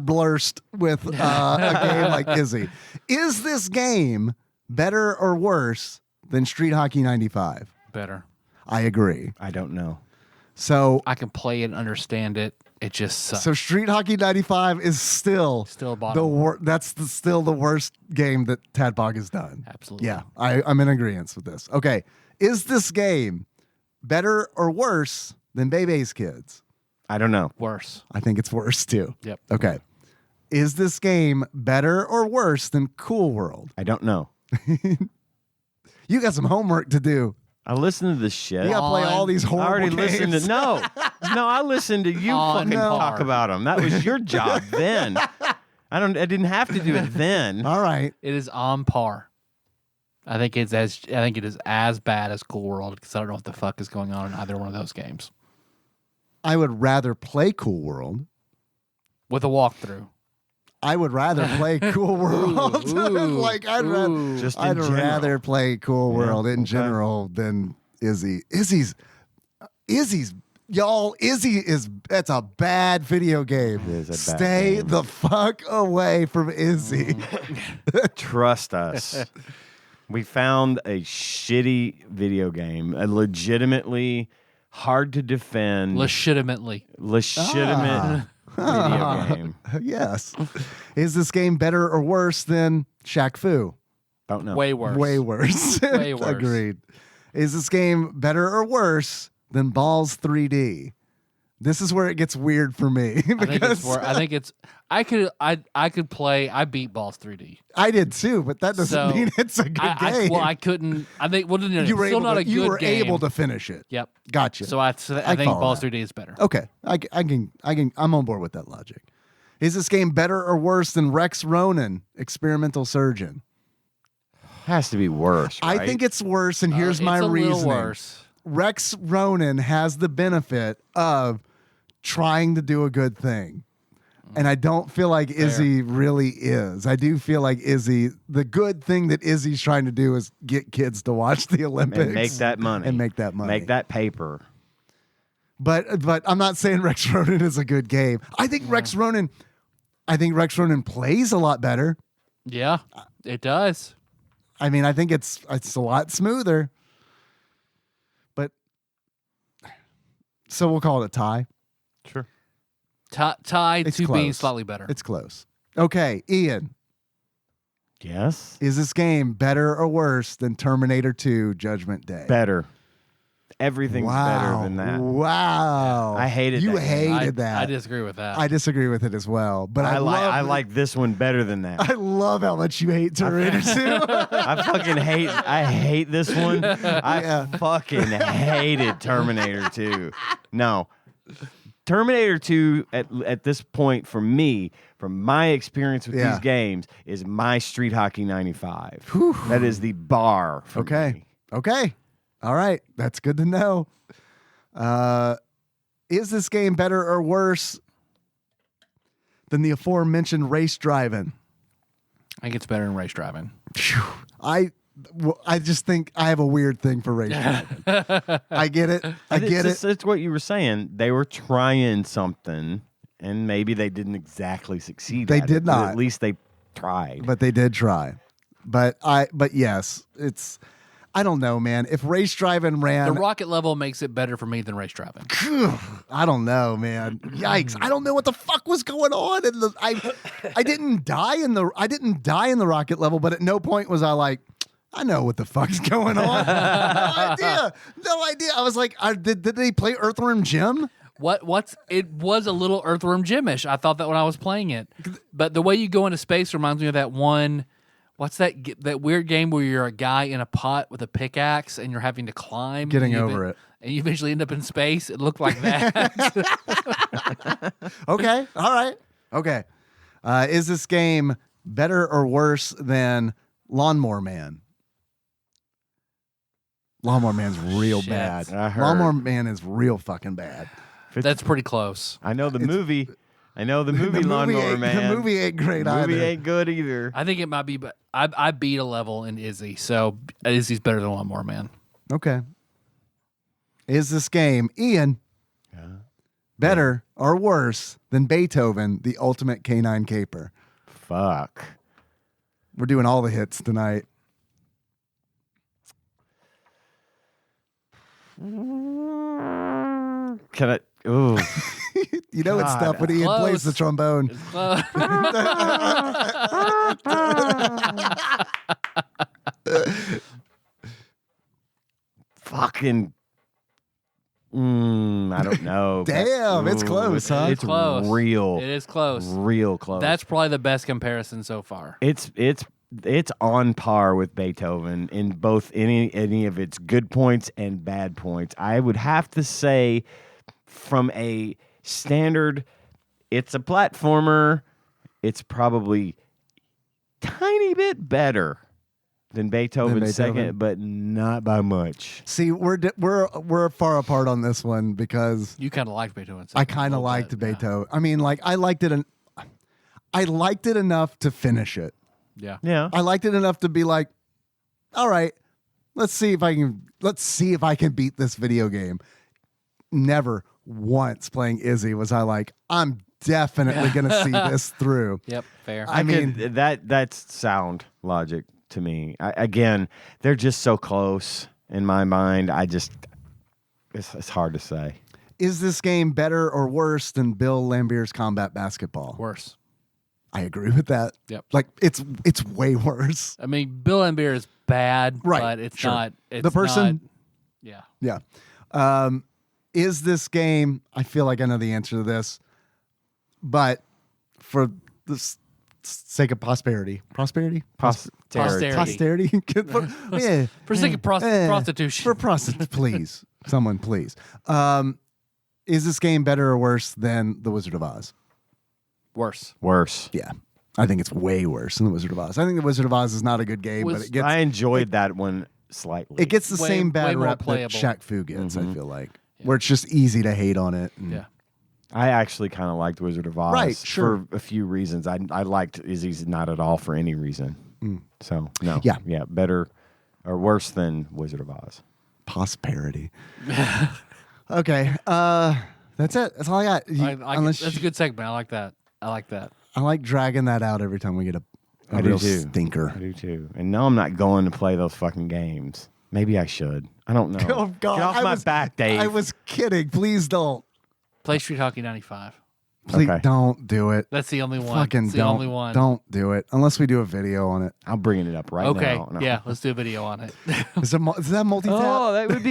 blurst with a game like Izzy. Is this game better or worse than Street Hockey 95? Better. I agree. I don't know. So I can play it and understand it. It just sucks. So Street Hockey 95 is still bottom. Still the worst game that TADPOG has done. Absolutely. Yeah, I'm in agreement with this. Okay, is this game better or worse than Bebe's Kids? I don't know. Worse. I think it's worse too. Yep. Okay. Is this game better or worse than Cool World? I don't know. You got some homework to do. I listen to this shit. You got to play all these I horrible already games. listened to no. I listened to you fucking talk about them. That was your job then. I didn't have to do it then. All right. It is on par. I think it is as bad as Cool World because I don't know what the fuck is going on in either one of those games. I would rather play Cool World. With a walkthrough. I would rather play Cool World. I'd rather play Cool World in general than Izzy. Izzy is a bad video game. It is a bad Stay game. the fuck away from Izzy. Trust us. We found a shitty video game, a legitimately hard to defend, Legitimately. legitimate video game. Yes. Is this game better or worse than Shaq Fu? Don't know. Way worse. Way worse. Way worse. Agreed. Is this game better or worse than Balls 3D? This is where it gets weird for me. I could play. I beat Balls 3D. I did too, but that doesn't mean it's a good game. I couldn't. I think. Well, no, you were still able not to, a good you were game. able to finish it. Yep. Gotcha. So I think follow Balls that. 3D is better. Okay, I'm on board with that logic. Is this game better or worse than Rex Ronan, Experimental Surgeon? Has to be worse. Right? I think it's worse, and here's my it's a reasoning. little worse. Rex Ronan has the benefit of trying to do a good thing. And I don't feel like Izzy really is. I do feel like Izzy, the good thing that Izzy's trying to do is get kids to watch the Olympics. And make that money. And make that money. Make that paper. But I'm not saying Rex Ronan is a good game. I think Rex Ronan plays a lot better. Yeah, it does. I mean, I think it's a lot smoother. But so we'll call it a tie. Sure. Tied It's to being close. slightly better. It's close. Okay, Ian, Yes. is this game better or worse than Terminator 2 Judgment Day? Better. Everything's better than that. Wow. I hated you that game. hated that. I disagree with that. I disagree with it as well. But I like this one better than that. I love how much you hate Terminator 2. I hate this one. I fucking hated Terminator 2. No. Terminator 2 at this point for me, from my experience with these games, is my Street Hockey 95. That is the bar for me. Okay. All right. That's good to know. Is this game better or worse than the aforementioned race driving? I think it's better than race driving. I just think I have a weird thing for race driving. I get it. It's what you were saying. They were trying something, and maybe they didn't exactly succeed. They at did it, but not. At least they tried. But they did try. But yes, I don't know, man. If race driving ran, The rocket level makes it better for me than race driving. I don't know, man. Yikes! I don't know what the fuck was going on. I didn't die in the rocket level, but at no point was I like, I know what the fuck's going on. No idea. I was like, did they play Earthworm Jim? It was a little Earthworm Jim-ish. I thought that when I was playing it, but the way you go into space reminds me of that one. What's that weird game where you're a guy in a pot with a pickaxe and you're having to climb? Getting over it. And you eventually end up in space. It looked like that. Okay. All right. Okay. Is this game better or worse than Lawnmower Man? Lawnmower Man's real Shit. bad. I heard. Lawnmower Man is real fucking bad. That's pretty close. I know the movie. Lawnmower Man. The movie ain't great The movie either. ain't good either. I think it might be, but I beat a level in Izzy, so Izzy's better than Lawnmower Man. Okay. Is this game, Ian, better or worse than Beethoven, the Ultimate Canine Caper? Fuck. We're doing all the hits tonight. Can I? Ooh. You know it's God, tough when Ian close. plays the trombone. It's close. Fucking. I don't know. Damn, it's close, huh? It's close. real. It is close. Real close. That's probably the best comparison so far. It's on par with Beethoven in both any of its good points and bad points. I would have to say, from a standard, it's a platformer. It's probably tiny bit better than Beethoven's second, but not by much. See, we're far apart on this one because You kind of liked Beethoven. I kind of liked Beethoven. I mean, like I liked it enough to finish it. Yeah. Yeah. I liked it enough to be like, all right, let's see if I can beat this video game. Never once playing Izzy was I like, I'm definitely gonna see this through. Yep. Fair. I mean, that's sound logic to me. Again, they're just so close in my mind. It's hard to say. is this game better or worse than Bill Lambier's Combat Basketball? Worse. I agree with that. Yep. Like it's way worse. I mean, Bill and Beer is bad, Right, but it's sure. not. It's The person- not- Yeah. Is this game? I feel like I know the answer to this, but for the sake of posterity, Posterity. posterity, yeah, For sake of prostitution. for prostitution, please, someone, please. Is this game better or worse than The Wizard of Oz? Worse. Worse. Yeah, I think it's way worse than The Wizard of Oz. I think The Wizard of Oz is not a good game, but it gets I enjoyed that one slightly. it gets the Way- same way bad more rep that playable. Shaq Fu gets. I feel like where it's just easy to hate on it. And- Yeah. I actually kind of liked Wizard of Oz Right, sure. for a few reasons. I liked Izzy's not at all for any reason. So, no. Yeah. Yeah, better or worse than Wizard of Oz. Prosperity. Okay, that's it. That's all I got. Unless that's a good segment. I like that. I like dragging that out every time we get a I do real too. stinker. I do too. And no, I'm not going to play those fucking games. Maybe I should. I don't know. Oh God! Get off my back, Dave. I was kidding. Please don't. Play Street Hockey 95. Please Okay. don't do it. That's the only one. Fucking It's the don't. only one. Don't do it unless we do a video on it. I'm bringing it up right Okay. now. No. Yeah. Let's do a video on it. Is that multi-tap? Oh, that would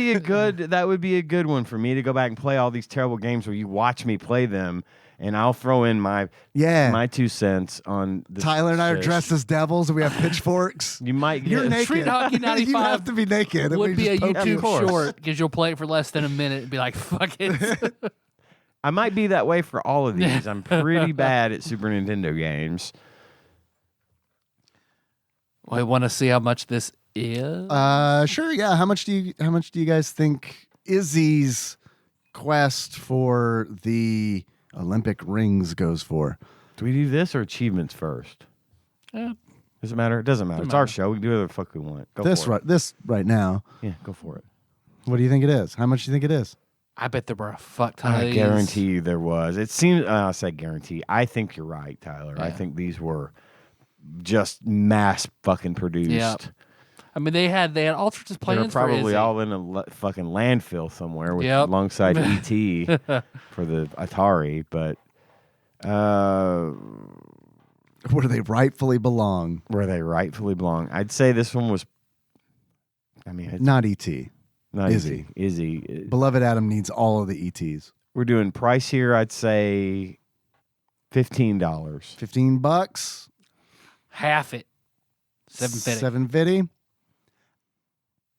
be a good one for me to go back and play all these terrible games where you watch me play them, and I'll throw in my 2 cents on this Tyler and I are shit. dressed as devils and we have pitchforks. You might get You're naked. Street Hockey 95 You have to be naked. and Would we be a just poke you. YouTube Of course. short because you'll play it for less than a minute and be like, fuck it. I might be that way for all of these. I'm pretty bad at Super Nintendo games. I want to see how much this is. Sure. Yeah. How much do you guys think Izzy's quest for the Olympic rings goes for? Do we do this or achievements first? Yeah. Does it matter? It doesn't matter. It's our show. We can do whatever the fuck we want. Go This for it. right now. Yeah, go for it. What do you think it is? How much do you think it is? I bet there were a fuck ton of I these. guarantee you there was. It seems. I say guarantee. I think you're right, Tyler. I Yeah. think these were just mass fucking produced. Yep. I mean, they had all sorts of They're plans for probably Izzy. all in a fucking landfill somewhere with Yep. alongside ET for the Atari, but Where they rightfully belong. where they rightfully belong. I'd say this one was. I mean, it's Not E.T. not Izzy. ET. Izzy. Beloved Adam needs all of the E.T.s. We're doing price here. I'd say $15. $15. Half it. $7.50. $7.50.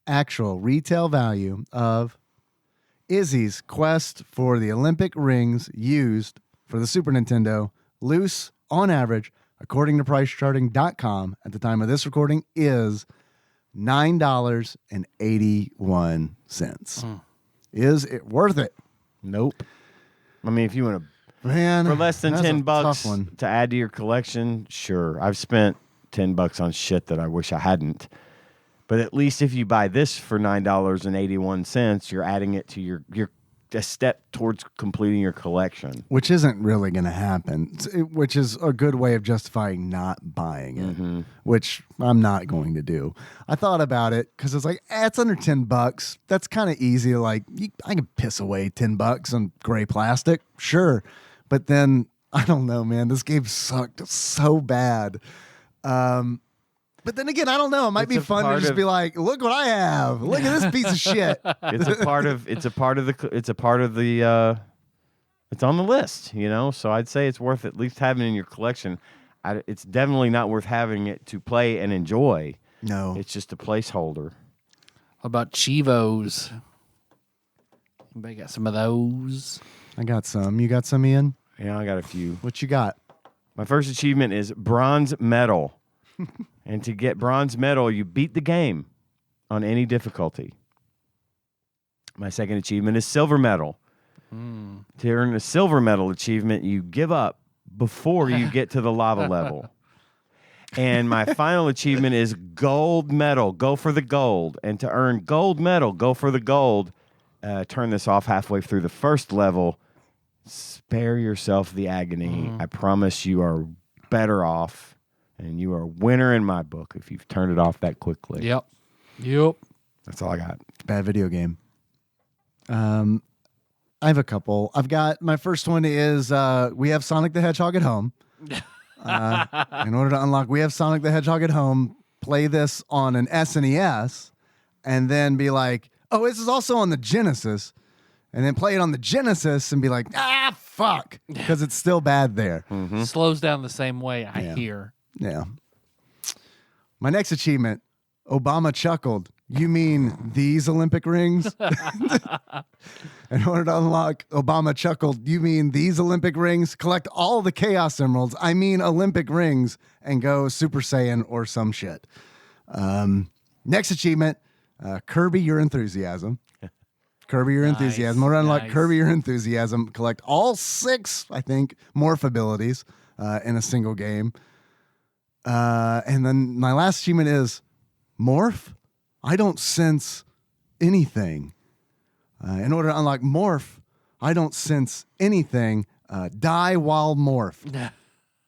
Actual retail value of Izzy's quest for the Olympic rings used for the Super Nintendo, loose on average, according to PriceCharting.com at the time of this recording, is $9.81. Is it worth it? Nope. I mean, if you want to Man, for less than that's a $10 tough one. to add to your collection, sure. I've spent $10 on shit that I wish I hadn't. But at least if you buy this for $9.81, you're adding it to your a step towards completing your collection. Which isn't really going to happen, which is a good way of justifying not buying it, which I'm not going to do. I thought about it because it's like, it's under $10. That's kind of easy. Like, I can piss away $10 on gray plastic, sure. But then, I don't know, man. This game sucked so bad. But then again, I don't know. It might be fun to just be like, "Look what I have! Look at this piece of shit." It's on the list, you know. So I'd say it's worth at least having in your collection. It's definitely not worth having it to play and enjoy. No, It's just a placeholder. What about Chivos? Anybody got some of those? I got some. You got some, Ian? Yeah, I got a few. What you got? My first achievement is bronze medal. And to get bronze medal, you beat the game on any difficulty. My second achievement is silver medal. To earn a silver medal achievement, you give up before you get to the lava level. And my final achievement is gold medal. Go for the gold. And to earn gold medal, go for the gold. Turn this off halfway through the first level. Spare yourself the agony. I promise you are better off. And you are a winner in my book if you've turned it off that quickly. Yep. That's all I got. Bad video game. I have a couple. I've got my first one is we have Sonic the Hedgehog at home. In order to unlock, we have Sonic the Hedgehog at home. Play this on an SNES, and then be like, "Oh, this is also on the Genesis," and then play it on the Genesis and be like, fuck," because it's still bad there. Slows down the same way, I hear. Yeah. My next achievement, Obama chuckled. You mean these Olympic rings? In order to unlock Obama chuckled, you mean these Olympic rings? Collect all the Chaos Emeralds, I mean Olympic rings, and go Super Saiyan or some shit. Next achievement, Kirby Your Enthusiasm. Kirby Your Enthusiasm. In order to unlock Kirby Your Enthusiasm, collect all 6, I think, morph abilities in a single game. And then my last achievement is Morph. I don't sense anything. In order to unlock Morph, I don't sense anything. Die while Morph.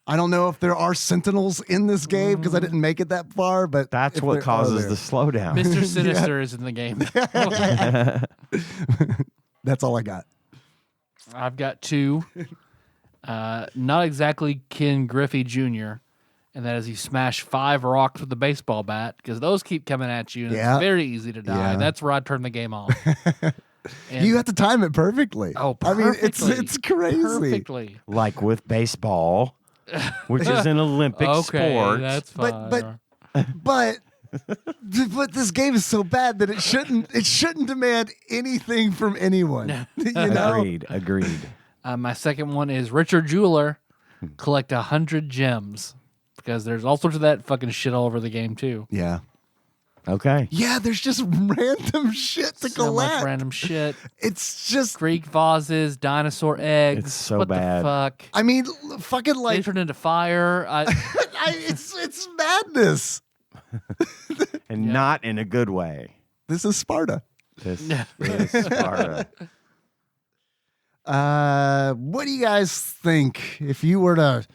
I don't know if there are sentinels in this game because I didn't make it that far, but That's what causes the slowdown. Mr. Sinister is in the game. That's all I got. I've got 2. Not exactly Ken Griffey Jr., and that is you smash 5 rocks with a baseball bat, because those keep coming at you, and it's very easy to die. Yeah. That's where I turn the game off. And You have to time it perfectly. Oh, I mean, perfectly. it's crazy. Perfectly. Like with baseball, which is an Olympic sport. That's fine. But this game is so bad that it shouldn't demand anything from anyone. You know? Agreed. My second one is Richard Jeweler. Collect 100 gems, because there's all sorts of that fucking shit all over the game too. Yeah. Okay. Yeah, there's just random shit to So collect. much random shit. It's just, Greek vases, dinosaur eggs. It's so what bad. the fuck? I mean, fucking They like, turn into fire. it's madness. And not in a good way. This is Sparta. This is Sparta. What do you guys think if you were to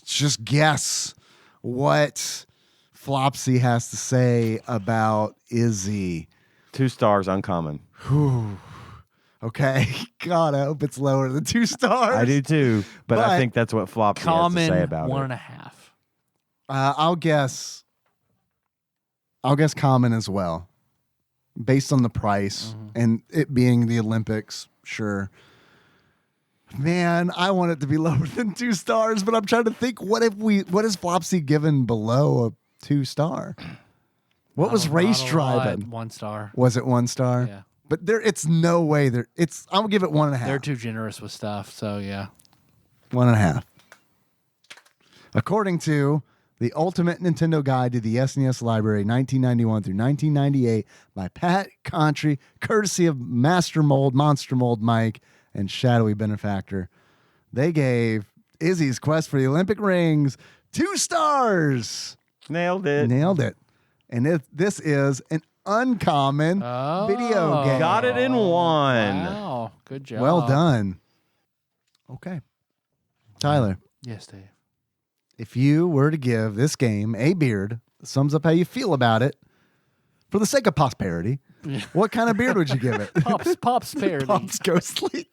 just guess what Flopsy has to say about Izzy. 2 stars, uncommon. Whew. Okay. God, I hope it's lower than 2 stars. I do too, but I think that's what Flopsy has to say about common it. 1.5. I'll guess common as well, based on the price and it being the Olympics. Sure. Man, I want it to be lower than 2 stars, but I'm trying to think, what is Flopsy given below a 2 star? What was Race Driving? 1 star. Was it 1 star? Yeah. But it's no way there. I'll give it 1.5. They're too generous with stuff, so yeah. 1.5. According to the Ultimate Nintendo Guide to the SNES Library, 1991 through 1998, by Pat Contry, courtesy of Monster Mold Mike, and Shadowy Benefactor, they gave Izzy's Quest for the Olympic Rings 2 stars. Nailed it. And this is an uncommon video game. Got it in 1. Wow. Good job. Well done. Okay. Tyler, Yes, Dave. if you were to give this game a beard that sums up how you feel about it, for the sake of prosperity, what kind of beard would you give it? Pops parody. Pops Ghostly.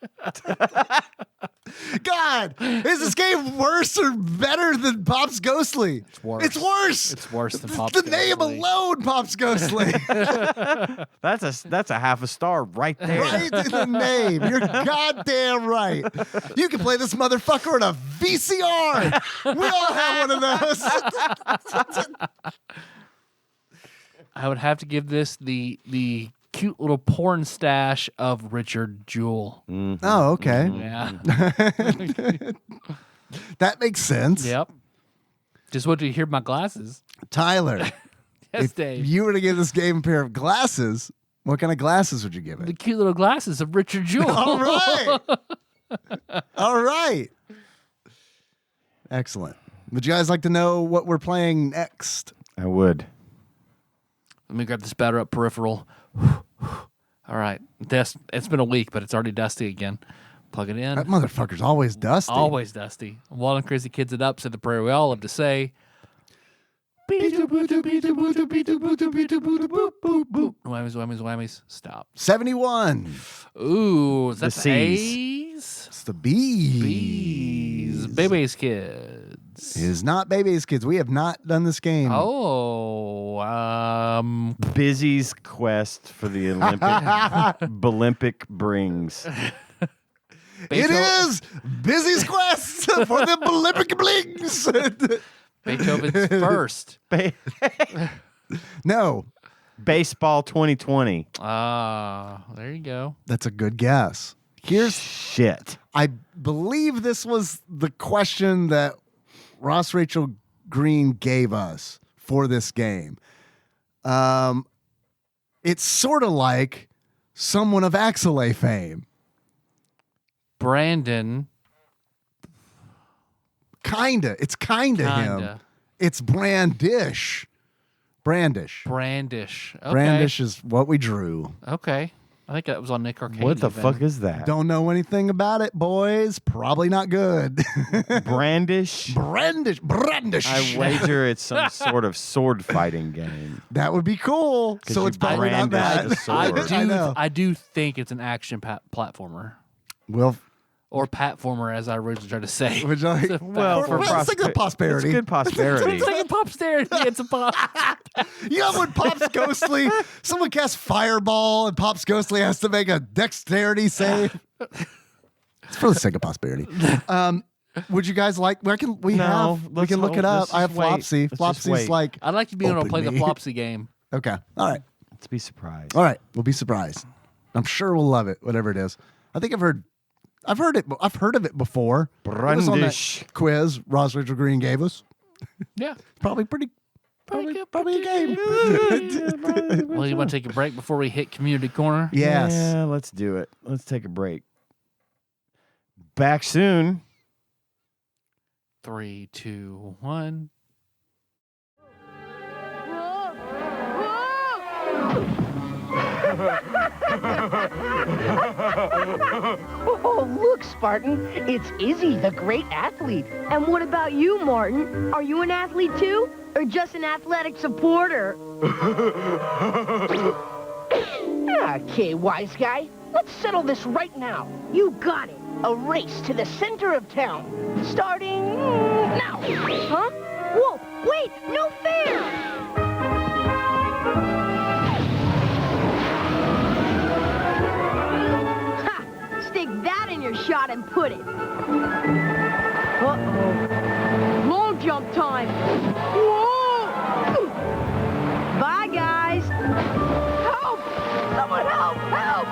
God, is this game worse or better than Pops Ghostly? It's worse. It's worse. It's worse than Pops The name Ghostly. alone, Pops Ghostly. That's a half a star right there. Right in the name. You're goddamn right. You can play this motherfucker on a VCR. We all have one of those. I would have to give this the cute little porn stash of Richard Jewell. Oh, okay. Yeah. That makes sense. Yep. Just what to hear my glasses. Tyler, Yes, if Dave. you were to give this game a pair of glasses, what kind of glasses would you give The it? cute little glasses of Richard Jewell. All right. All right. Excellent. Would you guys like to know what we're playing next? I would. Let me grab this batter up peripheral. All right. It's been a week, but it's already dusty again. Plug it in. That motherfucker's always dusty. Always dusty. Wild and crazy kids it up, said the prayer we all love to say. Whammies, whammies, whammies. Stop. 71. Ooh, is that The the C's. A's? It's the bees. Bees. Baby's kids. It is not Baby's Kids. We have not done this game. Oh, Busy's quest for the Olympic brings. It is Busy's Quest for the Olympic Blings. Beethoven's first. No, Baseball 2020. There you go. that's a good guess. Here's, Shit. I believe this was the question that Ross Rachel Green gave us for this game. It's sort of like someone of Axelay fame. Brandon. It's kinda him. Kinda. It's Brandish. Brandish. Okay. Brandish is what we drew. Okay. I think that was on Nick Arcade. What the even. fuck is that? Don't know anything about it, boys. Probably not good. Brandish? Brandish. I wager it's some sort of sword fighting game. That would be cool. 'Cause So you it's probably not brandish that. the sword. I know. I do think it's an action platformer. Well, Or platformer, as I originally tried to say. would you like, Well, for let's think of prosperity. It's good prosperity. It's like a popsterity. It's a pop. You know when Pops Ghostly, someone casts Fireball and Pops Ghostly has to make a dexterity save? It's for the sake of prosperity. Would you guys like? We can look it up. I have Flopsy. Let's just Flopsy's wait. like, I'd like to be able to Open play the me. Flopsy game. okay, all right, Let's be surprised. all right. We'll be surprised. I'm sure we'll love it. Whatever it is. I think I've heard of it before. It was on that Brandish. quiz Ross Rachel Green gave us. Yeah. Probably a game. Well, you want to take a break before we hit community corner? Yes. Yeah, let's do it. Let's take a break. Back soon. 3, 2, 1. Oh, look, Spartan. It's Izzy, the great athlete. And what about you, Martin? Are you an athlete too? or just an athletic supporter? Okay, wise guy. Let's settle this right now. You got it. A race to the center of town. Starting now. Huh? Whoa, wait, no fair! Ha! Stick that in your shot and put it. Uh-oh. Long jump time. Whoa! Bye, guys. Help! Someone help! Help!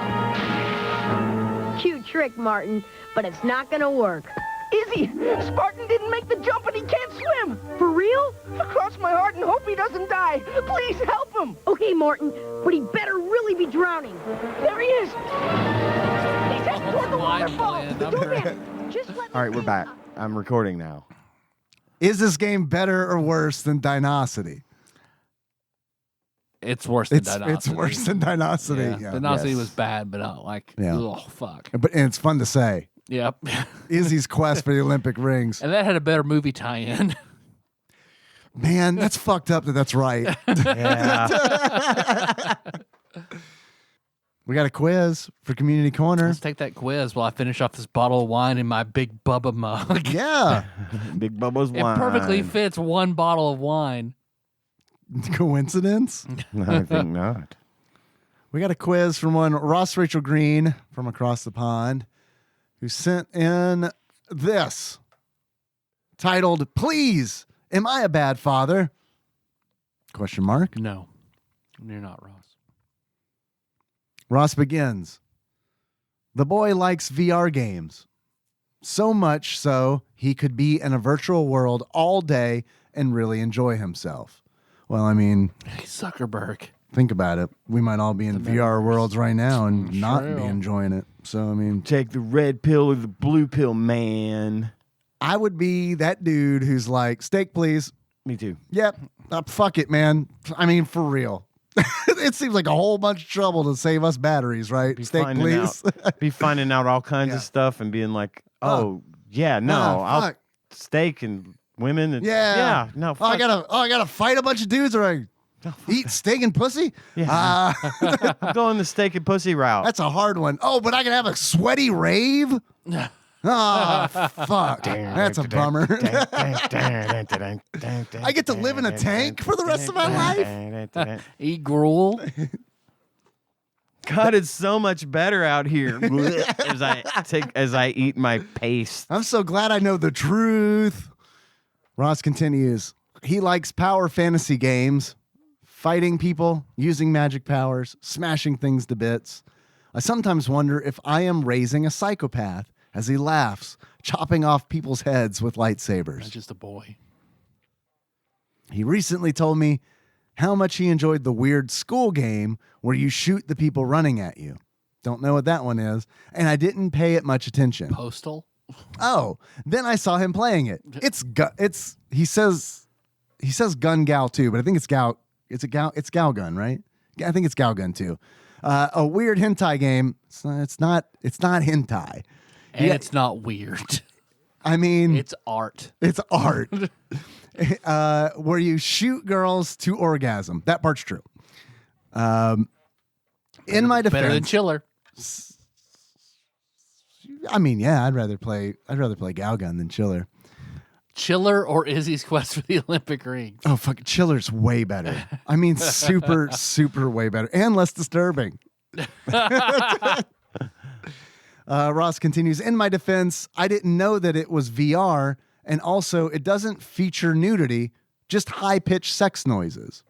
Cute trick, Martin, but it's not gonna work. Izzy, Spartan didn't make the jump and he can't swim. For real? Cross my heart and hope he doesn't die. Please help him. Okay, Martin, but he better really be drowning. There he is. He's heading toward the waterfall. Don't man, just let me All right, we're back. I'm recording now. Is this game better or worse than Dinosity? It's worse than It's Dinosity. worse than Dinosity. Yeah. Yeah. Dinosity Yes. was bad, but not like, Yeah. oh, fuck. And it's fun to say. Yep. Izzy's quest for the Olympic rings. And that had a better movie tie-in. Man, that's fucked up that that's right. Yeah. We got a quiz for Community Corner. Let's take that quiz while I finish off this bottle of wine in my big Bubba mug. Yeah. Big Bubba's It wine. perfectly fits one bottle of wine. Coincidence? I think not. We got a quiz from one Ross Rachel Green from across the pond who sent in this titled, "Please, am I a bad father?" Question mark. No, you're not, Ross. Ross begins. The boy likes VR games. So much so he could be in a virtual world all day and really enjoy himself. Well, I mean, Hey, Zuckerberg. think about it. We might all be in VR worlds right now and not True. be enjoying it. So, I mean, Take the red pill or the blue pill, man. I would be that dude who's like, steak, please. Me too. Yep. Fuck it, man. I mean, for real. It seems like a whole bunch of trouble to save us batteries, right? Steak, please. Be finding out all kinds Yeah. of stuff and being like, oh, yeah, no, I'll fuck. steak and women. And, Yeah. no, Oh, fuck. I gotta fight a bunch of dudes or I eat steak and pussy? Yeah. I'm going the steak and pussy route. That's a hard one. Oh, but I can have a sweaty rave? Oh, fuck. That's a bummer. I get to live in a tank for the rest of my life? Eat gruel. God, it's so much better out here as I eat my paste. I'm so glad I know the truth. Ross continues. He likes power fantasy games, fighting people, using magic powers, smashing things to bits. I sometimes wonder if I am raising a psychopath as he laughs, chopping off people's heads with I'm lightsabers. just a boy. He recently told me how much he enjoyed the weird school game where you shoot the people running at you. Don't know what that one is, and I didn't pay it much attention. Postal. Oh, then I saw him playing it. He says Gun Gal 2, but I think it's Gal. It's Gal Gun, right? Yeah, I think it's Gal Gun 2. A weird hentai game. It's not hentai. And Yeah. it's not weird. I mean, It's art. it's art. Where you shoot girls to orgasm. That part's true. In my Better than defense, Chiller. I mean, yeah, I'd rather play Gal Gun than Chiller. Chiller or Izzy's quest for the Olympic rings. Oh, fuck. Chiller's way better. I mean, super, super way better and less disturbing. Ross continues, in my defense, I didn't know that it was VR, and also it doesn't feature nudity, just high-pitched sex noises.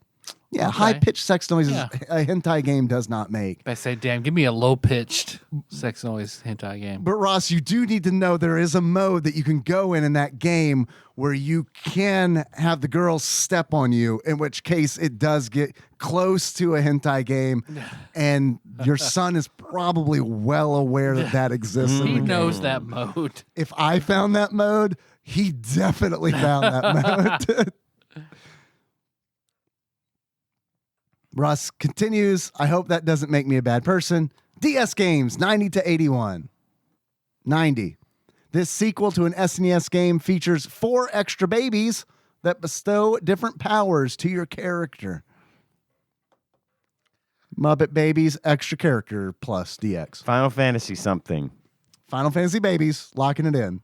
Yeah, Okay. high-pitched sex noises Yeah. a hentai game does not make. I say, damn, give me a low-pitched sex noise hentai game. But Ross, you do need to know there is a mode that you can go in that game where you can have the girls step on you, in which case it does get close to a hentai game, and your son is probably well aware that that exists. in He the game. knows that mode. If I found that mode, he definitely found that mode. Russ continues, I hope that doesn't make me a bad person. DS Games, 90 to 81. 90. This sequel to an SNES game features 4 extra babies. that bestow different powers to your character. Muppet Babies extra character plus DX. Final Fantasy something. Final Fantasy Babies, locking it in.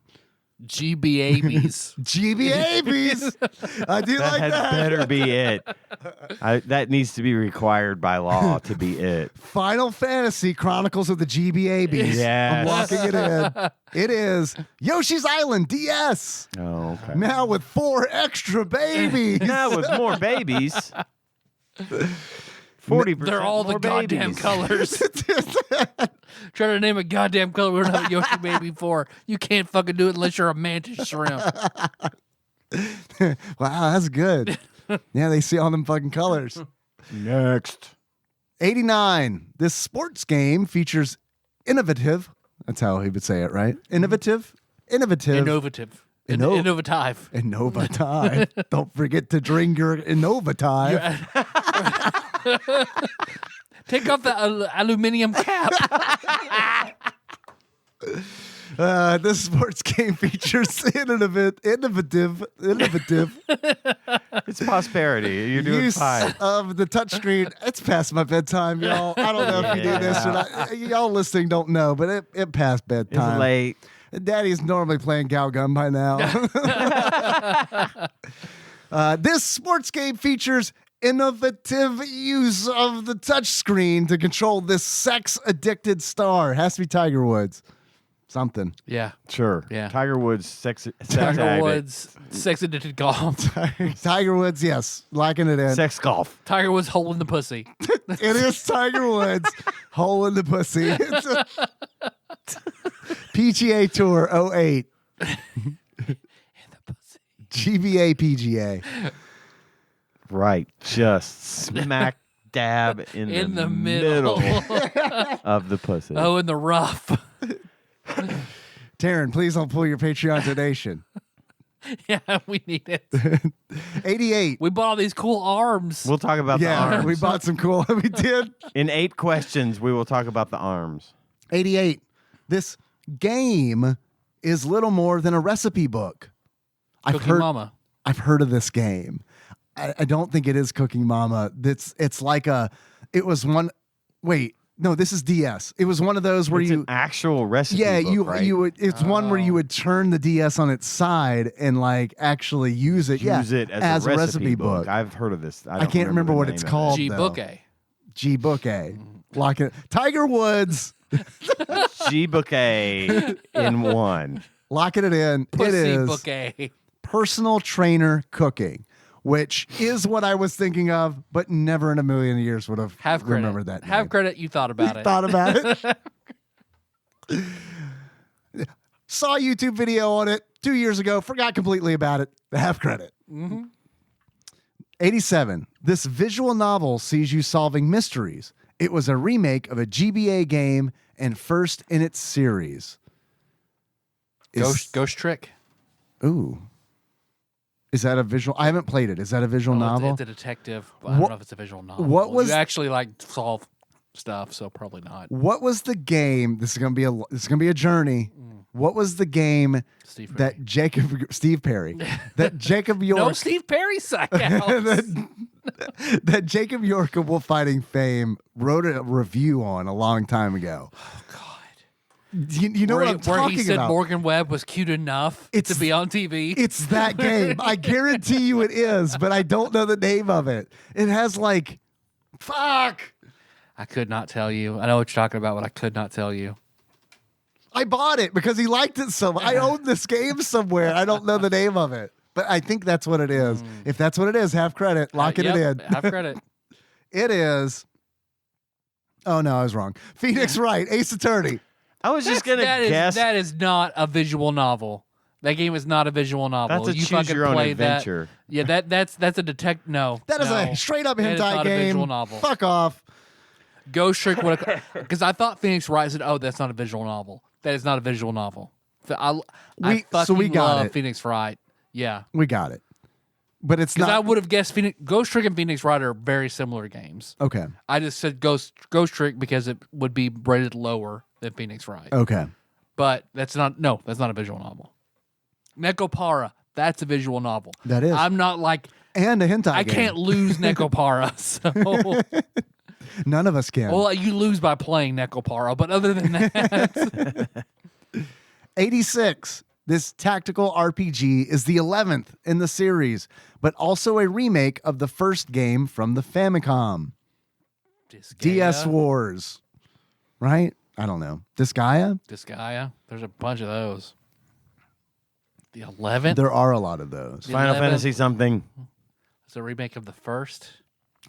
GBABs. GBABs. I do like That that. better be it. That needs to be required by law to be it. Final Fantasy Chronicles of the GBABs. Yes. I'm locking it in. It is Yoshi's Island DS. Oh, okay. Now with 4 extra babies. Now with more babies. 40%. They're all the more goddamn babies. colors. Trying to name a goddamn color we don't have a Yoshi baby for. You can't fucking do it unless you're a mantis shrimp. Wow, that's good. Yeah, they see all them fucking colors. Next. 89. This sports game features innovative. That's how he would say it, right? Innovative. Innovative. Inno- Innovative. Innovative. Don't forget to drink your Innovative. Take off the aluminum cap. This sports game features innovative It's prosperity. You're doing use fine. of the touchscreen. It's past my bedtime, y'all. I don't know if you do this or not. Y'all listening don't know, but it passed bedtime. It's late. Daddy's normally playing Galgun by now. This sports game features innovative use of the touchscreen to control this sex-addicted star. Has to be Tiger Woods. Something. Yeah. Sure. Yeah. Tiger Woods, sex Tiger addict. Woods, sex addicted golf. Tiger Woods, yes. Locking it in. Sex golf. Tiger Woods holding the pussy. It is Tiger Woods. Hole in the pussy. It's a PGA Tour 08. GBA PGA. Right. Just smack dab in the middle. of the pussy. Oh, in the rough. Taryn, please don't pull your Patreon donation. Yeah, we need it. 88. We bought all these cool arms. We'll talk about the Yeah, arms. we bought some cool. We did. In 8 questions, we will talk about the arms. 88. This game is little more than a recipe book. Cooking Mama. I've heard of this game. I don't think it is Cooking Mama. It's like it was one. Wait, no, this is DS. It was one of those where It's you an actual recipe yeah book, right? you would. It's one where you would turn the DS on its side and like actually use it. Use it as a recipe book. I've heard of this. I can't remember the what name it's of it. called. G though. Book A. G Book A. Lock it. Tiger Woods. G bouquet in one. Locking it in. It Pussy is Book A. personal trainer cooking, which is what I was thinking of, but never in a million years would have Have credit. remembered that. Have name. credit. You thought about it. Thought about it. Saw a YouTube video on it 2 years ago. Forgot completely about it. Have credit. 87. This visual novel sees you solving mysteries. It was a remake of a GBA game and first in its series. Ghost Trick. Ooh. Is that a visual? I haven't played it. Is that a visual novel? It's a detective. But I don't know if it's a visual novel. what was- you actually like solve stuff? So probably not. What was the game? This is gonna be a journey. What was the game Steve Perry. that Steve Perry, that Jacob York, No Steve Perry psych out. that Jacob York of Wolf Fighting fame wrote a review on a long time ago. Oh God. You know what I'm where talking he said about? Morgan Webb was cute enough to be on TV. It's that game. I guarantee you it is, but I don't know the name of it. It has like, fuck. I could not tell you. I know what you're talking about, but I could not tell you. I bought it because he liked it so much. I own this game somewhere. I don't know the name of it, but I think that's what it is. If that's what it is, have credit. Locking it in. Have credit. It is. Oh, no, I was wrong. Phoenix Wright, Ace Attorney. I was just gonna guess. That is not a visual novel. That game is not a visual novel. That's a you choose fucking your own play adventure. That. Yeah, that's a detect. No, That is no. a straight up That is hentai not a game. visual novel. Fuck off. Ghost Trick because I thought Phoenix Wright said, "Oh, that's not a visual novel. That is not a visual novel." So I fucking got love it. Phoenix Wright. Yeah, We got it. But it's because not. I would have guessed Ghost Trick and Phoenix Wright are very similar games. Okay. I just said Ghost Trick because it would be rated lower than Phoenix Wright. Okay. But that's not a visual novel. Nekopara, That's a visual novel. That is. I'm not like And a hentai I game. can't lose Necopara. So None of us can. well, you lose by playing Necopara, but other than that, 86. This tactical RPG is the 11th in the series, but also a remake of the first game from the Famicom. DS Wars. Right? I don't know. Disgaea? Disgaea. There's a bunch of those. The 11th. There are a lot of those. Final 11th. Fantasy something. It's a remake of the first.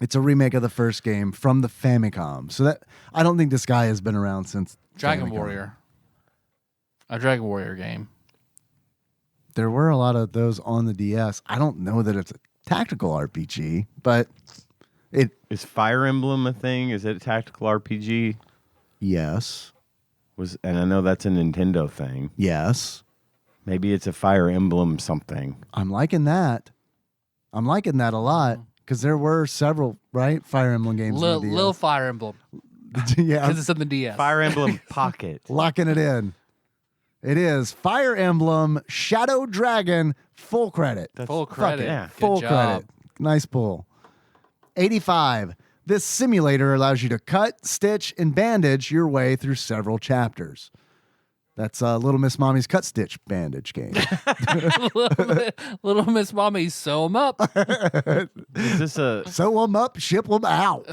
It's a remake of the first game from the Famicom. So that I don't think Disgaea has been around since Dragon Famicom. Warrior. A Dragon Warrior game. There were a lot of those on the DS. I don't know that it's a tactical RPG, but Is Fire Emblem a thing? Is it a tactical RPG? yes. And I know that's a Nintendo thing. Yes. Maybe it's a Fire Emblem something. I'm liking that. I'm liking that a lot because there were several, right? Fire Emblem games. on the DS. Little Fire Emblem. Yeah, Because it's on the DS. Fire Emblem Pocket. locking it in. It is Fire Emblem Shadow Dragon full credit. Full Fuck credit. it. yeah. Good Full job. credit. Nice pull. 85. This simulator allows you to cut, stitch, and bandage your way through several chapters. That's Little Miss Mommy's cut stitch bandage game. Little Miss Mommy, sew 'em up. Is this a Sew them up, ship them out.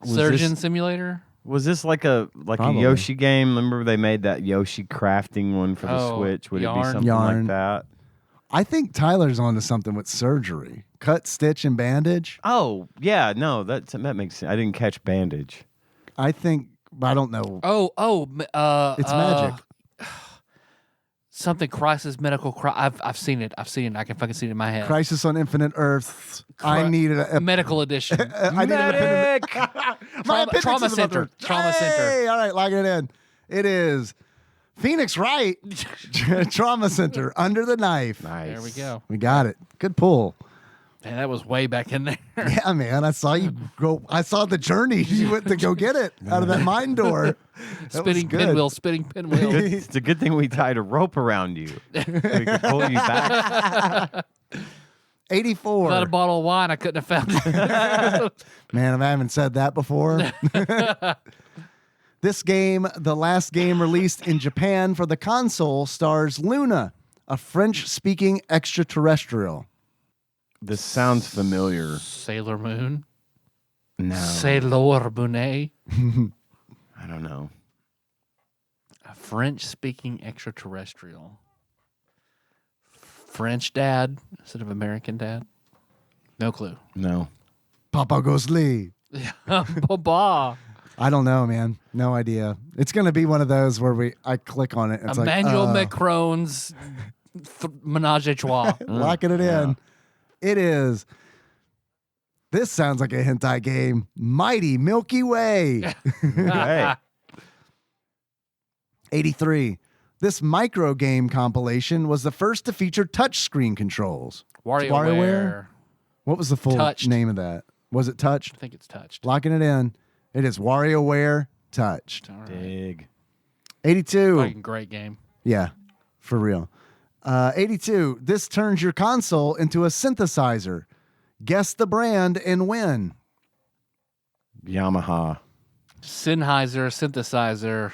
Surgeon Simulator. was this like a Probably. Yoshi game? Remember they made that Yoshi crafting one for the Oh, Switch? Would it Yarn? be something Yarn. like that? I think Tyler's onto something with surgery. Cut, stitch, and bandage. Oh yeah, no, that makes sense. I didn't catch bandage. I think, but I don't know. It's Magic. Something Crisis Medical. I've seen it. I've seen it. I can fucking see it in my head. Crisis on Infinite Earths. I needed a Medical edition. I need Medic! My appendix Trauma is about Center. to- Trauma Center. Hey, all right, lock it in. It is Phoenix Wright Trauma Center under the knife. Nice. There we go. We got it. Good pull. Man, that was way back in there. Yeah, man. I saw you go. I saw the journey you went to go get it out of that mine door. That was Spinning good. pinwheel, spinning pinwheel. It's a good thing we tied a rope around you. We could pull you back. 84. Without a bottle of wine, I couldn't have found it. Man, I haven't said that before. This game, the last game released in Japan for the console, stars Luna, a French-speaking extraterrestrial. This sounds familiar. Sailor Moon. No, Sailor Moon. I don't know. A French-speaking extraterrestrial. French dad instead of American dad. No clue. No. Papa Goes Lee. Baba. I don't know, man. No idea. It's going to be one of those where I click on it. And it's Emmanuel like, Macron's Menage a Trois. locking it in. It is. This sounds like a hentai game. Mighty Milky Way. Hey. 83. This micro game compilation was the first to feature touchscreen controls. WarioWare. What was the full Touched. name of that? Was it Touched? I think it's touched. Locking it in. It is WarioWare Touched. All right. Dig. 82. Fucking great game. Yeah, for real. 82. This turns your console into a synthesizer. Guess the brand and win. Yamaha. Sennheiser, synthesizer.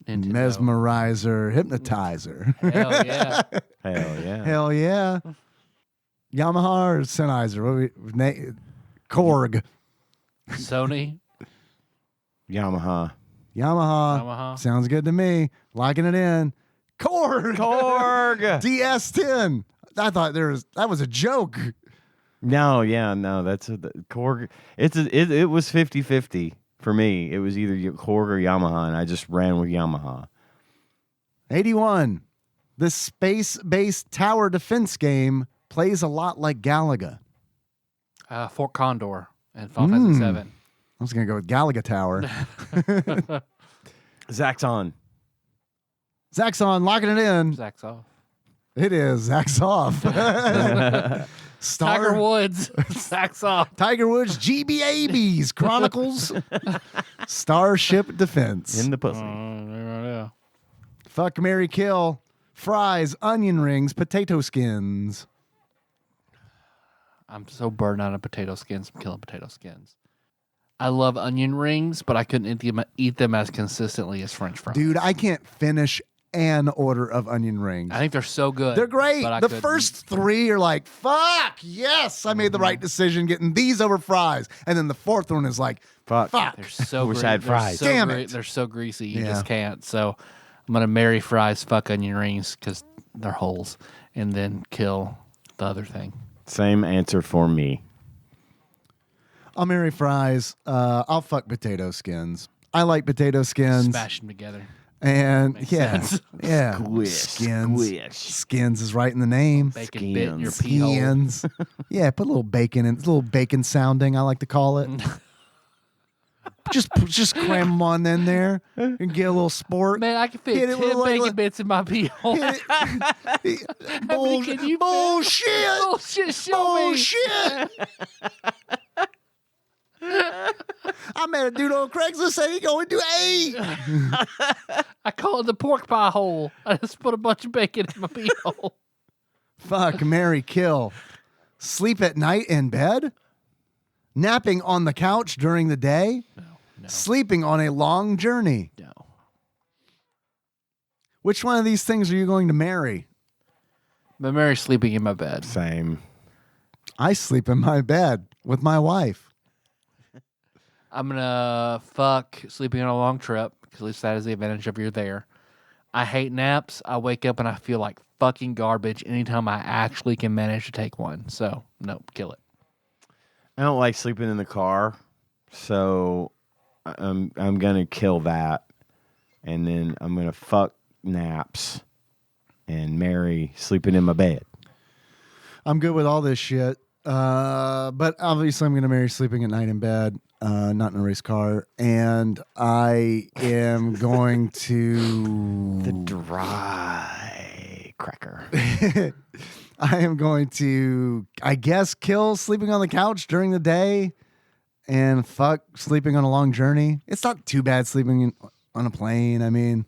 Nintendo. Mesmerizer, hypnotizer. Hell yeah. Hell yeah. Hell yeah. Yamaha or Sennheiser? Korg. Sony. Yamaha. Yamaha. Yamaha. Sounds good to me. Locking it in. Korg. Korg. DS10. I thought that was a joke. No, yeah, no, that's a Korg. It was 50-50 for me. It was either Korg or Yamaha, and I just ran with Yamaha. 81. This space-based tower defense game plays a lot like Galaga. Fort Condor and Final Fantasy 7. I was going to go with Galaga Tower. Zaxxon. Zaxxon, locking it in. Zach's off. It is Zaxxoff. Tiger Woods. Zach's off. Tiger Woods GBABs Chronicles. Starship Defense. In the pussy. Yeah. Fuck, marry, kill. fries, onion rings, potato skins. I'm so burned out of potato skins. I'm killing potato skins. I love onion rings, but I couldn't eat them as consistently as French fries. Dude, I can't finish an order of onion rings. I think they're so good. They're great. But The first 3 are like, fuck, yes, I made the right decision getting these over fries. And then the fourth one is like, fuck. They're so Wish I had fries. Damn it. They're so greasy. You Yeah. just can't. So I'm going to marry fries, fuck onion rings because they're holes, and then kill the other thing. Same answer for me. I'll marry fries. I'll fuck potato skins. I like potato skins. Smash them together. And Makes yeah, sense. yeah, Squish, skins. squish. Skins is right in the name. Bacon bit in your pee hole. Skins. Yeah, put a little bacon in. A little bacon sounding, I like to call it. just cram them on in there and get a little sport. Man, I can fit Hit it 10 with like- bacon bits in my pee hole. Hit it. can you fit? Bullshit. Bullshit, show me. Bullshit. I met a dude on Craigslist said he going to 8. I call it the pork pie hole. I just put a bunch of bacon in my pee hole. Fuck, marry, kill. Sleep at night in bed? Napping on the couch during the day? No. Sleeping on a long journey? No. Which one of these things are you going to marry? But Mary's sleeping in my bed. Same. I sleep in my bed with my wife. I'm going to fuck sleeping on a long trip, because at least that is the advantage of you're there. I hate naps. I wake up and I feel like fucking garbage anytime I actually can manage to take one. So, nope, kill it. I don't like sleeping in the car, so I'm gonna kill that, and then I'm gonna fuck naps and marry sleeping in my bed. I'm good with all this shit. But obviously I'm going to marry sleeping at night in bed, not in a race car. And I am going to... The dry cracker. I am going to, I guess, kill sleeping on the couch during the day and fuck sleeping on a long journey. It's not too bad sleeping on a plane. I mean,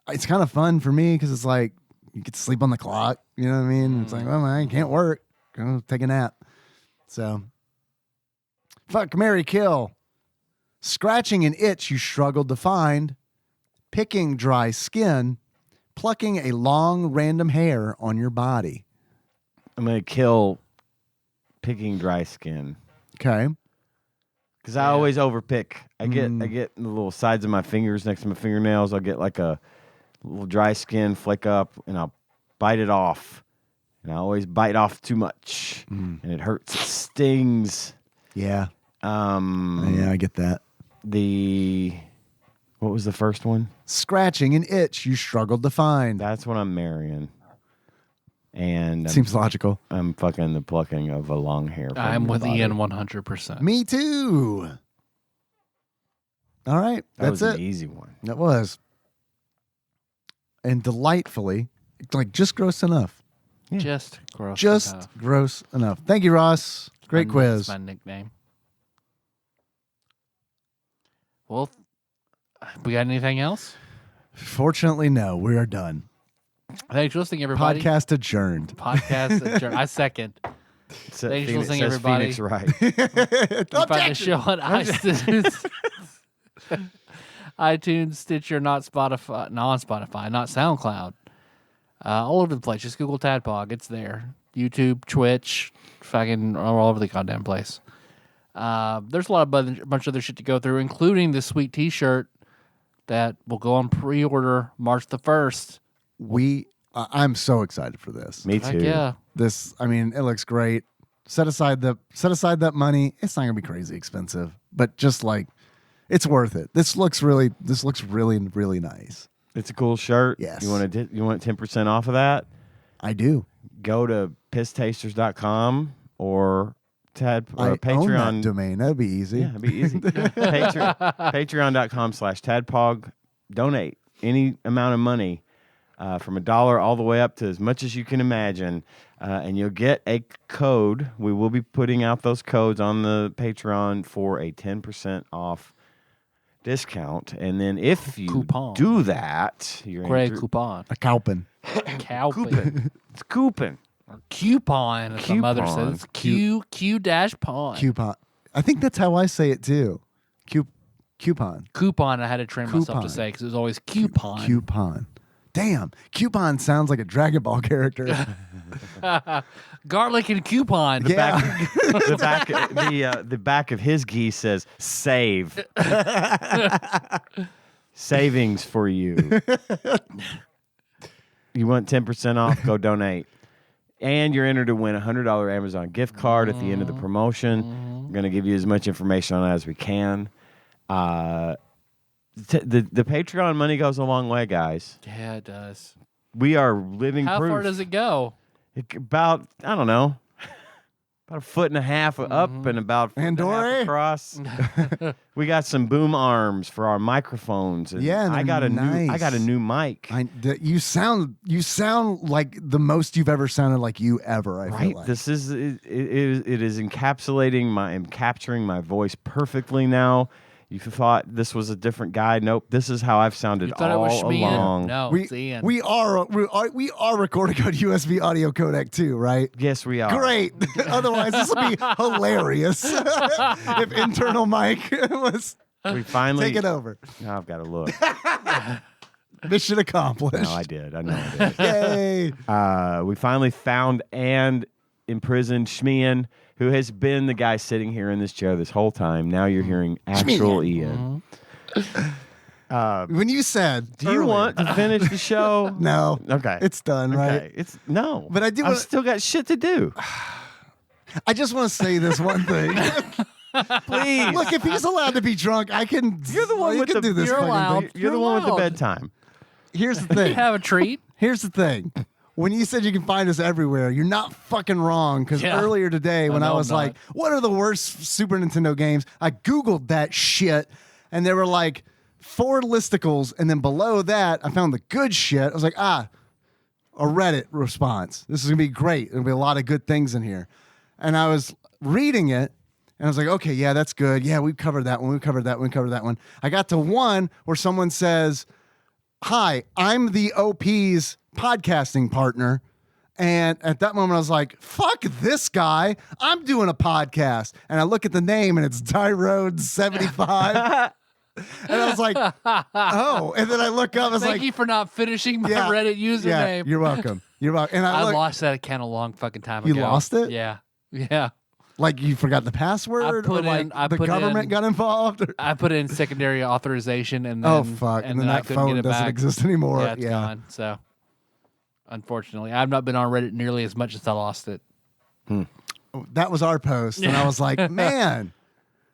it's kind of fun for me because it's like you get to sleep on the clock. You know what I mean? It's like, well, I can't work. Go take a nap. So, fuck, marry, kill. Scratching an itch you struggled to find. Picking dry skin. Plucking a long random hair on your body. I'm gonna kill picking dry skin Okay. because I always overpick. I get the little sides of my fingers next to my fingernails. I'll get like a little dry skin flake up, and I'll bite it off. And I always bite off too much, and it hurts. It stings. Yeah. Yeah, I get that. What was the first one? Scratching an itch you struggled to find. That's what I'm marrying. And Seems logical. I'm fucking the plucking of a long hair. From I'm your with body. Ian 100%. Me too. All right. That That's was it. an easy one. That was. And delightfully, like just gross enough. Just gross. Just enough. gross enough. Thank you, Ross. Great That's quiz. my nickname. Well, we got anything else? Fortunately, no. We are done. Thanks for listening, everybody. Podcast adjourned. Podcast adjourned. I second. Thanks for listening, everybody. Phoenix right. You can find the show on iTunes, Stitcher, not Spotify, not SoundCloud. All over the place. Just Google TADPOG. It's there. YouTube, Twitch, fucking all over the goddamn place. There's a lot of bunch of other shit to go through, including this sweet T-shirt that will go on pre-order March the 1st. I'm so excited for this. Me Heck too. yeah. This, I mean, it looks great. Set aside that money. It's not gonna be crazy expensive, but just like, it's worth it. This looks really nice. It's a cool shirt. Yes. You want 10% off of that? I do. Go to pisstasters.com or I Patreon. own that domain. That'd be easy. Yeah, it'd be easy. Patreon.com/TADPOG. Donate any amount of money from $1 all the way up to as much as you can imagine. And you'll get a code. We will be putting out those codes on the Patreon for a 10% off discount. And then if you Coupon. do that, you're Greg coupon. A coupon. Coupon. It's coupon. Coupon, as my mother Coupon. says. Q-pawn. Coupon. I think that's how I say it too. Coupon. Coupon, I had to train myself Coupon. to say because it was always coupon. Coupon. Damn, Coupon sounds like a Dragon Ball character. Garlic and coupon. Yeah. The back of his gi says save. Savings for you. You want 10% off? Go donate. And you're entered to win a $100 Amazon gift card at the end of the promotion. We're going to give you as much information on it as we can. The Patreon money goes a long way, guys. Yeah, it does. We are living How proof. far does it go? About, I don't know, about 1.5 foot up and about 1.5 Andore? across. We got some boom arms for our microphones. And Yeah, and I got a nice. I got a new mic. You sound like the most you've ever sounded like you ever. I feel Right. like. This is it is capturing my voice perfectly now. You thought this was a different guy. Nope. This is how I've sounded You thought all it was Schmian? along. No, it's Ian. we are recording on USB audio codec too, right? Yes, we are. Great. Otherwise, this would be hilarious if internal mic was We finally taking over. Now I've got to look. Mission accomplished. No, I did. I know I did. Yay. We finally found and imprisoned Schmian, who has been the guy sitting here in this chair this whole time. Now you're hearing actual Ian. When you said, Do you want to finish the show? No. Okay. It's done, right? Okay. It's no. But I do I've wanna- still got shit to do. I just want to say this one thing. Please. Look, if he's allowed to be drunk, I can. You're the one you with can the do this you're fucking allowed. thing. You're the one with the allowed. bedtime. Here's the You thing. have a treat? Here's the thing. When you said you can find us everywhere, you're not fucking wrong. Because Yeah. earlier today, when I know was I'm like, not. what are the worst Super Nintendo games? I Googled that shit, and there were like 4 listicles. And then below that, I found the good shit. I was like, a Reddit response. This is going to be great. There'll be a lot of good things in here. And I was reading it, and I was like, okay, yeah, that's good. Yeah, we covered that one. We covered that one. We covered that one. I got to one where someone says, hi, I'm the OP's podcasting partner. And at that moment, I was like, fuck this guy. I'm doing a podcast. And I look at the name, and it's Tyrone 75. And I was like, oh. And then I look up, I was Thank like, you for not finishing my yeah, Reddit username. yeah, you're welcome. You're welcome. And I I look, lost that account a long fucking time You ago. lost it? Yeah. Yeah. like you forgot the password, I put or like in- I the put government in- got involved. Or, I put in secondary authorization and then, oh fuck! And then I that couldn't get phone it doesn't back. exist anymore. Yeah, it's gone. So, unfortunately, I've not been on Reddit nearly as much as I lost it. That was our post, and I was like, man.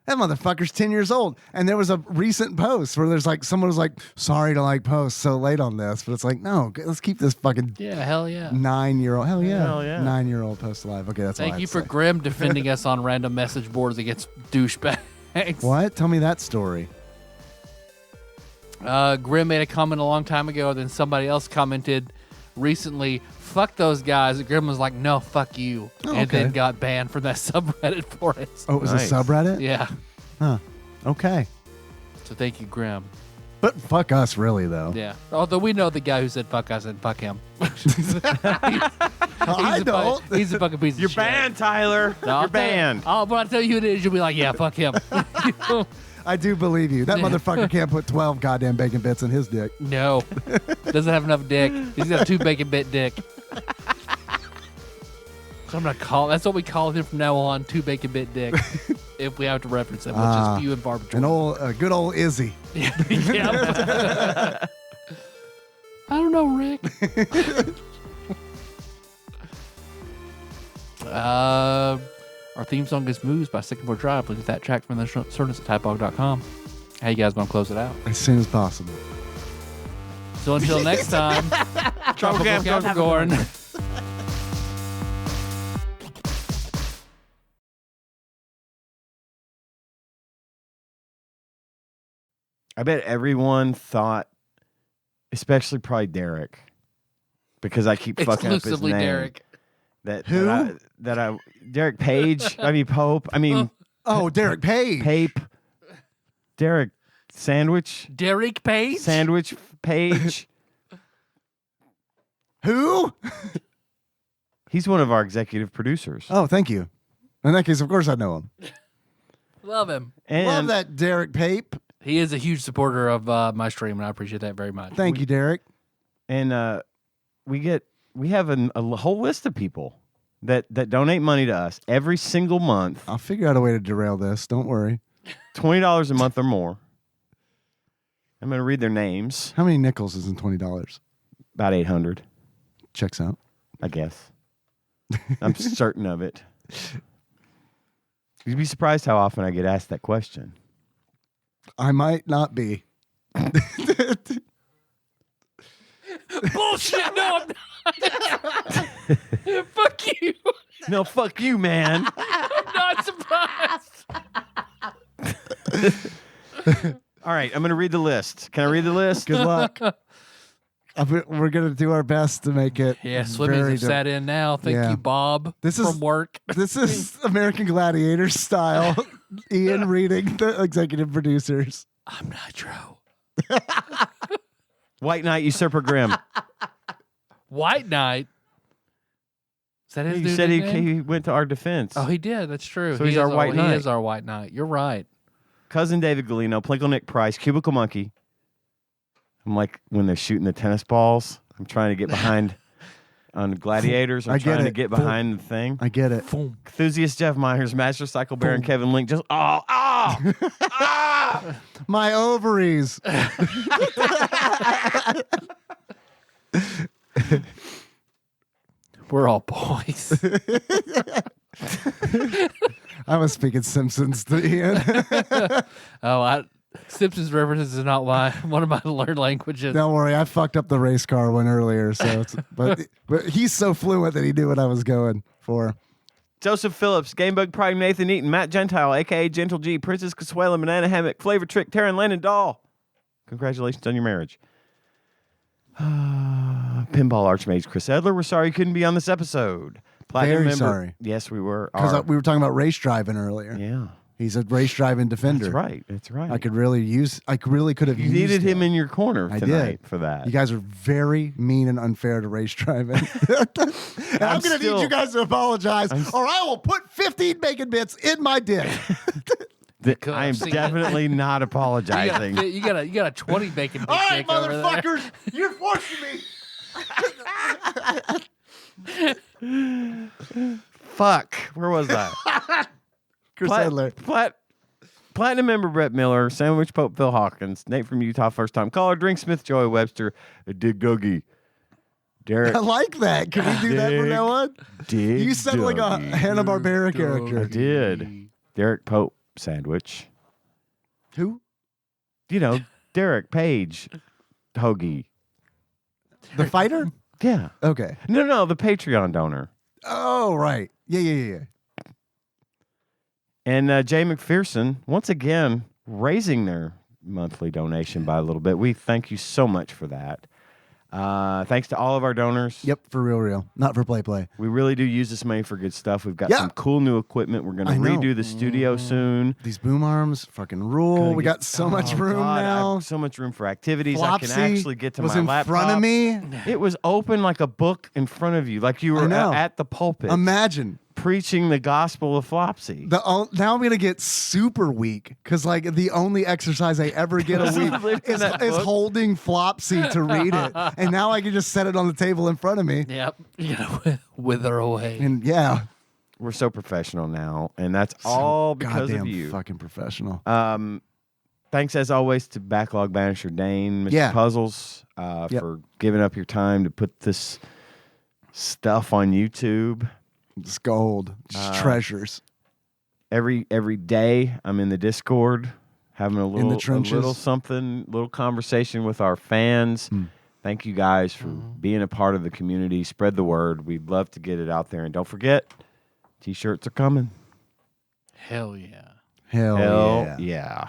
That motherfucker's 10 years old. And there was a recent post where there's like, someone was like, sorry to like post so late on this. But it's like, no, let's keep this fucking Yeah, hell yeah. 9-year-old. Hell yeah. Hell yeah. 9-year-old post alive. Okay, that's all I Thank had you to for say. Grim defending us on random message boards against douchebags. What? Tell me that story. Grim made a comment a long time ago, then somebody else commented recently, fuck those guys. And Grim was like, no, fuck you. Oh, and okay. then got banned from that subreddit for it. Oh, it was Nice. a subreddit? Yeah. Huh. Okay. So thank you, Grim. But fuck us, really, though. Yeah. Although we know the guy who said fuck us and fuck him. I don't. He's a fucking piece of You're shit. banned, Tyler. No, I'll You're tell you- banned. When I tell you who it is, you'll be like, yeah, fuck him. I do believe you. That motherfucker can't put 12 goddamn bacon bits in his dick. No. Doesn't have enough dick. He's got a 2 bacon bit dick. So I'm going to call, that's what we call him from now on, 2 bacon bit dick. If we have to reference him, which is few and far between. Good old Izzy. Yeah. I don't know, Rick. Our theme song is Moves by Sycamore Drive. Look at that track from the service at TADPOG.com. How you guys want to close it out? As soon as possible. So until next time, Tropical Capricorn. I bet everyone thought, especially probably Derek, because I keep fucking up his Exclusively name. Derek. Who? That I Derek Page. I mean Pope. I mean Oh, Derek Page. Pape. Derek Sandwich. Derek Page? Sandwich Page. Who? He's one of our executive producers. Oh, thank you. In that case, of course I know him. Love him. And Love that Derek Pape. He is a huge supporter of my stream, and I appreciate that very much. Thank you, Derek. And we have a whole list of people that donate money to us every single month. I'll figure out a way to derail this. Don't worry. $20 a month or more. I'm going to read their names. How many nickels is in $20? About 800, Checks out. I guess. I'm certain of it. You'd be surprised how often I get asked that question. I might not be. Bullshit! No, I'm not. Fuck you. No, fuck you, man. I'm not surprised. All right, I'm going to read the list. Can I read the list? Good luck. We're going to do our best to make it. Yeah, Swimmies have sat in now. Thank you, Bob, from work. This is American Gladiator style. Ian reading the executive producers. I'm Nitro. White Knight, Usurper Grim. White Knight? Is that his You new said nickname? he went to our defense. Oh, he did. That's true. So he's our White Knight. He is our White Knight. You're right. Cousin David Galino, Plinkle Nick Price, Cubicle Monkey. I'm like when they're shooting the tennis balls. I'm trying to get behind on Gladiators. I'm trying to get behind the thing. I get it. Enthusiast Jeff Myers, Master Cycle Baron Kevin Link. Just My ovaries. We're all boys. I was speaking Simpsons to Ian. Simpsons references is not one of my learned languages. Don't worry, I fucked up the race car one earlier, so but he's so fluent that he knew what I was going for. Joseph Phillips, Gamebug Prime, Nathan Eaton, Matt Gentile, a.k.a. Gentle G, Princess Consuela, Banana Hammock, Flavor Trick, Taryn Lennon Doll. Congratulations on your marriage. Pinball Archmage Chris Edler, we're sorry you couldn't be on this episode. Platinum Very member, sorry. Yes, we were. Because we were talking about race driving earlier. Yeah. He's a race driving defender. That's right. I could really could have You used needed him it. in your corner I tonight did. for that. You guys are very mean and unfair to race driving. And I'm going to need you guys to apologize, or I will put 15 bacon bits in my dick. I am definitely not apologizing. You got a 20 bacon bit All right, dick over there. motherfuckers, you're forcing me. Fuck. Where was I? Chris Edler. Platinum member Brett Miller, Sandwich Pope Phil Hawkins, Nate from Utah, first time caller, Drink Smith, Joey Webster, Dig Googie, Derek. I like that. Can we do that from now on? You sound like a Hanna-Barbera character. I did. Derek Pope Sandwich. Who? You know, Derek Page Hoagie. The fighter? Yeah. Okay. No, the Patreon donor. Oh, right. Yeah. And Jay McPherson, once again, raising their monthly donation by a little bit. We thank you so much for that. Thanks to all of our donors. Yep, for real. Not for play. We really do use this money for good stuff. We've got some cool new equipment. We're going to redo the studio soon. These boom arms fucking rule. We got so much room now. So much room for activities. Flopsy I can actually get to was my in laptop. front of me. It was open like a book in front of you, like you were at the pulpit. Imagine. Preaching the gospel of Flopsy. Now I'm going to get super weak because like the only exercise I ever get a week is holding Flopsy to read it. And now I can just set it on the table in front of me. Yep. You gotta wither away. And yeah. We're so professional now, and that's all because of you. Fucking professional. Thanks as always to Backlog Banisher Dane, Mr. Puzzles, for giving up your time to put this stuff on YouTube. It's gold. Just treasures. Every day I'm in the Discord having a little little conversation with our fans. Thank you guys for being a part of the community. Spread the word. We'd love to get it out there. And don't forget, T-shirts are coming. Hell yeah. Hell yeah. Yeah.